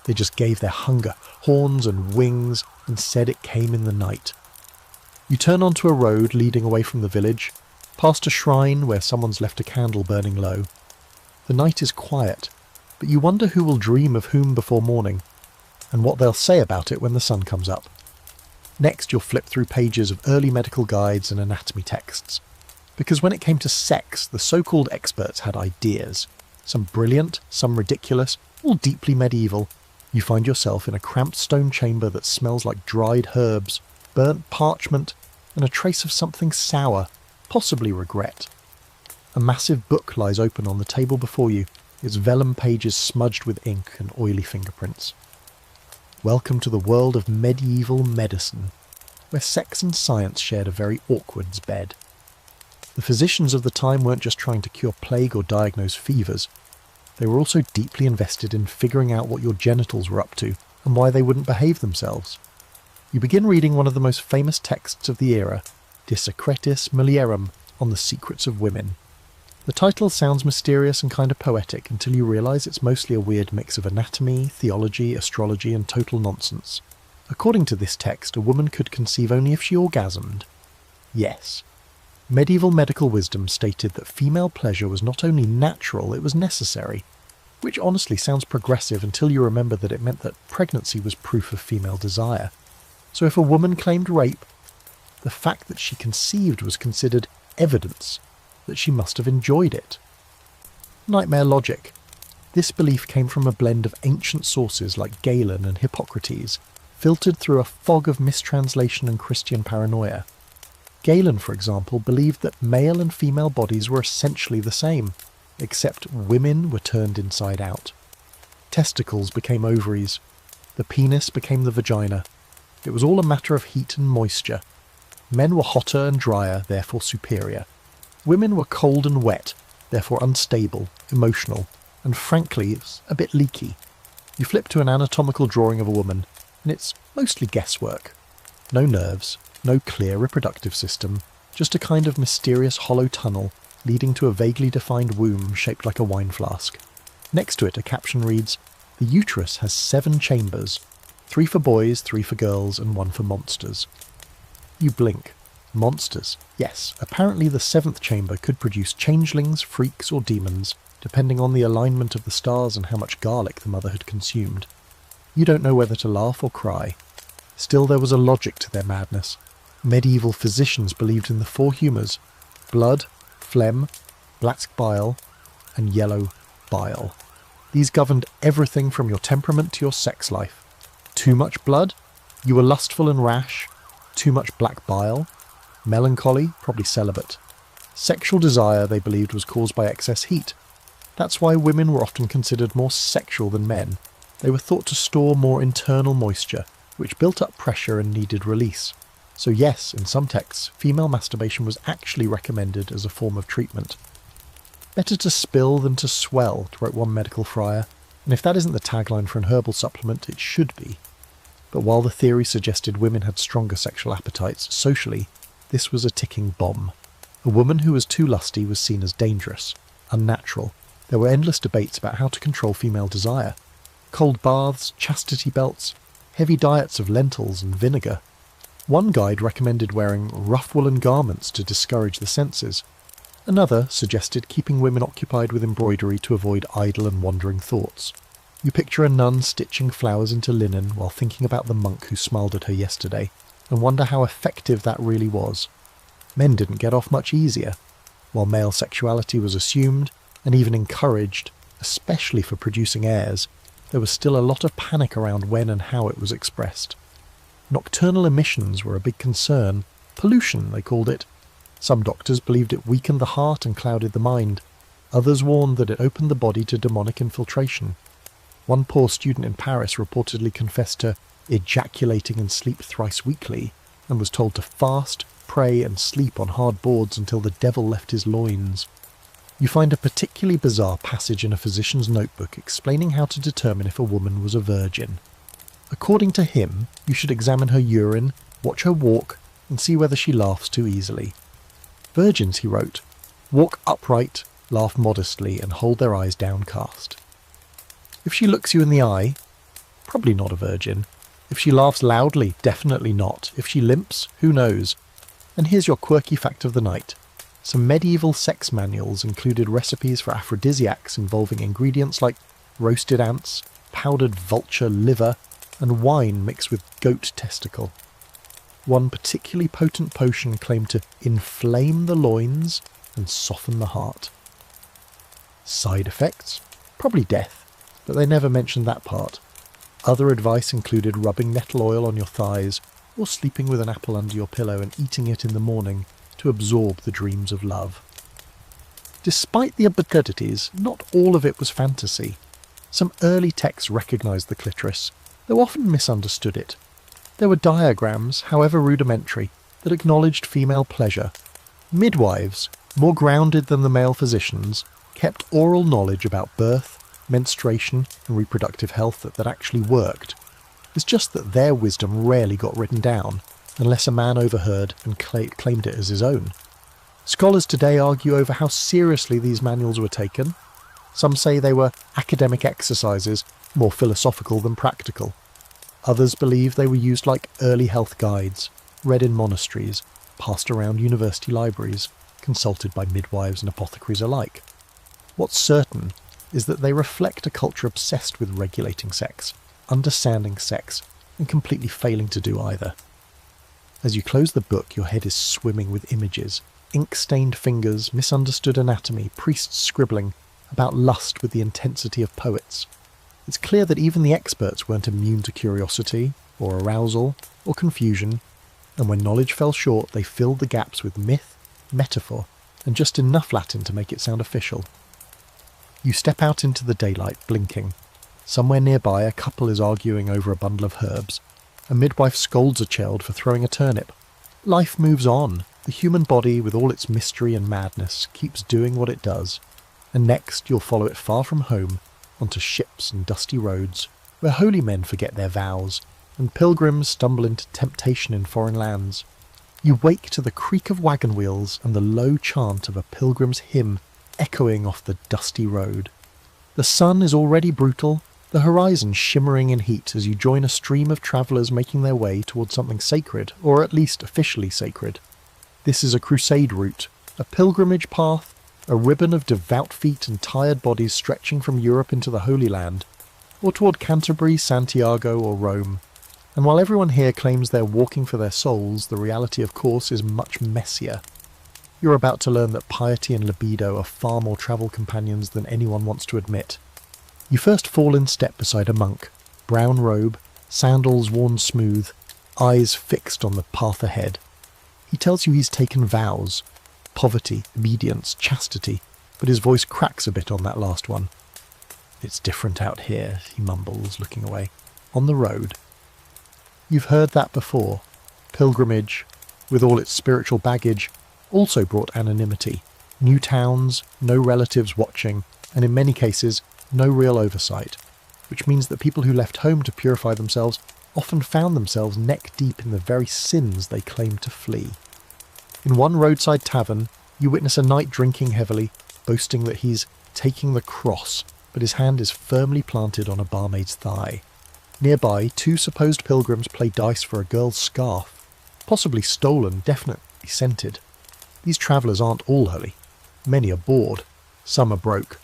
They just gave their hunger horns and wings and said it came in the night. You turn onto a road leading away from the village, past a shrine where someone's left a candle burning low. The night is quiet, but you wonder who will dream of whom before morning, and what they'll say about it when the sun comes up. Next, you'll flip through pages of early medical guides and anatomy texts. Because when it came to sex, the so-called experts had ideas. Some brilliant, some ridiculous, all deeply medieval. You find yourself in a cramped stone chamber that smells like dried herbs, burnt parchment, and a trace of something sour, possibly regret. A massive book lies open on the table before you, its vellum pages smudged with ink and oily fingerprints. Welcome to the world of medieval medicine, where sex and science shared a very awkward bed. The physicians of the time weren't just trying to cure plague or diagnose fevers. They were also deeply invested in figuring out what your genitals were up to and why they wouldn't behave themselves. You begin reading one of the most famous texts of the era, De Secretis Mulierum, on the secrets of women. The title sounds mysterious and kind of poetic until you realise it's mostly a weird mix of anatomy, theology, astrology and total nonsense. According to this text, a woman could conceive only if she orgasmed. Yes. Medieval medical wisdom stated that female pleasure was not only natural, it was necessary, which honestly sounds progressive until you remember that it meant that pregnancy was proof of female desire. So if a woman claimed rape, the fact that she conceived was considered evidence that she must have enjoyed it. Nightmare logic. This belief came from a blend of ancient sources like Galen and Hippocrates, filtered through a fog of mistranslation and Christian paranoia. Galen, for example, believed that male and female bodies were essentially the same, except women were turned inside out. Testicles became ovaries. The penis became the vagina. It was all a matter of heat and moisture. Men were hotter and drier, therefore superior. Women were cold and wet, therefore unstable, emotional, and frankly, it's a bit leaky. You flip to an anatomical drawing of a woman, and it's mostly guesswork. No nerves, no clear reproductive system, just a kind of mysterious hollow tunnel leading to a vaguely defined womb shaped like a wine flask. Next to it, a caption reads, "The uterus has 7 chambers, 3 for boys, 3 for girls, and 1 for monsters." You blink. Monsters. Yes, apparently the 7th chamber could produce changelings, freaks, or demons, depending on the alignment of the stars and how much garlic the mother had consumed. You don't know whether to laugh or cry. Still, there was a logic to their madness. Medieval physicians believed in the 4 humours: blood, phlegm, black bile, and yellow bile. These governed everything from your temperament to your sex life. Too much blood? You were lustful and rash. Too much black bile? Melancholy? Probably celibate. Sexual desire, they believed, was caused by excess heat. That's why women were often considered more sexual than men. They were thought to store more internal moisture, which built up pressure and needed release. So yes, in some texts, female masturbation was actually recommended as a form of treatment. Better to spill than to swell, wrote one medical friar, and if that isn't the tagline for an herbal supplement, it should be. But while the theory suggested women had stronger sexual appetites, socially, this was a ticking bomb. A woman who was too lusty was seen as dangerous, unnatural. There were endless debates about how to control female desire. Cold baths, chastity belts, heavy diets of lentils and vinegar. One guide recommended wearing rough woolen garments to discourage the senses. Another suggested keeping women occupied with embroidery to avoid idle and wandering thoughts. You picture a nun stitching flowers into linen while thinking about the monk who smiled at her yesterday, and wonder how effective that really was. Men didn't get off much easier. While male sexuality was assumed, and even encouraged, especially for producing heirs, there was still a lot of panic around when and how it was expressed. Nocturnal emissions were a big concern. Pollution, they called it. Some doctors believed it weakened the heart and clouded the mind. Others warned that it opened the body to demonic infiltration. One poor student in Paris reportedly confessed to ejaculating in sleep thrice weekly, and was told to fast, pray, and sleep on hard boards until the devil left his loins. You find a particularly bizarre passage in a physician's notebook explaining how to determine if a woman was a virgin. According to him, you should examine her urine, watch her walk, and see whether she laughs too easily. Virgins, he wrote, walk upright, laugh modestly, and hold their eyes downcast. If she looks you in the eye, probably not a virgin. If she laughs loudly, definitely not. If she limps, who knows? And here's your quirky fact of the night. Some medieval sex manuals included recipes for aphrodisiacs involving ingredients like roasted ants, powdered vulture liver, and wine mixed with goat testicle. One particularly potent potion claimed to inflame the loins and soften the heart. Side effects? Probably death, but they never mentioned that part. Other advice included rubbing nettle oil on your thighs, or sleeping with an apple under your pillow and eating it in the morning to absorb the dreams of love. Despite the absurdities, not all of it was fantasy. Some early texts recognised the clitoris, though often misunderstood it. There were diagrams, however rudimentary, that acknowledged female pleasure. Midwives, more grounded than the male physicians, kept oral knowledge about birth, menstruation and reproductive health that actually worked. It's just that their wisdom rarely got written down, unless a man overheard and claimed it as his own. Scholars today argue over how seriously these manuals were taken. Some say they were academic exercises, more philosophical than practical. Others believe they were used like early health guides, read in monasteries, passed around university libraries, consulted by midwives and apothecaries alike. What's certain is that they reflect a culture obsessed with regulating sex, understanding sex, and completely failing to do either. As you close the book, your head is swimming with images, ink-stained fingers, misunderstood anatomy, priests scribbling about lust with the intensity of poets. It's clear that even the experts weren't immune to curiosity, or arousal, or confusion, and when knowledge fell short, they filled the gaps with myth, metaphor, and just enough Latin to make it sound official. You step out into the daylight, blinking. Somewhere nearby, a couple is arguing over a bundle of herbs. A midwife scolds a child for throwing a turnip. Life moves on. The human body, with all its mystery and madness, keeps doing what it does. And next, you'll follow it far from home, onto ships and dusty roads, where holy men forget their vows, and pilgrims stumble into temptation in foreign lands. You wake to the creak of wagon wheels and the low chant of a pilgrim's hymn echoing off the dusty road. The sun is already brutal, the horizon shimmering in heat as you join a stream of travellers making their way towards something sacred, or at least officially sacred. This is a crusade route, a pilgrimage path, a ribbon of devout feet and tired bodies stretching from Europe into the Holy Land, or toward Canterbury, Santiago or Rome. And while everyone here claims they're walking for their souls, the reality of course is much messier. You're about to learn that piety and libido are far more travel companions than anyone wants to admit. You first fall in step beside a monk, brown robe, sandals worn smooth, eyes fixed on the path ahead. He tells you he's taken vows, poverty, obedience, chastity, but his voice cracks a bit on that last one. It's different out here, he mumbles, looking away. On the road. You've heard that before. Pilgrimage, with all its spiritual baggage, also brought anonymity, new towns, no relatives watching, and in many cases, no real oversight, which means that people who left home to purify themselves often found themselves neck deep in the very sins they claimed to flee. In one roadside tavern, you witness a knight drinking heavily, boasting that he's taking the cross, but his hand is firmly planted on a barmaid's thigh. Nearby, two supposed pilgrims play dice for a girl's scarf, possibly stolen, definitely scented. These travellers aren't all holy. Many are bored. Some are broke.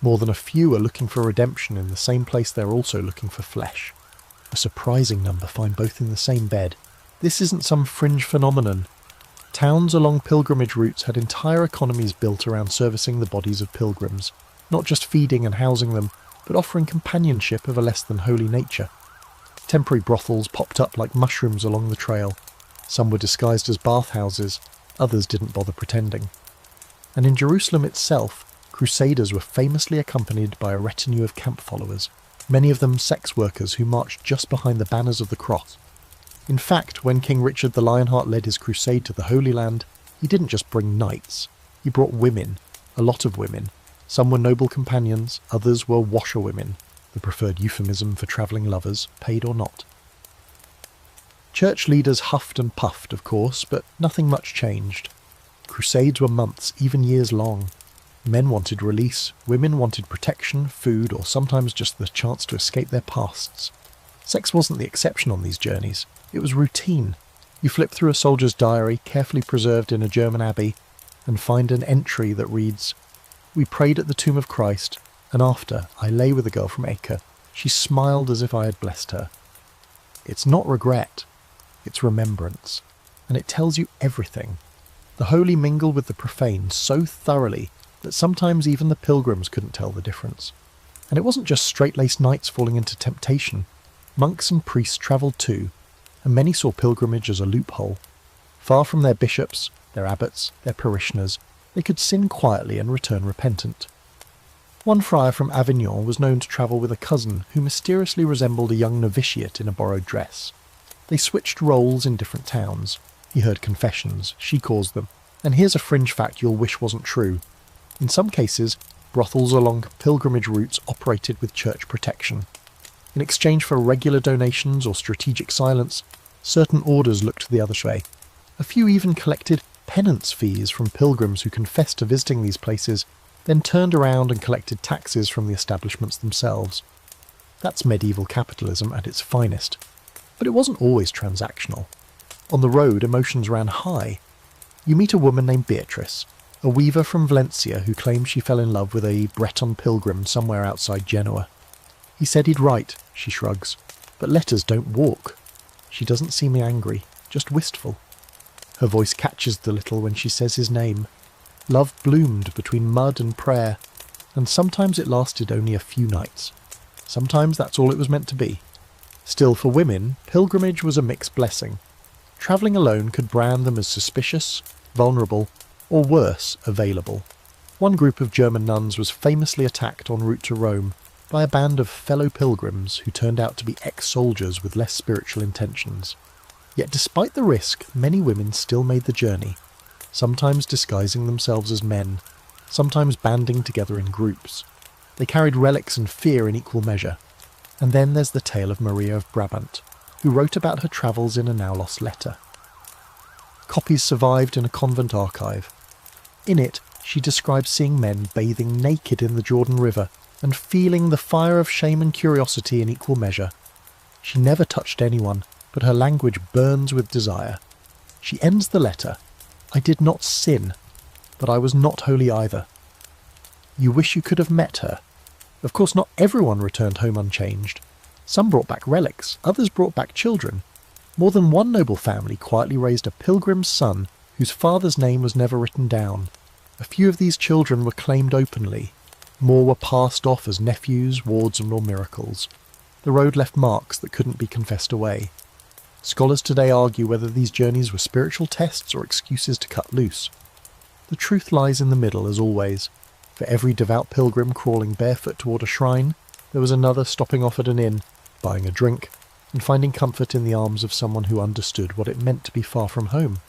More than a few are looking for redemption in the same place they're also looking for flesh. A surprising number find both in the same bed. This isn't some fringe phenomenon. Towns along pilgrimage routes had entire economies built around servicing the bodies of pilgrims, not just feeding and housing them, but offering companionship of a less than holy nature. Temporary brothels popped up like mushrooms along the trail. Some were disguised as bathhouses, others didn't bother pretending. And in Jerusalem itself, crusaders were famously accompanied by a retinue of camp followers, many of them sex workers who marched just behind the banners of the cross. In fact, when King Richard the Lionheart led his crusade to the Holy Land, he didn't just bring knights, he brought women, a lot of women. Some were noble companions, others were washerwomen, the preferred euphemism for travelling lovers, paid or not. Church leaders huffed and puffed, of course, but nothing much changed. Crusades were months, even years long. Men wanted release, women wanted protection, food, or sometimes just the chance to escape their pasts. Sex wasn't the exception on these journeys. It was routine. You flip through a soldier's diary, carefully preserved in a German abbey, and find an entry that reads, "We prayed at the tomb of Christ, and after I lay with a girl from Acre. She smiled as if I had blessed her." It's not regret, it's remembrance, and it tells you everything. The holy mingle with the profane so thoroughly that sometimes even the pilgrims couldn't tell the difference. And it wasn't just straight-laced knights falling into temptation. Monks and priests travelled too, and many saw pilgrimage as a loophole. Far from their bishops, their abbots, their parishioners, they could sin quietly and return repentant. One friar from Avignon was known to travel with a cousin who mysteriously resembled a young novitiate in a borrowed dress. They switched roles in different towns. He heard confessions, she caused them, and here's a fringe fact you'll wish wasn't true. In some cases, brothels along pilgrimage routes operated with church protection. In exchange for regular donations or strategic silence, certain orders looked the other way. A few even collected penance fees from pilgrims who confessed to visiting these places, then turned around and collected taxes from the establishments themselves. That's medieval capitalism at its finest. But it wasn't always transactional. On the road, emotions ran high. You meet a woman named Beatrice, a weaver from Valencia who claimed she fell in love with a Breton pilgrim somewhere outside Genoa. He said he'd write, she shrugs, but letters don't walk. She doesn't seem angry, just wistful. Her voice catches the little when she says his name. Love bloomed between mud and prayer, and sometimes it lasted only a few nights. Sometimes that's all it was meant to be. Still, for women, pilgrimage was a mixed blessing. Travelling alone could brand them as suspicious, vulnerable, or worse, available. One group of German nuns was famously attacked en route to Rome by a band of fellow pilgrims who turned out to be ex-soldiers with less spiritual intentions. Yet despite the risk, many women still made the journey, sometimes disguising themselves as men, sometimes banding together in groups. They carried relics and fear in equal measure. And then there's the tale of Maria of Brabant, who wrote about her travels in a now-lost letter. Copies survived in a convent archive. In it, she describes seeing men bathing naked in the Jordan River and feeling the fire of shame and curiosity in equal measure. She never touched anyone, but her language burns with desire. She ends the letter, "I did not sin, but I was not holy either." You wish you could have met her. Of course, not everyone returned home unchanged. Some brought back relics, others brought back children. More than one noble family quietly raised a pilgrim's son whose father's name was never written down. A few of these children were claimed openly. More were passed off as nephews, wards, or miracles. The road left marks that couldn't be confessed away. Scholars today argue whether these journeys were spiritual tests or excuses to cut loose. The truth lies in the middle, as always. For every devout pilgrim crawling barefoot toward a shrine, there was another stopping off at an inn, buying a drink, and finding comfort in the arms of someone who understood what it meant to be far from home.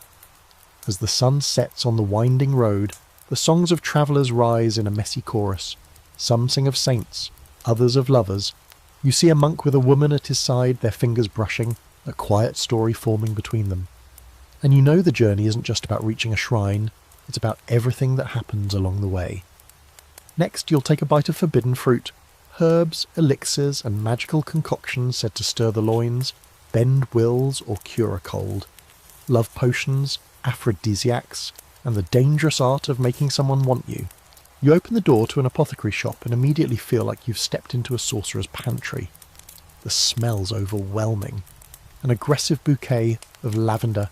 As the sun sets on the winding road, the songs of travellers rise in a messy chorus. Some sing of saints, others of lovers. You see a monk with a woman at his side, their fingers brushing, a quiet story forming between them. And you know the journey isn't just about reaching a shrine, it's about everything that happens along the way. Next, you'll take a bite of forbidden fruit. Herbs, elixirs, and magical concoctions said to stir the loins, bend wills, or cure a cold. Love potions, aphrodisiacs, and the dangerous art of making someone want you. You open the door to an apothecary shop and immediately feel like you've stepped into a sorcerer's pantry. The smell's overwhelming. An aggressive bouquet of lavender,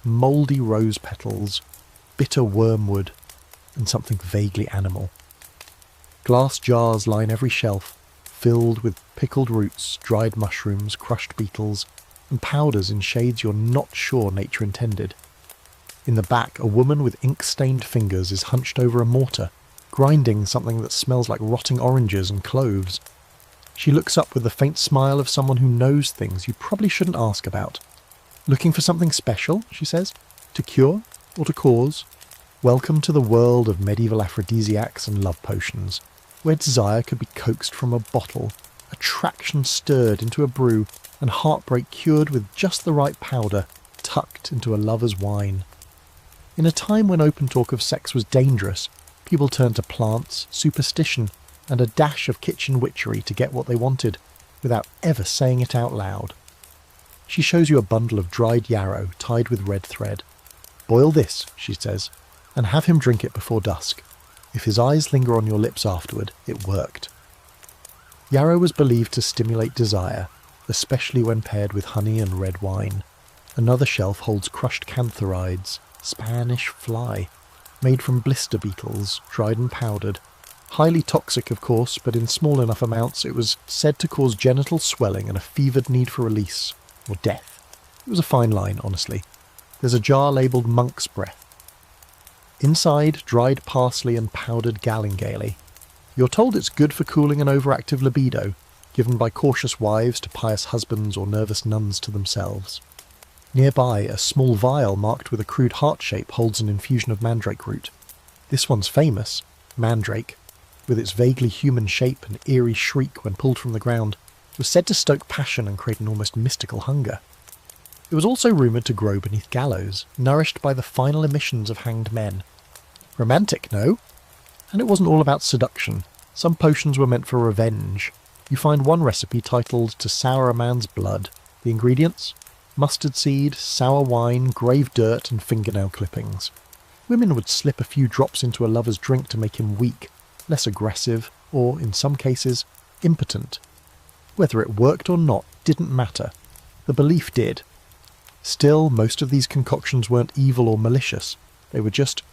mouldy rose petals, bitter wormwood, and something vaguely animal. Glass jars line every shelf, filled with pickled roots, dried mushrooms, crushed beetles, and powders in shades you're not sure nature intended. In the back, a woman with ink-stained fingers is hunched over a mortar, grinding something that smells like rotting oranges and cloves. She looks up with the faint smile of someone who knows things you probably shouldn't ask about. "Looking for something special?" she says. "To cure or to cause? Welcome to the world of medieval aphrodisiacs and love potions, where desire could be coaxed from a bottle, attraction stirred into a brew, and heartbreak cured with just the right powder, tucked into a lover's wine. In a time when open talk of sex was dangerous, people turned to plants, superstition, and a dash of kitchen witchery to get what they wanted, without ever saying it out loud. She shows you a bundle of dried yarrow tied with red thread. "Boil this," she says, "and have him drink it before dusk. If his eyes linger on your lips afterward, it worked." Yarrow was believed to stimulate desire, especially when paired with honey and red wine. Another shelf holds crushed cantharides, Spanish fly, made from blister beetles, dried and powdered. Highly toxic, of course, but in small enough amounts it was said to cause genital swelling and a fevered need for release, or death. It was a fine line, honestly. There's a jar labelled monk's breath. Inside, dried parsley and powdered galingale. You're told it's good for cooling an overactive libido, given by cautious wives to pious husbands or nervous nuns to themselves. Nearby, a small vial marked with a crude heart shape holds an infusion of mandrake root. This one's famous, mandrake, with its vaguely human shape and eerie shriek when pulled from the ground, was said to stoke passion and create an almost mystical hunger. It was also rumoured to grow beneath gallows, nourished by the final emissions of hanged men. Romantic, no? And it wasn't all about seduction. Some potions were meant for revenge. You find one recipe titled "To Sour a Man's Blood." The ingredients? Mustard seed, sour wine, grave dirt, and fingernail clippings. Women would slip a few drops into a lover's drink to make him weak, less aggressive, or, in some cases, impotent. Whether it worked or not didn't matter. The belief did. Still, most of these concoctions weren't evil or malicious. They were just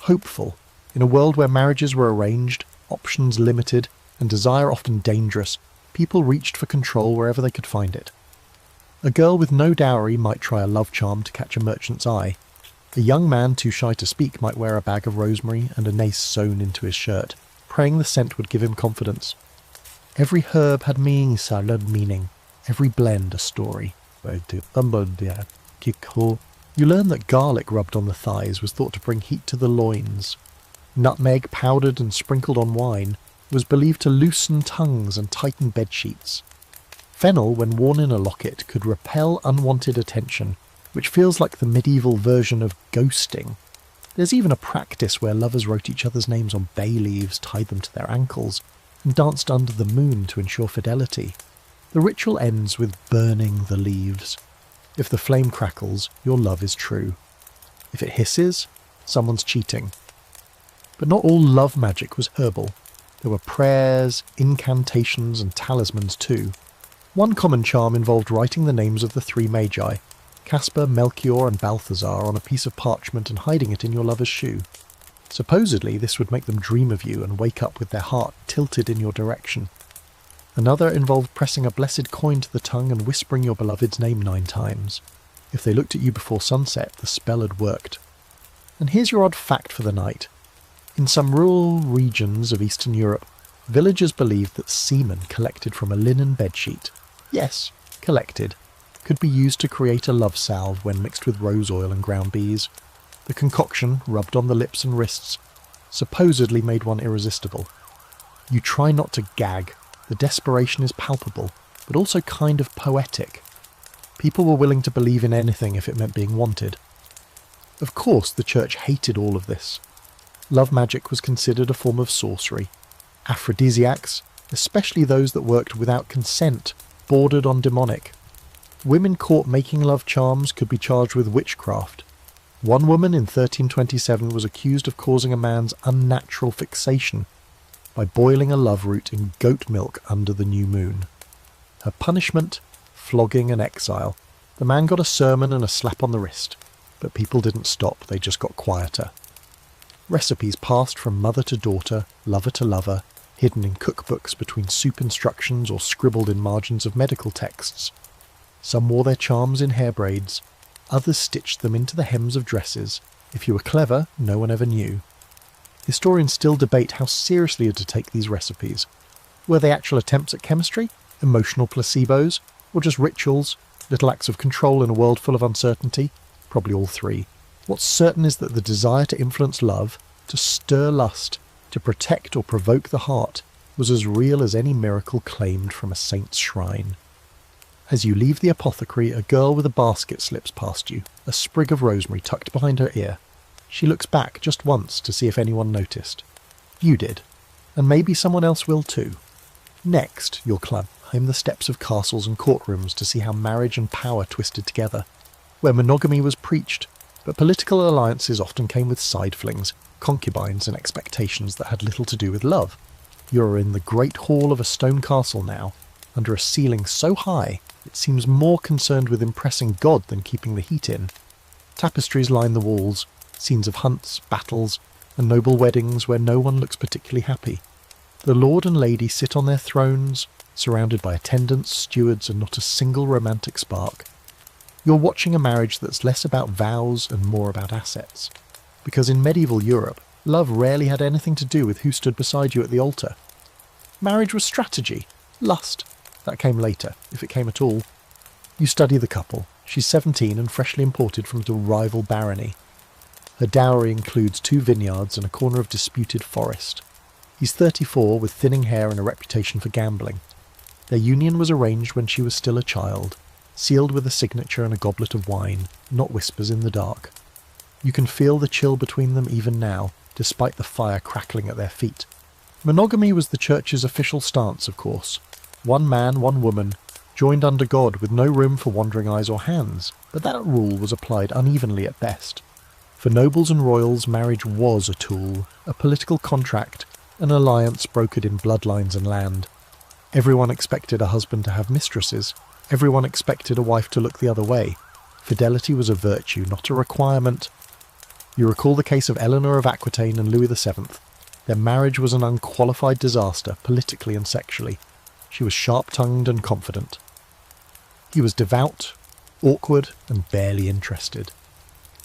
hopeful. In a world where marriages were arranged, options limited, and desire often dangerous, people reached for control wherever they could find it. A girl with no dowry might try a love charm to catch a merchant's eye. A young man too shy to speak might wear a bag of rosemary and a nace sewn into his shirt, praying the scent would give him confidence. Every herb had meaning, every blend a story. You learn that garlic rubbed on the thighs was thought to bring heat to the loins. Nutmeg, powdered and sprinkled on wine, was believed to loosen tongues and tighten bedsheets. Fennel, when worn in a locket, could repel unwanted attention, which feels like the medieval version of ghosting. There's even a practice where lovers wrote each other's names on bay leaves, tied them to their ankles, and danced under the moon to ensure fidelity. The ritual ends with burning the leaves. If the flame crackles, your love is true. If it hisses, someone's cheating. But not all love magic was herbal. There were prayers, incantations, and talismans too. One common charm involved writing the names of the three magi, Caspar, Melchior, and Balthazar, on a piece of parchment and hiding it in your lover's shoe. Supposedly, this would make them dream of you and wake up with their heart tilted in your direction. Another involved pressing a blessed coin to the tongue and whispering your beloved's name 9 times. If they looked at you before sunset, the spell had worked. And here's your odd fact for the night. In some rural regions of Eastern Europe, villagers believed that semen collected from a linen bedsheet, yes, collected, could be used to create a love salve when mixed with rose oil and ground bees. The concoction, rubbed on the lips and wrists, supposedly made one irresistible. You try not to gag. The desperation is palpable, but also kind of poetic. People were willing to believe in anything if it meant being wanted. Of course, the church hated all of this. Love magic was considered a form of sorcery. Aphrodisiacs, especially those that worked without consent, bordered on demonic. Women caught making love charms could be charged with witchcraft. One woman in 1327 was accused of causing a man's unnatural fixation by boiling a love root in goat milk under the new moon. Her punishment? Flogging and exile. The man got a sermon and a slap on the wrist, but people didn't stop, they just got quieter. Recipes passed from mother to daughter, lover to lover, hidden in cookbooks between soup instructions or scribbled in margins of medical texts. Some wore their charms in hair braids, others stitched them into the hems of dresses. If you were clever, no one ever knew. Historians still debate how seriously to take these recipes. Were they actual attempts at chemistry, emotional placebos, or just rituals, little acts of control in a world full of uncertainty? Probably all three. What's certain is that the desire to influence love, to stir lust, to protect or provoke the heart, was as real as any miracle claimed from a saint's shrine. As you leave the apothecary, a girl with a basket slips past you, a sprig of rosemary tucked behind her ear. She looks back just once to see if anyone noticed. You did, and maybe someone else will too. Next, you'll climb the steps of castles and courtrooms to see how marriage and power twisted together, where monogamy was preached, but political alliances often came with side flings, concubines and expectations that had little to do with love. You're in the great hall of a stone castle now, under a ceiling so high it seems more concerned with impressing God than keeping the heat in. Tapestries line the walls, scenes of hunts, battles, and noble weddings where no one looks particularly happy. The lord and lady sit on their thrones, surrounded by attendants, stewards, and not a single romantic spark. You're watching a marriage that's less about vows and more about assets. Because in medieval Europe, love rarely had anything to do with who stood beside you at the altar. Marriage was strategy, lust. That came later, if it came at all. You study the couple. She's 17 and freshly imported from a rival barony. Her dowry includes 2 vineyards and a corner of disputed forest. He's 34, with thinning hair and a reputation for gambling. Their union was arranged when she was still a child, sealed with a signature and a goblet of wine, not whispers in the dark. You can feel the chill between them even now, despite the fire crackling at their feet. Monogamy was the church's official stance, of course. One man, one woman, joined under God with no room for wandering eyes or hands, but that rule was applied unevenly at best. For nobles and royals, marriage was a tool, a political contract, an alliance brokered in bloodlines and land. Everyone expected a husband to have mistresses. Everyone expected a wife to look the other way. Fidelity was a virtue, not a requirement. You recall the case of Eleanor of Aquitaine and Louis VII. Their marriage was an unqualified disaster, politically and sexually. She was sharp-tongued and confident. He was devout, awkward, and barely interested.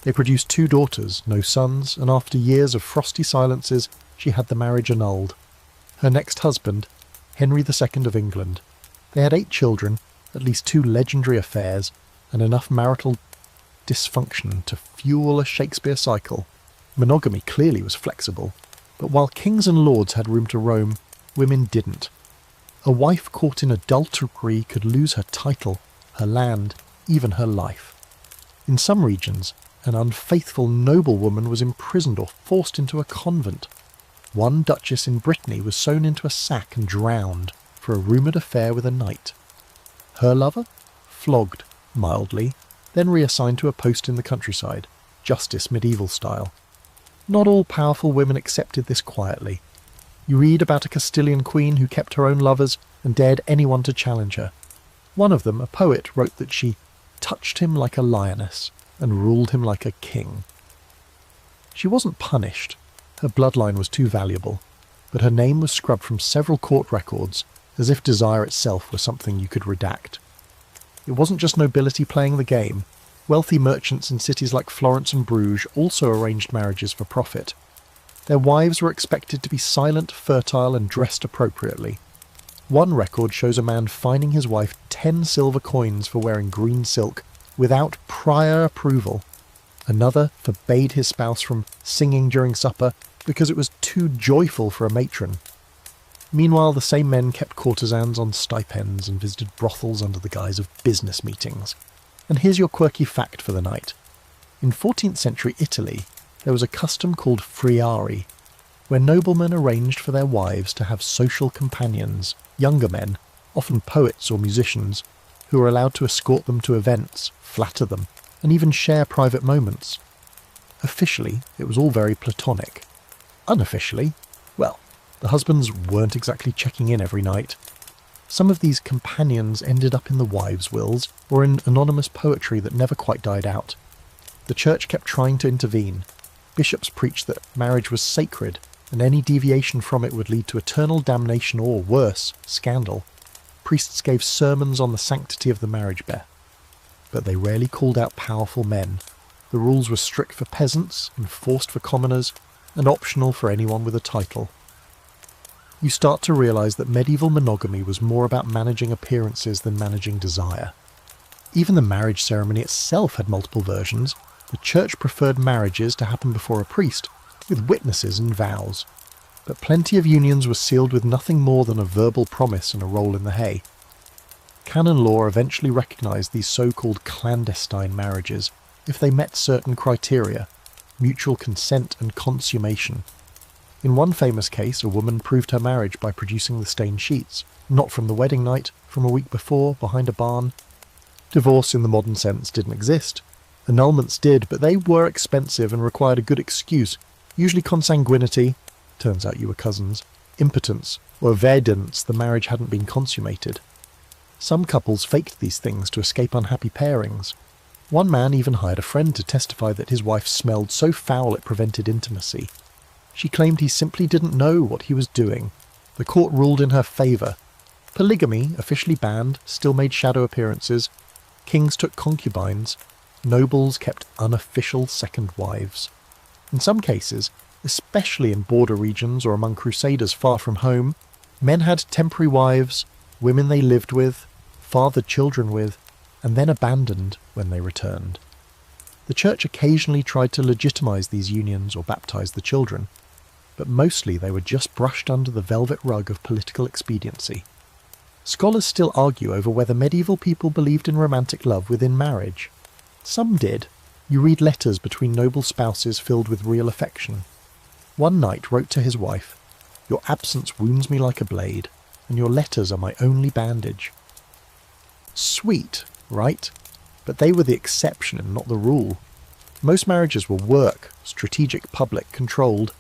They produced 2 daughters, no sons, and after years of frosty silences, she had the marriage annulled. Her next husband, Henry II of England. They had 8 children, at least 2 legendary affairs, and enough marital dysfunction to fuel a Shakespeare cycle. Monogamy clearly was flexible, but while kings and lords had room to roam, women didn't. A wife caught in adultery could lose her title, her land, even her life. In some regions, an unfaithful noblewoman was imprisoned or forced into a convent. One duchess in Brittany was sewn into a sack and drowned for a rumoured affair with a knight. Her lover? Flogged, mildly, then reassigned to a post in the countryside, justice medieval style. Not all powerful women accepted this quietly. You read about a Castilian queen who kept her own lovers and dared anyone to challenge her. One of them, a poet, wrote that she touched him like a lioness and ruled him like a king. She wasn't punished. Her bloodline was too valuable, but her name was scrubbed from several court records, as if desire itself were something you could redact. It wasn't just nobility playing the game. Wealthy merchants in cities like Florence and Bruges also arranged marriages for profit. Their wives were expected to be silent, fertile, and dressed appropriately. One record shows a man fining his wife 10 silver coins for wearing green silk without prior approval. Another forbade his spouse from singing during supper because it was too joyful for a matron. Meanwhile, the same men kept courtesans on stipends and visited brothels under the guise of business meetings. And here's your quirky fact for the night. In 14th century Italy, there was a custom called friari, where noblemen arranged for their wives to have social companions, younger men, often poets or musicians, who were allowed to escort them to events, flatter them, and even share private moments. Officially, it was all very platonic. Unofficially, well, the husbands weren't exactly checking in every night. Some of these companions ended up in the wives' wills or in anonymous poetry that never quite died out. The church kept trying to intervene. Bishops preached that marriage was sacred, and any deviation from it would lead to eternal damnation or, worse, scandal. Priests gave sermons on the sanctity of the marriage bed. But they rarely called out powerful men. The rules were strict for peasants, enforced for commoners, and optional for anyone with a title. You start to realise that medieval monogamy was more about managing appearances than managing desire. Even the marriage ceremony itself had multiple versions. The church preferred marriages to happen before a priest, with witnesses and vows. But plenty of unions were sealed with nothing more than a verbal promise and a roll in the hay. Canon law eventually recognised these so-called clandestine marriages if they met certain criteria: mutual consent and consummation. In one famous case, a woman proved her marriage by producing the stained sheets, not from the wedding night, from a week before, behind a barn. Divorce in the modern sense didn't exist. Annulments did, but they were expensive and required a good excuse, usually consanguinity, turns out you were cousins, impotence, or evidence the marriage hadn't been consummated. Some couples faked these things to escape unhappy pairings. One man even hired a friend to testify that his wife smelled so foul it prevented intimacy. She claimed he simply didn't know what he was doing. The court ruled in her favour. Polygamy, officially banned, still made shadow appearances. Kings took concubines. Nobles kept unofficial second wives. In some cases, especially in border regions or among crusaders far from home, men had temporary wives, women they lived with, fathered children with, and then abandoned when they returned. The church occasionally tried to legitimise these unions or baptise the children, but mostly they were just brushed under the velvet rug of political expediency. Scholars still argue over whether medieval people believed in romantic love within marriage. Some did. You read letters between noble spouses filled with real affection. One knight wrote to his wife, "Your absence wounds me like a blade, and your letters are my only bandage." Sweet, right? But they were the exception and not the rule. Most marriages were work, strategic, public, controlled.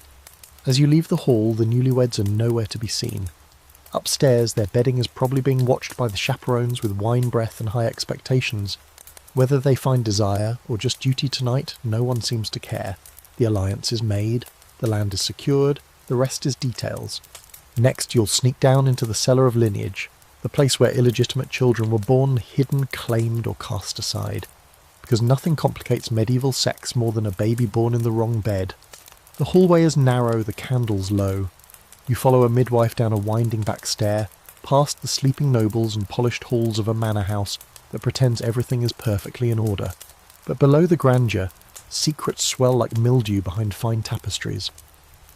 As you leave the hall, the newlyweds are nowhere to be seen. Upstairs, their bedding is probably being watched by the chaperones with wine breath and high expectations. Whether they find desire or just duty tonight, no one seems to care. The alliance is made, the land is secured, the rest is details. Next, you'll sneak down into the cellar of lineage, the place where illegitimate children were born, hidden, claimed, or cast aside. Because nothing complicates medieval sex more than a baby born in the wrong bed. The hallway is narrow, the candles low. You follow a midwife down a winding back stair, past the sleeping nobles and polished halls of a manor house that pretends everything is perfectly in order. But below the grandeur, secrets swell like mildew behind fine tapestries.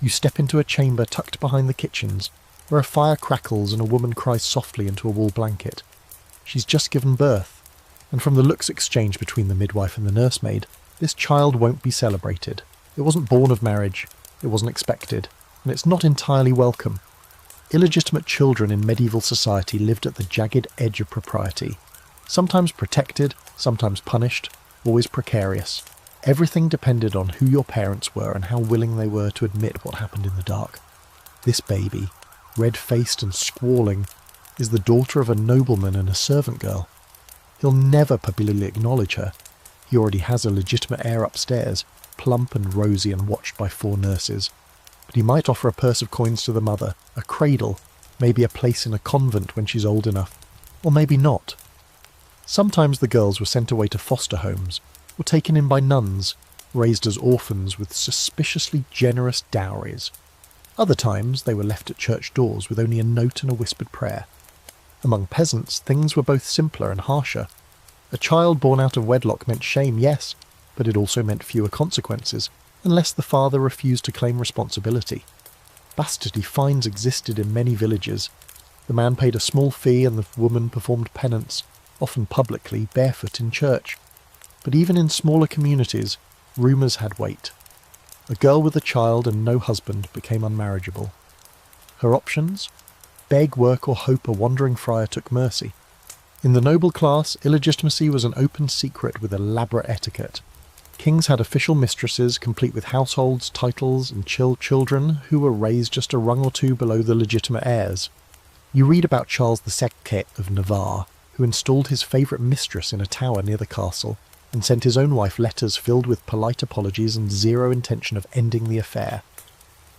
You step into a chamber tucked behind the kitchens, where a fire crackles and a woman cries softly into a wool blanket. She's just given birth, and from the looks exchanged between the midwife and the nursemaid, this child won't be celebrated. It wasn't born of marriage, it wasn't expected, and it's not entirely welcome. Illegitimate children in medieval society lived at the jagged edge of propriety. Sometimes protected, sometimes punished, always precarious. Everything depended on who your parents were and how willing they were to admit what happened in the dark. This baby, red-faced and squalling, is the daughter of a nobleman and a servant girl. He'll never publicly acknowledge her. He already has a legitimate heir upstairs, plump and rosy and watched by 4 nurses. But he might offer a purse of coins to the mother, a cradle, maybe a place in a convent when she's old enough, or maybe not. Sometimes the girls were sent away to foster homes, or taken in by nuns, raised as orphans with suspiciously generous dowries. Other times they were left at church doors with only a note and a whispered prayer. Among peasants, things were both simpler and harsher. A child born out of wedlock meant shame, yes, but it also meant fewer consequences, unless the father refused to claim responsibility. Bastardy fines existed in many villages. The man paid a small fee and the woman performed penance, often publicly, barefoot in church. But even in smaller communities, rumours had weight. A girl with a child and no husband became unmarriageable. Her options? Beg, work, or hope a wandering friar took mercy. In the noble class, illegitimacy was an open secret with elaborate etiquette. Kings had official mistresses, complete with households, titles, and children who were raised just a rung or two below the legitimate heirs. You read about Charles II of Navarre, who installed his favourite mistress in a tower near the castle, and sent his own wife letters filled with polite apologies and zero intention of ending the affair.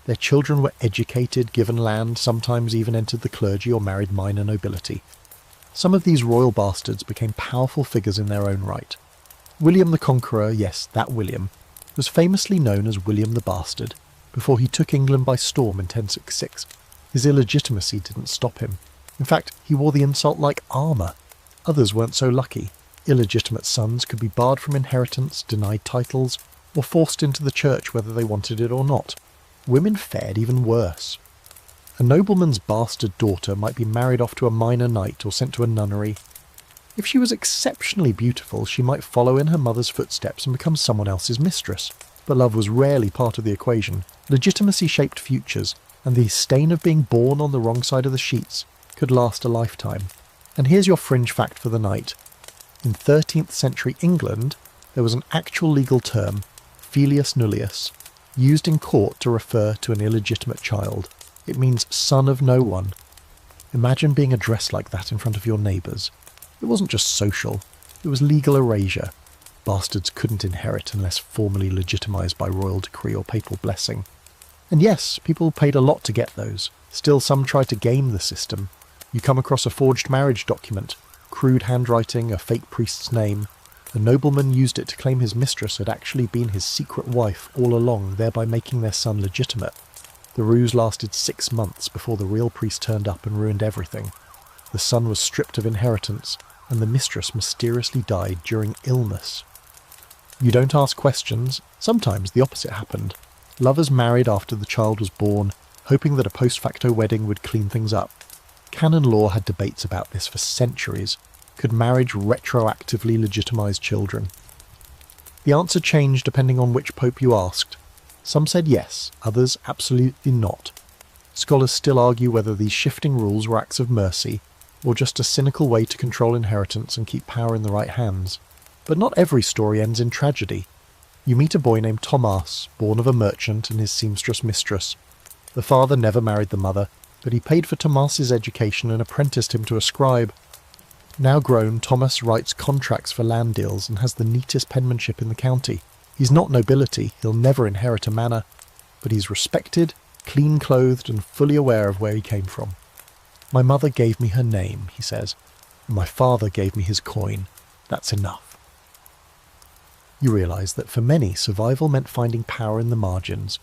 Their children were educated, given land, sometimes even entered the clergy or married minor nobility. Some of these royal bastards became powerful figures in their own right. William the Conqueror, yes, that William, was famously known as William the Bastard before he took England by storm in 1066. His illegitimacy didn't stop him. In fact, he wore the insult like armour. Others weren't so lucky. Illegitimate sons could be barred from inheritance, denied titles, or forced into the church whether they wanted it or not. Women fared even worse. A nobleman's bastard daughter might be married off to a minor knight or sent to a nunnery, If she was exceptionally beautiful, she might follow in her mother's footsteps and become someone else's mistress. But love was rarely part of the equation. Legitimacy shaped futures, and the stain of being born on the wrong side of the sheets could last a lifetime. And here's your fringe fact for the night. In 13th century England, there was an actual legal term, filius nullius, used in court to refer to an illegitimate child. It means son of no one. Imagine being addressed like that in front of your neighbours. It wasn't just social, it was legal erasure. Bastards couldn't inherit unless formally legitimised by royal decree or papal blessing. And yes, people paid a lot to get those. Still, some tried to game the system. You come across a forged marriage document, crude handwriting, a fake priest's name. A nobleman used it to claim his mistress had actually been his secret wife all along, thereby making their son legitimate. The ruse lasted 6 months before the real priest turned up and ruined everything. The son was stripped of inheritance, and the mistress mysteriously died during illness. You don't ask questions. Sometimes the opposite happened. Lovers married after the child was born, hoping that a post-facto wedding would clean things up. Canon law had debates about this for centuries. Could marriage retroactively legitimise children? The answer changed depending on which pope you asked. Some said yes, others absolutely not. Scholars still argue whether these shifting rules were acts of mercy, or just a cynical way to control inheritance and keep power in the right hands. But not every story ends in tragedy. You meet a boy named Thomas, born of a merchant and his seamstress mistress. The father never married the mother, but he paid for Thomas's education and apprenticed him to a scribe. Now grown, Thomas writes contracts for land deals and has the neatest penmanship in the county. He's not nobility, he'll never inherit a manor, but he's respected, clean-clothed and fully aware of where he came from. My mother gave me her name, he says, and my father gave me his coin. That's enough. You realise that for many, survival meant finding power in the margins.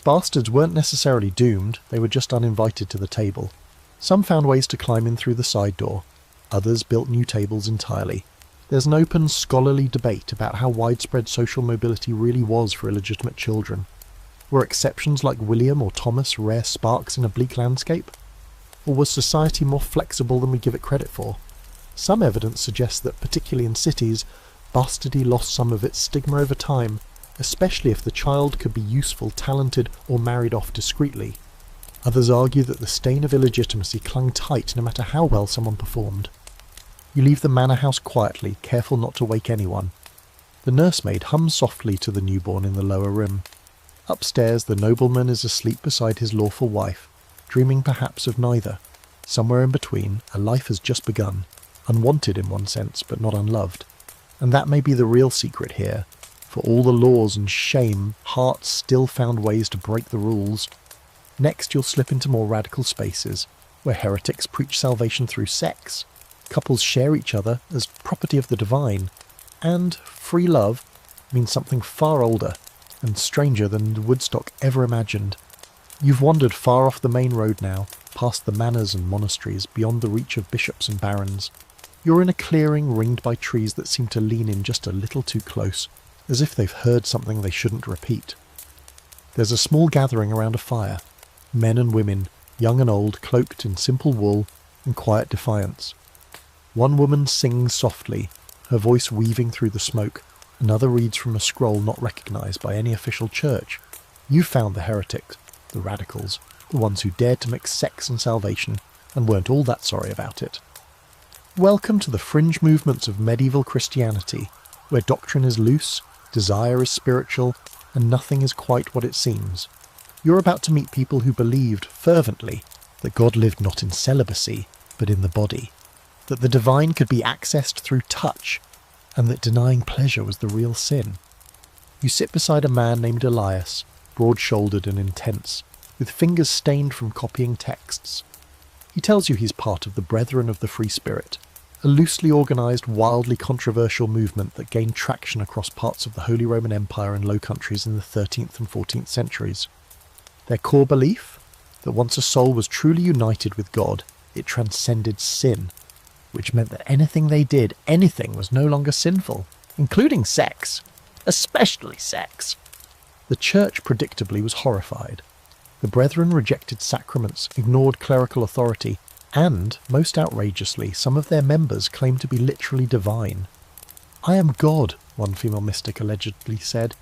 Bastards weren't necessarily doomed, they were just uninvited to the table. Some found ways to climb in through the side door. Others built new tables entirely. There's an open, scholarly debate about how widespread social mobility really was for illegitimate children. Were exceptions like William or Thomas rare sparks in a bleak landscape? Or was society more flexible than we give it credit for? Some evidence suggests that, particularly in cities, bastardy lost some of its stigma over time, especially if the child could be useful, talented, or married off discreetly. Others argue that the stain of illegitimacy clung tight no matter how well someone performed. You leave the manor house quietly, careful not to wake anyone. The nursemaid hums softly to the newborn in the lower room. Upstairs, the nobleman is asleep beside his lawful wife, dreaming perhaps of neither. Somewhere in between, a life has just begun, unwanted in one sense, but not unloved. And that may be the real secret here. For all the laws and shame, hearts still found ways to break the rules. Next, you'll slip into more radical spaces, where heretics preach salvation through sex, couples share each other as property of the divine, and free love means something far older and stranger than Woodstock ever imagined. You've wandered far off the main road now, past the manors and monasteries, beyond the reach of bishops and barons. You're in a clearing ringed by trees that seem to lean in just a little too close, as if they've heard something they shouldn't repeat. There's a small gathering around a fire, men and women, young and old, cloaked in simple wool and quiet defiance. One woman sings softly, her voice weaving through the smoke. Another reads from a scroll not recognised by any official church. You found the heretics, the radicals, the ones who dared to mix sex and salvation, and weren't all that sorry about it. Welcome to the fringe movements of medieval Christianity, where doctrine is loose, desire is spiritual, and nothing is quite what it seems. You're about to meet people who believed fervently that God lived not in celibacy, but in the body, that the divine could be accessed through touch, and that denying pleasure was the real sin. You sit beside a man named Elias, broad-shouldered and intense, with fingers stained from copying texts. He tells you he's part of the Brethren of the Free Spirit, a loosely organised, wildly controversial movement that gained traction across parts of the Holy Roman Empire and Low Countries in the 13th and 14th centuries. Their core belief? That once a soul was truly united with God, it transcended sin, which meant that anything they did, anything, was no longer sinful, including sex, especially sex. The church, predictably, was horrified. The Brethren rejected sacraments, ignored clerical authority, And, most outrageously, some of their members claim to be literally divine. "I am God," one female mystic allegedly said,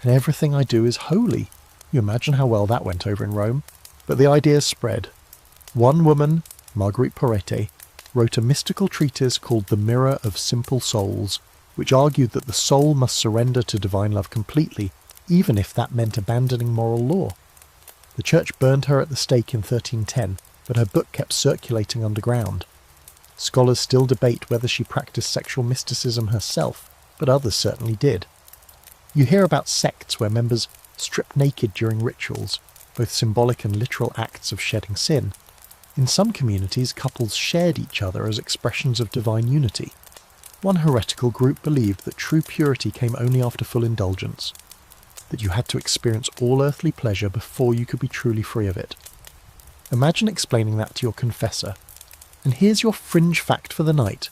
"and everything I do is holy." You imagine how well that went over in Rome? But the ideas spread. One woman, Marguerite Porete, wrote a mystical treatise called The Mirror of Simple Souls, which argued that the soul must surrender to divine love completely, even if that meant abandoning moral law. The church burned her at the stake in 1310, but her book kept circulating underground. Scholars still debate whether she practiced sexual mysticism herself, but others certainly did. You hear about sects where members stripped naked during rituals, both symbolic and literal acts of shedding sin. In some communities, couples shared each other as expressions of divine unity. One heretical group believed that true purity came only after full indulgence, that you had to experience all earthly pleasure before you could be truly free of it. Imagine explaining that to your confessor. And here's your fringe fact for the night.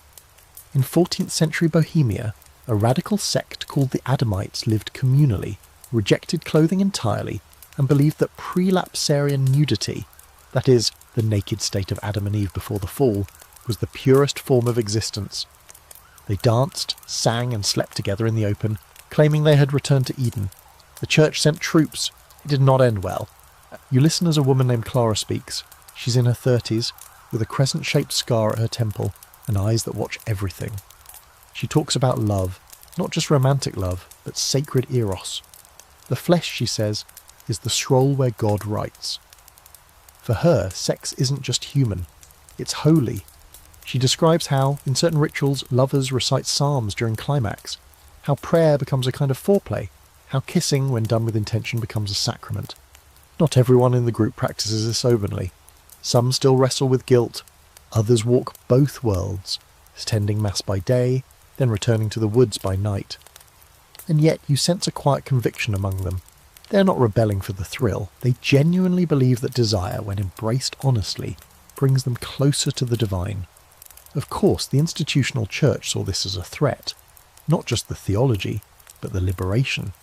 In 14th century Bohemia, a radical sect called the Adamites lived communally, rejected clothing entirely, and believed that prelapsarian nudity, that is, the naked state of Adam and Eve before the fall, was the purest form of existence. They danced, sang and slept together in the open, claiming they had returned to Eden. The church sent troops. It did not end well. You listen as a woman named Clara speaks. She's in her 30s, with a crescent-shaped scar at her temple and eyes that watch everything. She talks about love, not just romantic love, but sacred eros. The flesh, she says, is the scroll where God writes. For her, sex isn't just human, it's holy. She describes how, in certain rituals, lovers recite psalms during climax, how prayer becomes a kind of foreplay, how kissing, when done with intention, becomes a sacrament. Not everyone in the group practices this openly. Some still wrestle with guilt, others walk both worlds, attending mass by day, then returning to the woods by night. And yet you sense a quiet conviction among them. They're not rebelling for the thrill. They genuinely believe that desire, when embraced honestly, brings them closer to the divine. Of course, the institutional church saw this as a threat. Not just the theology, but the liberation.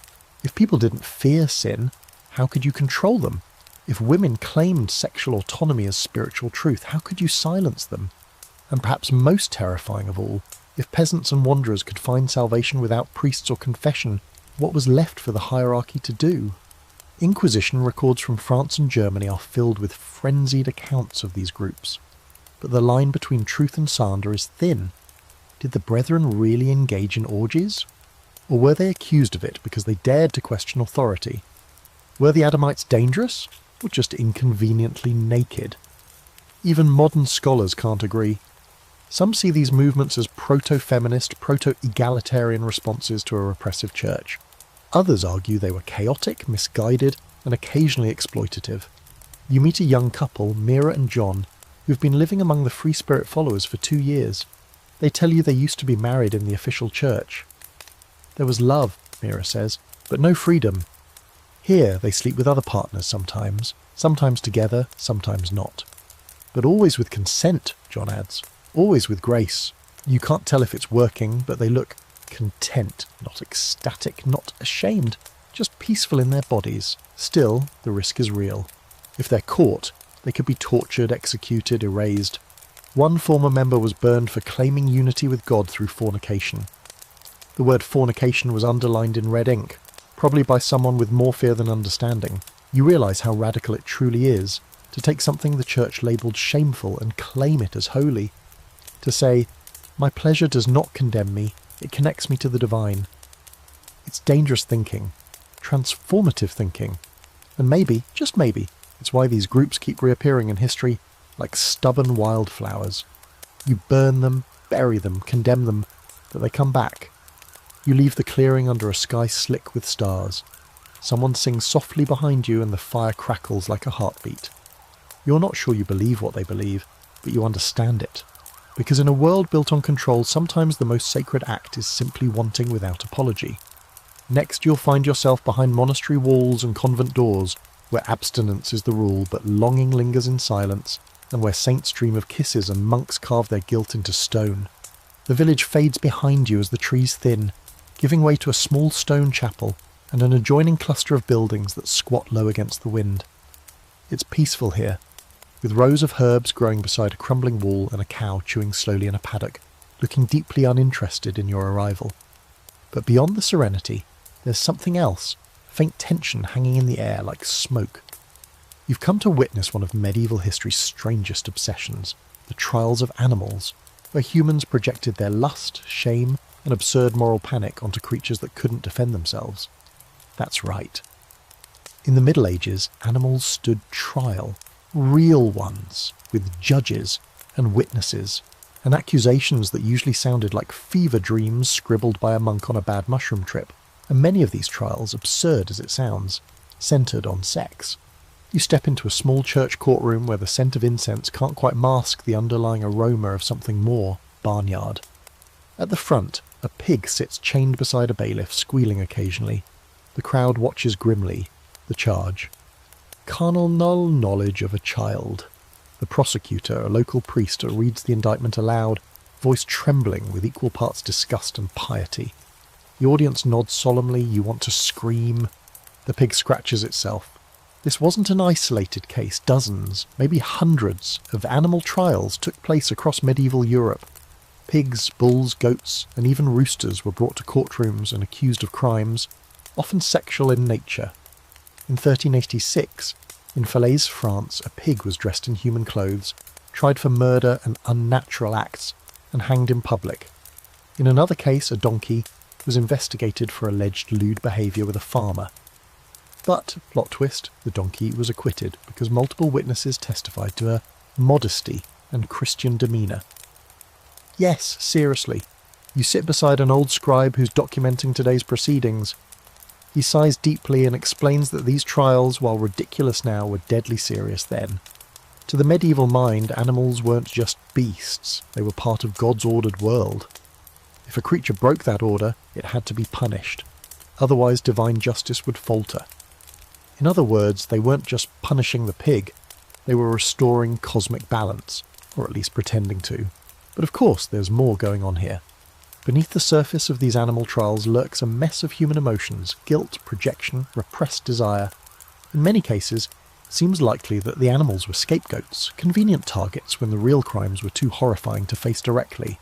If people didn't fear sin, how could you control them? If women claimed sexual autonomy as spiritual truth, how could you silence them? And perhaps most terrifying of all, if peasants and wanderers could find salvation without priests or confession, what was left for the hierarchy to do? Inquisition records from France and Germany are filled with frenzied accounts of these groups. But the line between truth and slander is thin. Did the brethren really engage in orgies? Or were they accused of it because they dared to question authority? Were the Adamites dangerous, or just inconveniently naked? Even modern scholars can't agree. Some see these movements as proto-feminist, proto-egalitarian responses to a repressive church. Others argue they were chaotic, misguided, and occasionally exploitative. You meet a young couple, Mira and John, who've been living among the Free Spirit followers for 2 years. They tell you they used to be married in the official church. There was love, Mira says, but no freedom. Here they sleep with other partners sometimes together, sometimes not. But always with consent, John adds. Always with grace. You can't tell if it's working, but they look content, not ecstatic, not ashamed, just peaceful in their bodies. Still, the risk is real. If they're caught, they could be tortured, executed, erased. One former member was burned for claiming unity with God through fornication. The word fornication was underlined in red ink, probably by someone with more fear than understanding. You realise how radical it truly is, to take something the church labelled shameful and claim it as holy. To say, my pleasure does not condemn me, it connects me to the divine. It's dangerous thinking, transformative thinking, and maybe, just maybe, it's why these groups keep reappearing in history like stubborn wildflowers. You burn them, bury them, condemn them, but they come back. You leave the clearing under a sky slick with stars. Someone sings softly behind you and the fire crackles like a heartbeat. You're not sure you believe what they believe, but you understand it. Because in a world built on control, sometimes the most sacred act is simply wanting without apology. Next, you'll find yourself behind monastery walls and convent doors, where abstinence is the rule but longing lingers in silence, and where saints dream of kisses and monks carve their guilt into stone. The village fades behind you as the trees thin, giving way to a small stone chapel and an adjoining cluster of buildings that squat low against the wind. It's peaceful here. with rows of herbs growing beside a crumbling wall and a cow chewing slowly in a paddock, looking deeply uninterested in your arrival. But beyond the serenity, there's something else, a faint tension hanging in the air like smoke. You've come to witness one of medieval history's strangest obsessions, the trials of animals, where humans projected their lust, shame, and absurd moral panic onto creatures that couldn't defend themselves. That's right. In the Middle Ages, animals stood trial, real ones, with judges and witnesses, and accusations that usually sounded like fever dreams scribbled by a monk on a bad mushroom trip, and many of these trials, absurd as it sounds, centred on sex. You step into a small church courtroom where the scent of incense can't quite mask the underlying aroma of something more, barnyard. At the front, a pig sits chained beside a bailiff, squealing occasionally. The crowd watches grimly. The charge. Carnal knowledge of a child. The prosecutor, a local priest, reads the indictment aloud, voice trembling with equal parts disgust and piety. The audience nods solemnly, you want to scream. The pig scratches itself. This wasn't an isolated case. Dozens, maybe hundreds, of animal trials took place across medieval Europe. Pigs, bulls, goats, and even roosters were brought to courtrooms and accused of crimes, often sexual in nature. In 1386, in Falaise, France, a pig was dressed in human clothes, tried for murder and unnatural acts, and hanged in public. In another case, a donkey was investigated for alleged lewd behaviour with a farmer. But, plot twist, the donkey was acquitted because multiple witnesses testified to her modesty and Christian demeanour. Yes, seriously, you sit beside an old scribe who's documenting today's proceedings. He sighs deeply and explains that these trials, while ridiculous now, were deadly serious then. To the medieval mind, animals weren't just beasts, they were part of God's ordered world. If a creature broke that order, it had to be punished. Otherwise divine justice would falter. In other words, they weren't just punishing the pig, they were restoring cosmic balance, or at least pretending to. But of course there's more going on here. Beneath the surface of these animal trials lurks a mess of human emotions, guilt, projection, repressed desire. In many cases, it seems likely that the animals were scapegoats, convenient targets when the real crimes were too horrifying to face directly.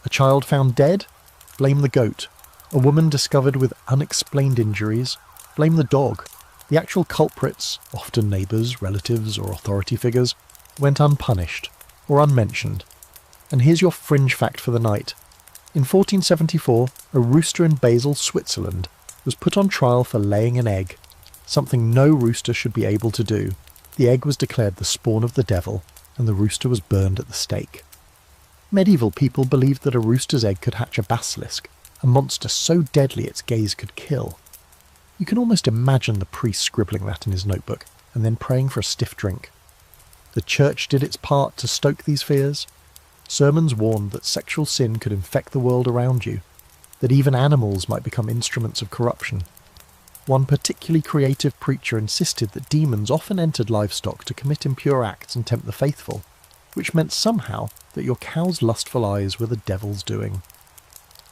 A child found dead? Blame the goat. A woman discovered with unexplained injuries? Blame the dog. The actual culprits, often neighbours, relatives, or authority figures, went unpunished, or unmentioned. And here's your fringe fact for the night. In 1474, a rooster in Basel, Switzerland, was put on trial for laying an egg, something no rooster should be able to do. The egg was declared the spawn of the devil, and the rooster was burned at the stake. Medieval people believed that a rooster's egg could hatch a basilisk, a monster so deadly its gaze could kill. You can almost imagine the priest scribbling that in his notebook, and then praying for a stiff drink. The church did its part to stoke these fears. Sermons warned that sexual sin could infect the world around you, that even animals might become instruments of corruption. One particularly creative preacher insisted that demons often entered livestock to commit impure acts and tempt the faithful, which meant somehow that your cow's lustful eyes were the devil's doing.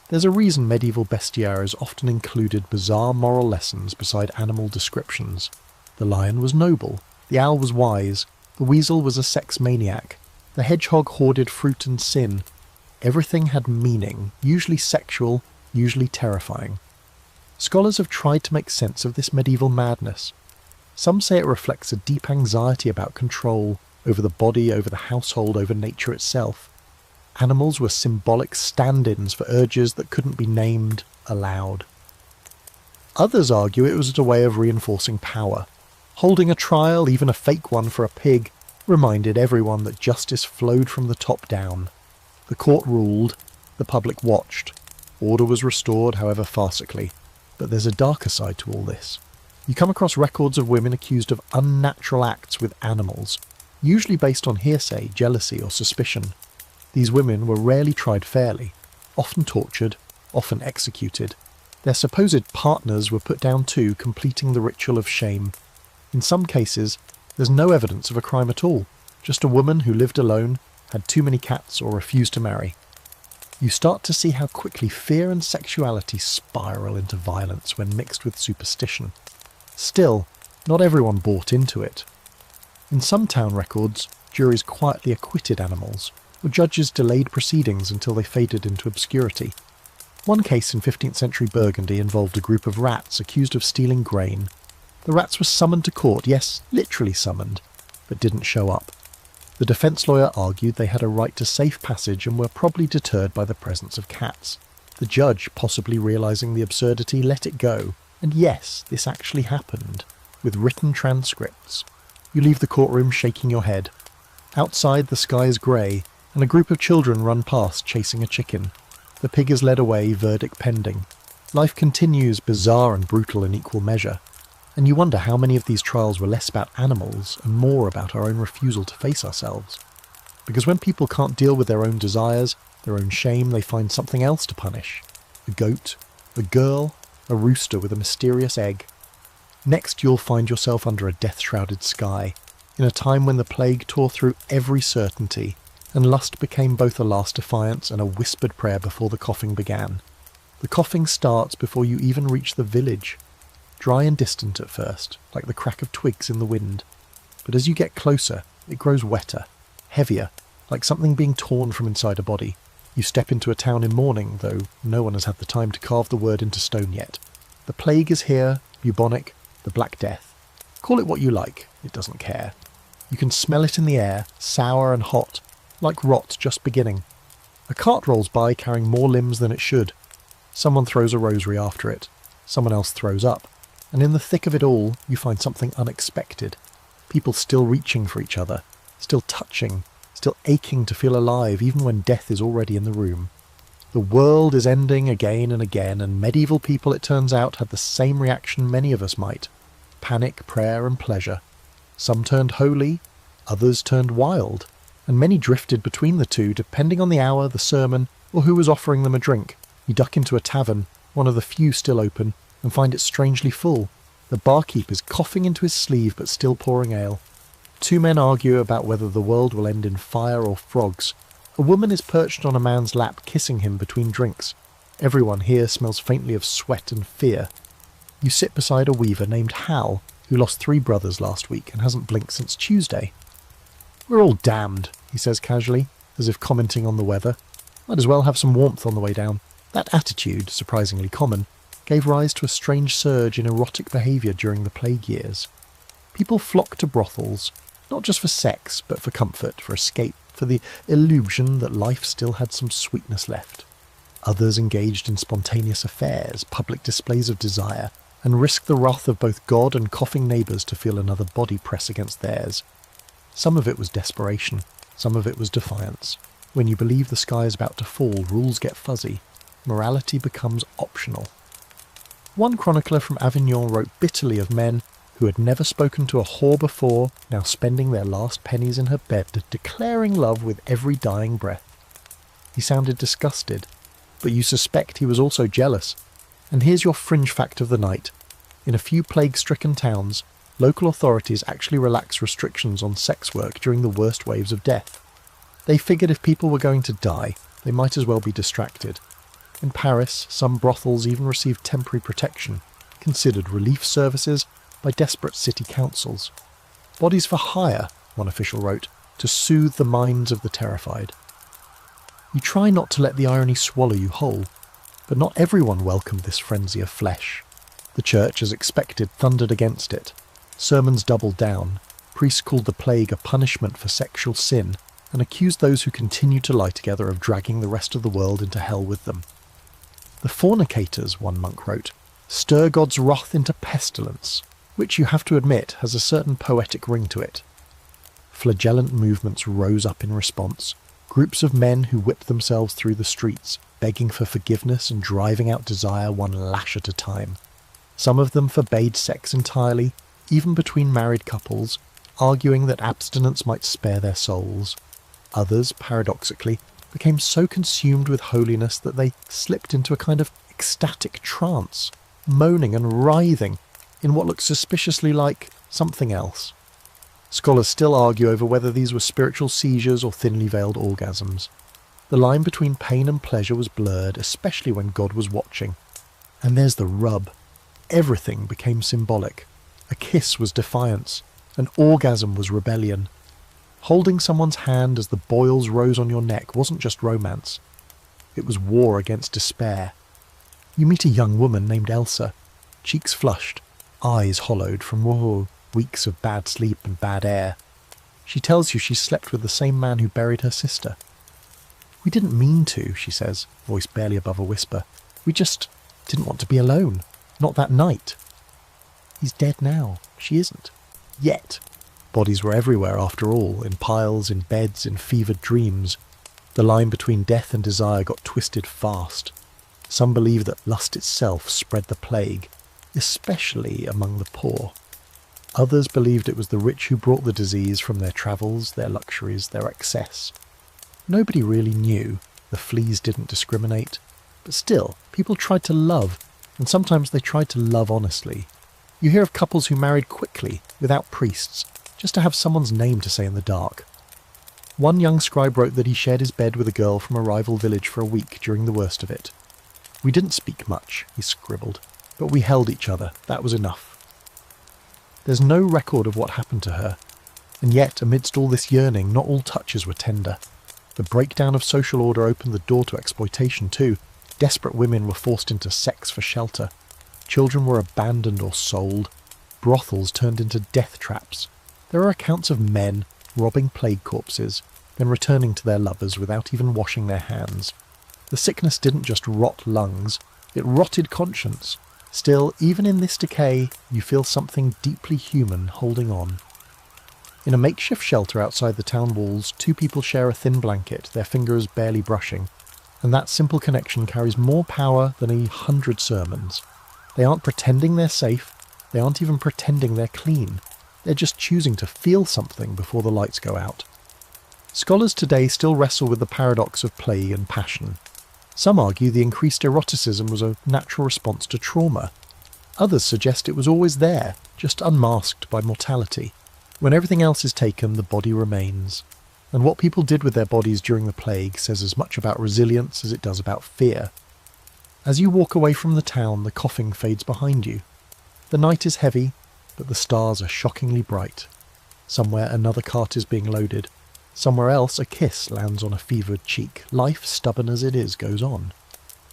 There's a reason medieval bestiaries often included bizarre moral lessons beside animal descriptions. The lion was noble, the owl was wise, the weasel was a sex maniac, the hedgehog hoarded fruit and sin. Everything had meaning, usually sexual, usually terrifying. Scholars have tried to make sense of this medieval madness. Some say it reflects a deep anxiety about control, over the body, over the household, over nature itself. Animals were symbolic stand-ins for urges that couldn't be named aloud. Others argue it was a way of reinforcing power. Holding a trial, even a fake one for a pig, reminded everyone that justice flowed from the top down. The court ruled, the public watched. Order was restored, however farcically. But there's a darker side to all this. You come across records of women accused of unnatural acts with animals, usually based on hearsay, jealousy, or suspicion. These women were rarely tried fairly, often tortured, often executed. Their supposed partners were put down too, completing the ritual of shame. In some cases, there's no evidence of a crime at all, just a woman who lived alone, had too many cats, or refused to marry. You start to see how quickly fear and sexuality spiral into violence when mixed with superstition. Still, not everyone bought into it. In some town records, juries quietly acquitted animals, or judges delayed proceedings until they faded into obscurity. One case in 15th century Burgundy involved a group of rats accused of stealing grain. The rats were summoned to court, yes, literally summoned, but didn't show up. The defence lawyer argued they had a right to safe passage and were probably deterred by the presence of cats. The judge, possibly realising the absurdity, let it go. And yes, this actually happened, with written transcripts. You leave the courtroom shaking your head. Outside, the sky is grey, and a group of children run past chasing a chicken. The pig is led away, verdict pending. Life continues, bizarre and brutal in equal measure. And you wonder how many of these trials were less about animals and more about our own refusal to face ourselves. Because when people can't deal with their own desires, their own shame, they find something else to punish. A goat, a girl, a rooster with a mysterious egg. Next you'll find yourself under a death-shrouded sky, in a time when the plague tore through every certainty, and lust became both a last defiance and a whispered prayer before the coughing began. The coughing starts before you even reach the village. Dry and distant at first, like the crack of twigs in the wind. But as you get closer, it grows wetter, heavier, like something being torn from inside a body. You step into a town in mourning, though no one has had the time to carve the word into stone yet. The plague is here, bubonic, the Black Death. Call it what you like, it doesn't care. You can smell it in the air, sour and hot, like rot just beginning. A cart rolls by carrying more limbs than it should. Someone throws a rosary after it. Someone else throws up. And in the thick of it all, you find something unexpected. People still reaching for each other, still touching, still aching to feel alive even when death is already in the room. The world is ending again and again, and medieval people, it turns out, had the same reaction many of us might. Panic, prayer and pleasure. Some turned holy, others turned wild, and many drifted between the two depending on the hour, the sermon, or who was offering them a drink. You duck into a tavern, one of the few still open, and find it strangely full. The barkeep is coughing into his sleeve but still pouring ale. Two men argue about whether the world will end in fire or frogs. A woman is perched on a man's lap kissing him between drinks. Everyone here smells faintly of sweat and fear. You sit beside a weaver named Hal, who lost 3 brothers last week and hasn't blinked since Tuesday. "We're all damned," he says casually, as if commenting on the weather. "Might as well have some warmth on the way down." That attitude, surprisingly common, gave rise to a strange surge in erotic behaviour during the plague years. People flocked to brothels, not just for sex, but for comfort, for escape, for the illusion that life still had some sweetness left. Others engaged in spontaneous affairs, public displays of desire, and risked the wrath of both God and coughing neighbours to feel another body press against theirs. Some of it was desperation, some of it was defiance. When you believe the sky is about to fall, rules get fuzzy. Morality becomes optional. One chronicler from Avignon wrote bitterly of men who had never spoken to a whore before, now spending their last pennies in her bed, declaring love with every dying breath. He sounded disgusted, but you suspect he was also jealous. And here's your fringe fact of the night. In a few plague-stricken towns, local authorities actually relax restrictions on sex work during the worst waves of death. They figured if people were going to die, they might as well be distracted. In Paris, some brothels even received temporary protection, considered relief services by desperate city councils. Bodies for hire, one official wrote, to soothe the minds of the terrified. You try not to let the irony swallow you whole, but not everyone welcomed this frenzy of flesh. The church, as expected, thundered against it. Sermons doubled down. Priests called the plague a punishment for sexual sin, and accused those who continued to lie together of dragging the rest of the world into hell with them. The fornicators, one monk wrote, stir God's wrath into pestilence, which you have to admit has a certain poetic ring to it. Flagellant movements rose up in response, groups of men who whipped themselves through the streets, begging for forgiveness and driving out desire one lash at a time. Some of them forbade sex entirely, even between married couples, arguing that abstinence might spare their souls. Others, paradoxically, became so consumed with holiness that they slipped into a kind of ecstatic trance, moaning and writhing in what looked suspiciously like something else. Scholars still argue over whether these were spiritual seizures or thinly veiled orgasms. The line between pain and pleasure was blurred, especially when God was watching. And there's the rub. Everything became symbolic. A kiss was defiance. An orgasm was rebellion. Holding someone's hand as the boils rose on your neck wasn't just romance. It was war against despair. You meet a young woman named Elsa, cheeks flushed, eyes hollowed from weeks of bad sleep and bad air. She tells you she slept with the same man who buried her sister. "We didn't mean to," she says, voice barely above a whisper. "We just didn't want to be alone. Not that night." He's dead now. She isn't. Yet. Bodies were everywhere after all, in piles, in beds, in fevered dreams. The line between death and desire got twisted fast. Some believe that lust itself spread the plague, especially among the poor. Others believed it was the rich who brought the disease from their travels, their luxuries, their excess. Nobody really knew. The fleas didn't discriminate. But still, people tried to love, and sometimes they tried to love honestly. You hear of couples who married quickly, without priests, just to have someone's name to say in the dark. One young scribe wrote that he shared his bed with a girl from a rival village for a week during the worst of it. "We didn't speak much," he scribbled, "but we held each other. That was enough." There's no record of what happened to her, and yet, amidst all this yearning, not all touches were tender. The breakdown of social order opened the door to exploitation too. Desperate women were forced into sex for shelter. Children were abandoned or sold. Brothels turned into death traps. There are accounts of men robbing plague corpses, then returning to their lovers without even washing their hands. The sickness didn't just rot lungs, it rotted conscience. Still, even in this decay, you feel something deeply human holding on. In a makeshift shelter outside the town walls, two people share a thin blanket, their fingers barely brushing, and that simple connection carries more power than 100 sermons. They aren't pretending they're safe, they aren't even pretending they're clean. They're just choosing to feel something before the lights go out. Scholars today still wrestle with the paradox of plague and passion. Some argue the increased eroticism was a natural response to trauma. Others suggest it was always there, just unmasked by mortality. When everything else is taken, the body remains. And what people did with their bodies during the plague says as much about resilience as it does about fear. As you walk away from the town, the coughing fades behind you. The night is heavy, but the stars are shockingly bright. Somewhere another cart is being loaded. Somewhere else a kiss lands on a fevered cheek. Life, stubborn as it is, goes on.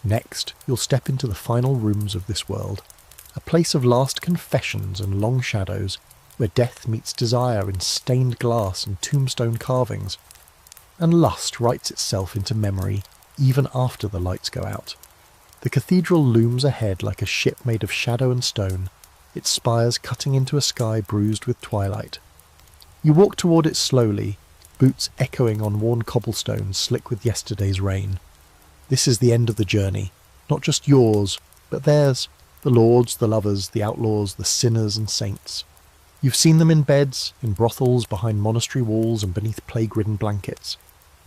Next, you'll step into the final rooms of this world. A place of last confessions and long shadows, where death meets desire in stained glass and tombstone carvings. And lust writes itself into memory, even after the lights go out. The cathedral looms ahead like a ship made of shadow and stone, its spires cutting into a sky bruised with twilight. You walk toward it slowly, boots echoing on worn cobblestones slick with yesterday's rain. This is the end of the journey, not just yours, but theirs, the lords, the lovers, the outlaws, the sinners and saints. You've seen them in beds, in brothels, behind monastery walls and beneath plague-ridden blankets.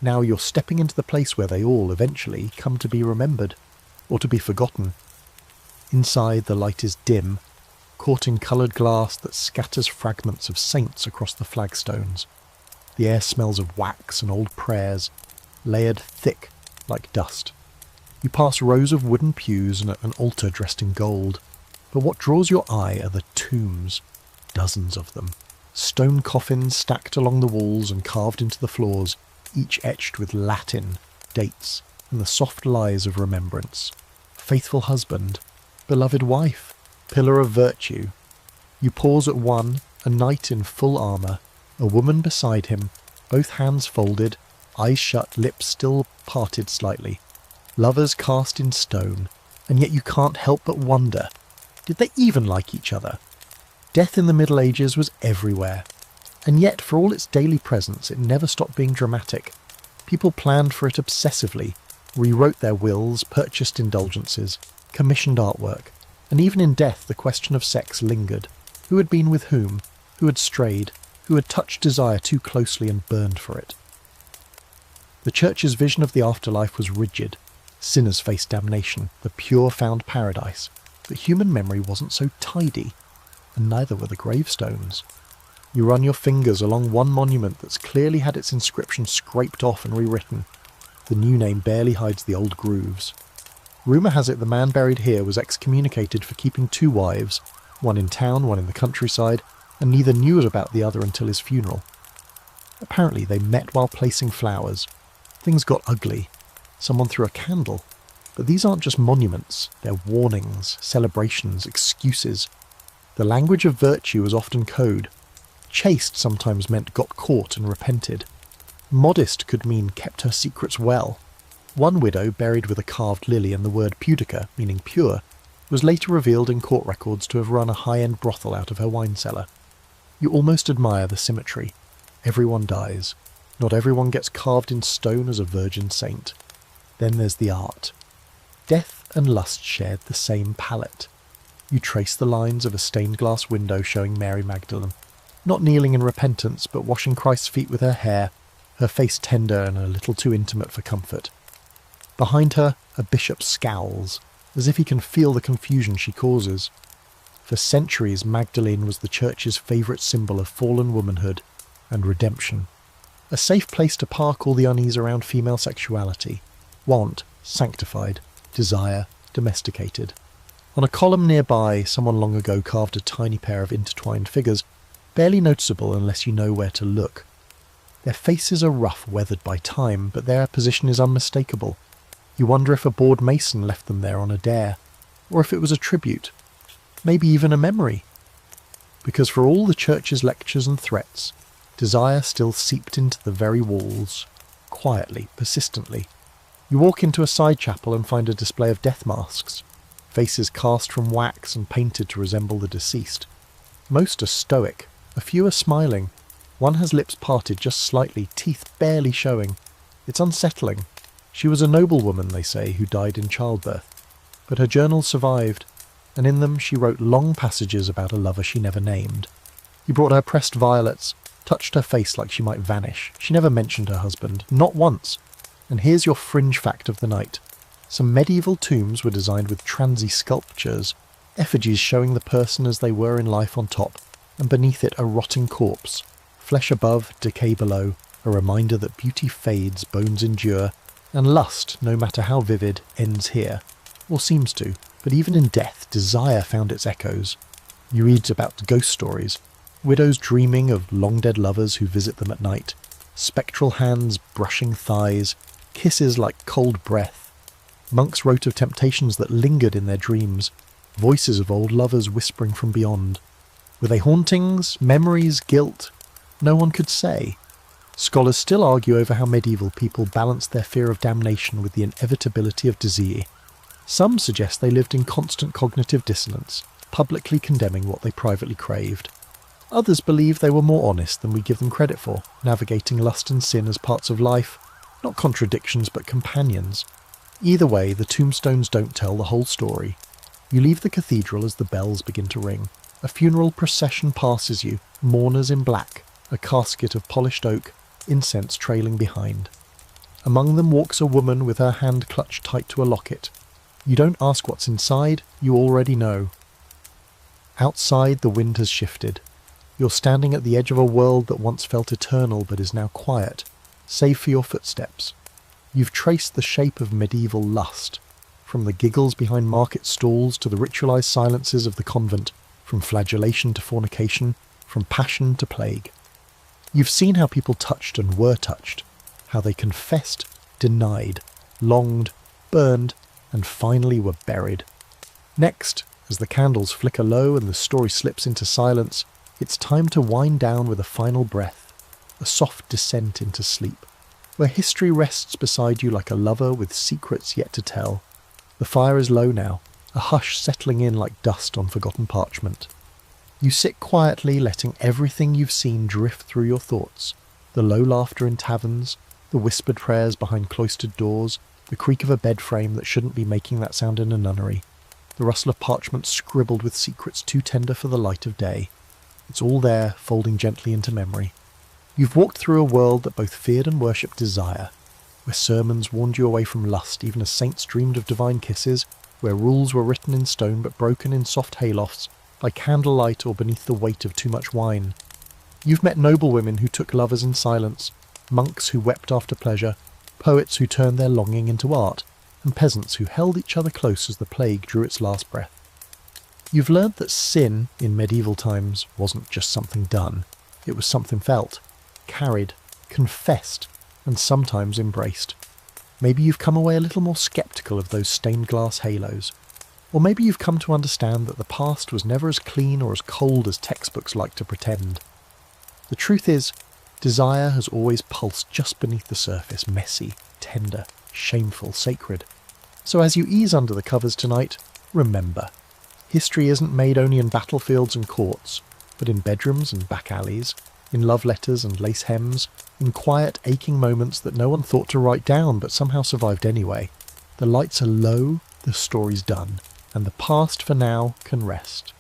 Now you're stepping into the place where they all eventually come to be remembered, or to be forgotten. Inside the light is dim, caught in coloured glass that scatters fragments of saints across the flagstones. The air smells of wax and old prayers, layered thick like dust. You pass rows of wooden pews and an altar dressed in gold, but what draws your eye are the tombs. Dozens of them. Stone coffins stacked along the walls and carved into the floors, each etched with Latin, dates, and the soft lies of remembrance. Faithful husband, beloved wife, pillar of virtue. You pause at one, a knight in full armour, a woman beside him, both hands folded, eyes shut, lips still parted slightly. Lovers cast in stone, and yet you can't help but wonder, did they even like each other? Death in the Middle Ages was everywhere, and yet for all its daily presence it never stopped being dramatic. People planned for it obsessively, rewrote their wills, purchased indulgences, commissioned artwork, and even in death the question of sex lingered. Who had been with whom? Who had strayed? Who had touched desire too closely and burned for it? The Church's vision of the afterlife was rigid. Sinners faced damnation, the pure found paradise. But human memory wasn't so tidy, and neither were the gravestones. You run your fingers along one monument that's clearly had its inscription scraped off and rewritten. The new name barely hides the old grooves. Rumour has it the man buried here was excommunicated for keeping two wives, one in town, one in the countryside, and neither knew about the other until his funeral. Apparently they met while placing flowers. Things got ugly. Someone threw a candle. But these aren't just monuments, they're warnings, celebrations, excuses. The language of virtue was often code. Chaste sometimes meant got caught and repented. Modest could mean kept her secrets well. One widow, buried with a carved lily and the word pudica, meaning pure, was later revealed in court records to have run a high-end brothel out of her wine cellar. You almost admire the symmetry. Everyone dies. Not everyone gets carved in stone as a virgin saint. Then there's the art. Death and lust shared the same palette. You trace the lines of a stained glass window showing Mary Magdalene, not kneeling in repentance, but washing Christ's feet with her hair, her face tender and a little too intimate for comfort. Behind her, a bishop scowls, as if he can feel the confusion she causes. For centuries, Magdalene was the church's favourite symbol of fallen womanhood and redemption. A safe place to park all the unease around female sexuality. Want, sanctified. Desire, domesticated. On a column nearby, someone long ago carved a tiny pair of intertwined figures, barely noticeable unless you know where to look. Their faces are rough, weathered by time, but their position is unmistakable. You wonder if a bored mason left them there on a dare, or if it was a tribute, maybe even a memory. Because for all the church's lectures and threats, desire still seeped into the very walls, quietly, persistently. You walk into a side chapel and find a display of death masks, faces cast from wax and painted to resemble the deceased. Most are stoic, a few are smiling. One has lips parted just slightly, teeth barely showing. It's unsettling. She was a noblewoman, they say, who died in childbirth. But her journals survived, and in them she wrote long passages about a lover she never named. He brought her pressed violets, touched her face like she might vanish. She never mentioned her husband, not once. And here's your fringe fact of the night. Some medieval tombs were designed with transy sculptures, effigies showing the person as they were in life on top, and beneath it a rotting corpse. Flesh above, decay below, a reminder that beauty fades, bones endure, and lust, no matter how vivid, ends here. Or seems to, but even in death, desire found its echoes. You read about ghost stories, widows dreaming of long-dead lovers who visit them at night, spectral hands brushing thighs, kisses like cold breath. Monks wrote of temptations that lingered in their dreams, voices of old lovers whispering from beyond. Were they hauntings, memories, guilt? No one could say. Scholars still argue over how medieval people balanced their fear of damnation with the inevitability of disease. Some suggest they lived in constant cognitive dissonance, publicly condemning what they privately craved. Others believe they were more honest than we give them credit for, navigating lust and sin as parts of life, not contradictions but companions. Either way, the tombstones don't tell the whole story. You leave the cathedral as the bells begin to ring. A funeral procession passes you, mourners in black, a casket of polished oak, incense trailing behind. Among them walks a woman with her hand clutched tight to a locket. You don't ask what's inside, you already know. Outside, the wind has shifted. You're standing at the edge of a world that once felt eternal but is now quiet, save for your footsteps. You've traced the shape of medieval lust, from the giggles behind market stalls to the ritualized silences of the convent, from flagellation to fornication, from passion to plague. You've seen how people touched and were touched, how they confessed, denied, longed, burned, and finally were buried. Next, as the candles flicker low and the story slips into silence, it's time to wind down with a final breath, a soft descent into sleep, where history rests beside you like a lover with secrets yet to tell. The fire is low now, a hush settling in like dust on forgotten parchment. You sit quietly, letting everything you've seen drift through your thoughts, the low laughter in taverns, the whispered prayers behind cloistered doors, the creak of a bed frame that shouldn't be making that sound in a nunnery, the rustle of parchment scribbled with secrets too tender for the light of day. It's all there, folding gently into memory. You've walked through a world that both feared and worshipped desire, where sermons warned you away from lust even as saints dreamed of divine kisses, where rules were written in stone but broken in soft haylofts, by candlelight or beneath the weight of too much wine. You've met noblewomen who took lovers in silence, monks who wept after pleasure, poets who turned their longing into art, and peasants who held each other close as the plague drew its last breath. You've learned that sin, in medieval times, wasn't just something done. It was something felt, carried, confessed, and sometimes embraced. Maybe you've come away a little more sceptical of those stained glass halos. Or maybe you've come to understand that the past was never as clean or as cold as textbooks like to pretend. The truth is, desire has always pulsed just beneath the surface, messy, tender, shameful, sacred. So as you ease under the covers tonight, remember, history isn't made only in battlefields and courts, but in bedrooms and back alleys, in love letters and lace hems, in quiet, aching moments that no one thought to write down but somehow survived anyway. The lights are low, the story's done, and the past for now can rest.